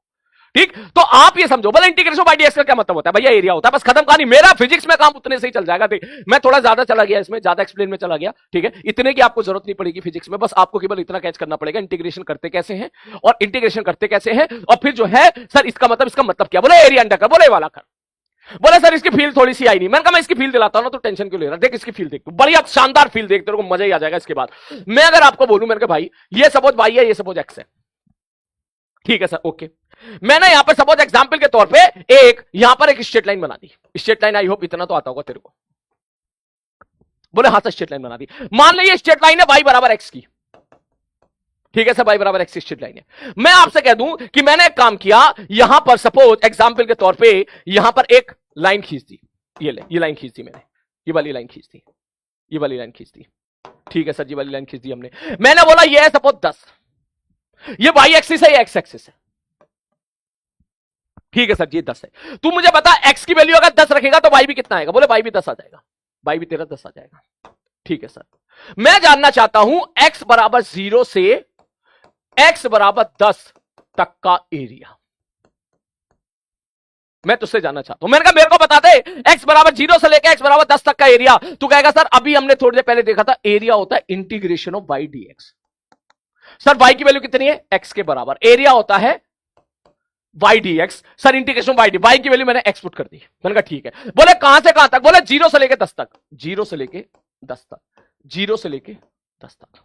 ठीक, तो आप ये समझो, बोले इंटीग्रेशन बाय डीएक्स का क्या मतलब होता है भैया, एरिया होता है, बस खत्म कहानी। मेरा फिजिक्स में काम उतने से ही चल जाएगा। ठीक, मैं थोड़ा ज्यादा चला गया इसमें, ज्यादा एक्सप्लेन में चला गया, ठीक है, इतने की आपको जरूरत नहीं पड़ेगी फिजिक्स में, बस आपको केवल इतना कैच करना पड़ेगा इंटीग्रेशन करते कैसे हैं और इंटीग्रेशन करते कैसे हैं, और फिर जो है सर इसका मतलब क्या, बोले एरिया अंडर कर, बोले वाला कर, बोले सर इसकी फील थोड़ी सी आई नहीं। मैंने कहा मैं इसकी फील दिलाता हूं ना, तो टेंशन क्यों ले रहा, देख इसकी फील देख, बढ़िया शानदार फील देख, तेरे को मजा ही आ जाएगा इसके बाद। मैं अगर आपको बोलूं, मैंने कहा भाई ये सपोज वाई है, ये सपोज एक्स है, ठीक है सर, ओके, मैंने यहां पर सपोज एग्जांपल के तौर पे एक यहां पर एक स्ट्रेट लाइन बना दी, स्ट्रेट लाइन, आई होप इतना तो आता होगा तेरे को, बोले हां सर स्ट्रेट लाइन बना दी। मान लीजिए स्ट्रेट लाइन है y बराबर x की, ठीक है सर, y बराबर x की स्ट्रेट लाइन है। मैं आपसे कह दूं कि मैंने एक काम किया, यहां पर सपोज एग्जांपल के तौर पे यहां पर एक लाइन खींच दी, ये ले, ये लाइन खींच दी मैंने, ये वाली लाइन खींच दी, ये वाली लाइन खींच दी, ठीक है सर, ये वाली लाइन खींच दी हमने। मैंने बोला ये है सपोज 10, ये वाई एक्सिस है, ये एक्स एक्सिस है, ठीक है सर, ये 10 है। तू मुझे बता x की वैल्यू अगर 10 रखेगा तो y भी कितना आएगा, बोले y भी 10 आ जाएगा, y भी तेरा 10 आ जाएगा, ठीक है सर। मैं जानना चाहता हूं x बराबर 0 से x बराबर 10 तक का एरिया, मैं तुझसे जानना चाहता हूं। मैंने कहा मेरे को बता दे x बराबर 0 से लेकर x बराबर 10 तक का एरिया। तू कहेगा सर अभी हमने थोड़ी देर पहले देखा था, एरिया होता है integration of y dx। Sir y की वैल्यू कितनी है, x के बराबर, एरिया होता है y dx। Sir integration y D, y की वैल्यू मैंने x पुट कर दी। मैंने कहा ठीक है। बोले कहां से कहां तक, बोले 0 से लेके 10 तक, 0 से लेके 10 तक, 0 से लेके 10 तक।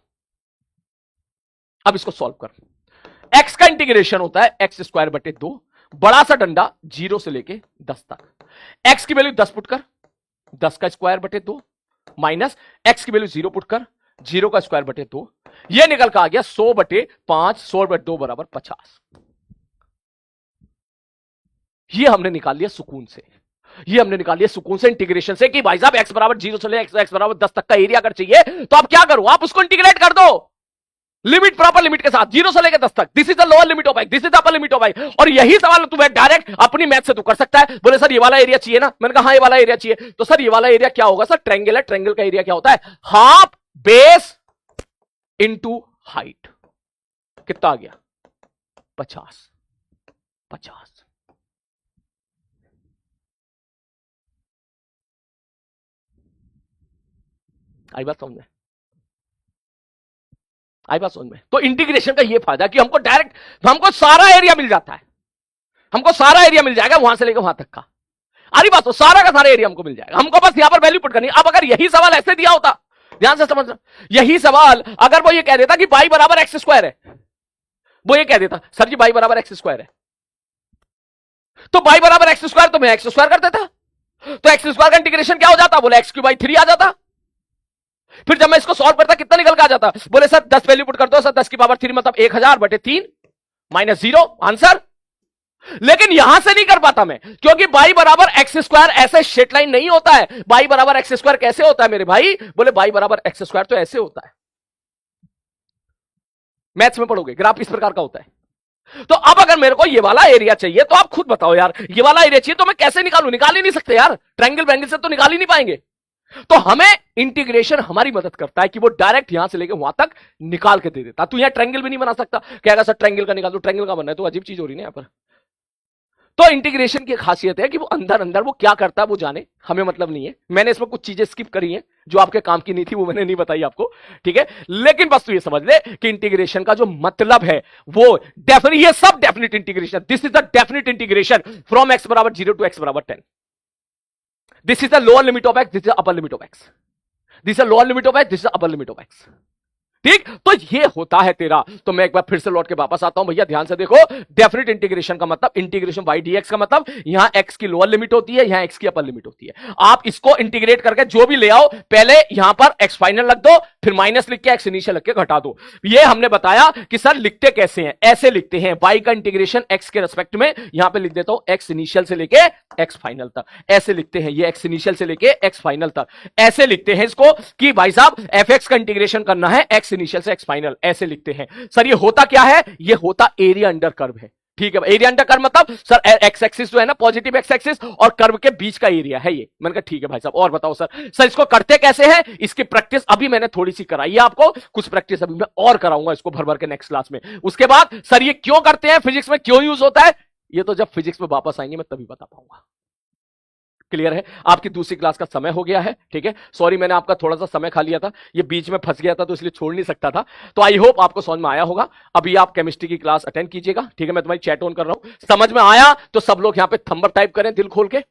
अब इसको सॉल्व कर। x का इंटीग्रेशन होता है एक्स स्क्वायर बटे 2, बड़ा सा डंडा 0 से लेके 10 तक। x की वैल्यू 10 पुट कर, 10 का स्क्वायर बटे 2 माइनस x की वैल्यू 0 पुट कर, 0 का स्क्वायर बटे 2, ये निकल का आ गया 100 बटे 5, 100 बटे 2 बराबर 50। ये हमने निकाल लिया सुकून से, ये हमने निकाल लिया सुकून से, इंटीग्रेशन से, कि भाई साहब x बराबर 0 से ले x बराबर 10 तक का एरिया अगर चाहिए तो आप क्या करो, आप उसको इंटीग्रेट कर दो लिमिट, प्रॉपर लिमिट के साथ, 0 से लेकर 10 तक। This is the lower limit of x, this is the upper limit of y। और यही सवाल तुम्हें डायरेक्ट अपनी मैथ से तू कर सकता है। बोले सर ये वाला एरिया चाहिए ना, मैंने कहा हाँ ये वाला एरिया चाहिए। तो सर ये वाला एरिया क्या होगा, सर ट्रायंगल है, ट्रायंगल का एरिया क्या होता है, हाफ बेस इंटू हाइट। कितना आ गया, 50, 50। आई बात समझ में, आई बात समझ में। तो इंटीग्रेशन का ये फायदा कि हमको डायरेक्ट, हमको सारा एरिया मिल जाता है, हमको सारा एरिया मिल जाएगा वहां से लेकर वहां तक का। अरे बात तो सारा का सारा एरिया हमको मिल जाएगा, हमको बस यहां पर वैल्यू पुट करनी। अब अगर यही सवाल ऐसे दिया होता, ध्यान से समझना, यही सवाल अगर वो ये कह देता कि y बराबर एक्स स्क्वायर है, वो ये कह देता सर जी y बराबर एक्स स्क्वायर है, तो y बराबर एक्स स्क्वायर तो मैं एक्स स्क्वायर कर देता, तो एक्स स्क्वायर का इंटीग्रेशन क्या हो जाता, बोले एक्स क्यूब बाई 3 आ जाता। फिर जब मैं इसको सॉल्व करता कितना निकल के आ जाता, बोले सर 10 वैल्यू पुट कर दो, सर 10 की पावर 3 मतलब 1000 बटे 3 माइनस 0 आंसर। लेकिन यहां से नहीं कर पाता मैं, क्योंकि y बराबर एक्स स्क्वायर ऐसे स्ट्रेट लाइन नहीं होता है। y बराबर एक्स स्क्वायर कैसे होता है मेरे भाई, बोले y बराबर एक्स स्क्वायर तो ऐसे होता है, मैथ्स में पढ़ोगे ग्राफ इस प्रकार का होता है। तो अब अगर मेरे को ये वाला एरिया चाहिए तो आप खुद बताओ यार, ये वाला एरिया चाहिए तो मैं कैसे निकालूं, निकाल ही नहीं सकते यार, ट्रायंगल बैंगल से तो निकाल ही नहीं पाएंगे। तो हमें इंटीग्रेशन हमारी मदद करता है कि वो डायरेक्ट यहां से लेकर वहां तक निकाल के दे देता। तू यहां ट्रायंगल भी नहीं बना सकता, कहेगा सर ट्रायंगल का निकाल दो, ट्रायंगल का बनना है, तो अजीब चीज हो रही है यहां पर। तो इंटीग्रेशन की खासियत है कि वो अंदर अंदर वो क्या करता है वो जाने, हमें मतलब नहीं है। मैंने इसमें कुछ चीजें स्किप करी हैं जो आपके काम की नहीं थी, वो मैंने नहीं बताई आपको, ठीक है। लेकिन बस तू ये समझ ले कि इंटीग्रेशन का जो मतलब है वो डेफिनेट, ये सब definite integration, this is the definite integration from x बराबर 0 टू एक्स बराबर 10। This is the lower limit of x, this is the upper limit of x, this is the lower limit of x, this is the upper limit of x. ठीक, तो ये होता है तेरा। तो मैं एक बार फिर से लौट के वापस आता हूं, भैया ध्यान से देखो, डेफिनेट इंटीग्रेशन का मतलब, इंटीग्रेशन y dx का मतलब यहां x की लोअर लिमिट होती है, यहां x की अपर लिमिट होती है। आप इसको इंटीग्रेट करके जो भी ले आओ, पहले यहां पर x फाइनल रख दो, फिर माइनस लिख के x इनिशियल लिख के घटा दो। ये हमने बताया कि सर लिखते कैसे हैं, ऐसे लिखते हैं, y का इंटीग्रेशन x के रेस्पेक्ट में, यहां पे लिख देता हूं x इनिशियल से लेके x फाइनल तक, ऐसे लिखते हैं। ये x इनिशियल से लेके x फाइनल तक ऐसे लिखते हैं इसको कि भाई साहब fx का इंटीग्रेशन करना है x इनिशियल से x फाइनल, ऐसे लिखते हैं। सर ये होता क्या है, ये होता एरिया अंडर कर्व है। ठीक है, एरिया अंडर कर्व मतलब सर एक्स एक्सिस जो है ना, पॉजिटिव एक्स एक्सिस और कर्व के बीच का एरिया है ये। मैंने कहा ठीक है भाई साहब, और बताओ सर इसको करते कैसे हैं, इसकी प्रैक्टिस अभी मैंने थोड़ी सी कराई है आपको, कुछ प्रैक्टिस अभी मैं और कराऊंगा इसको भर भर के नेक्स्ट क्लास में। उसके बाद सर ये क्यों करते हैं, फिजिक्स में क्यों यूज होता है, ये तो जब फिजिक्स में वापस आएंगे मैं तभी बता पाऊंगा। क्लियर है? आपकी दूसरी क्लास का समय हो गया है, ठीक है। सॉरी मैंने आपका थोड़ा सा समय खा लिया था, ये बीच में फंस गया था तो इसलिए छोड़ नहीं सकता था। तो आई होप आपको समझ में आया होगा। अभी आप केमिस्ट्री की क्लास अटेंड कीजिएगा, ठीक है। मैं तुम्हारी चैट ऑन कर रहा हूं, समझ में आया तो सब लोग यहां पे थंब अप टाइप करें दिल खोल के,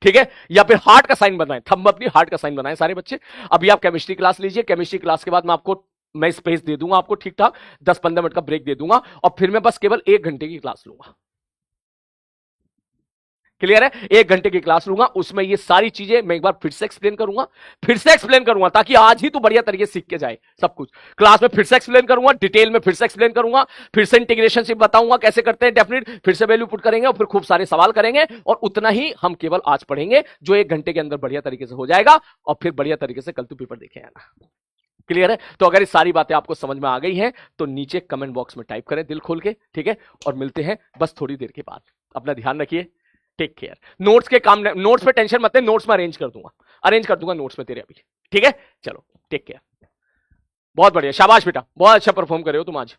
ठीक है, या फिर हार्ट का साइन बनाएं, थंब अप नहीं हार्ट का साइन बनाएं सारे बच्चे। अभी आप केमिस्ट्री क्लास लीजिए, केमिस्ट्री क्लास के बाद मैं स्पेस दे दूंगा आपको ठीक ठाक, 10-15 मिनट का ब्रेक दे दूंगा और फिर मैं बस केवल 1 घंटे की क्लास लूंगा। क्लियर है? 1 घंटे की क्लास लूंगा, उसमें ये सारी चीजें मैं एक बार फिर से एक्सप्लेन करूंगा ताकि आज ही तो बढ़िया तरीके से सीख के जाए सब कुछ। क्लास में फिर से एक्सप्लेन करूंगा, डिटेल में फिर से एक्सप्लेन करूंगा, फिर से इंटीग्रेशन से बताऊंगा कैसे करते हैं डेफिनेट, फिर से वैल्यू पुट करेंगे और फिर खूब सारे सवाल करेंगे और उतना ही हम केवल आज पढ़ेंगे जो 1 घंटे के अंदर बढ़िया तरीके से हो जाएगा और फिर बढ़िया तरीके से कल तो पेपर देखे आना। क्लियर है? तो अगर ये सारी बातें आपको समझ में आ गई हैं तो नीचे कमेंट बॉक्स में टाइप करें दिल खोल के, ठीक है। और मिलते हैं बस थोड़ी देर के बाद। अपना ध्यान रखिए, टेक केयर। नोट्स के काम, नोट्स पे टेंशन मत ले, नोट्स में अरेंज कर दूंगा नोट्स में तेरे अभी, ठीक है। चलो टेक केयर। बहुत बढ़िया, शाबाश बेटा, बहुत अच्छा परफॉर्म कर रहे हो तुम आज।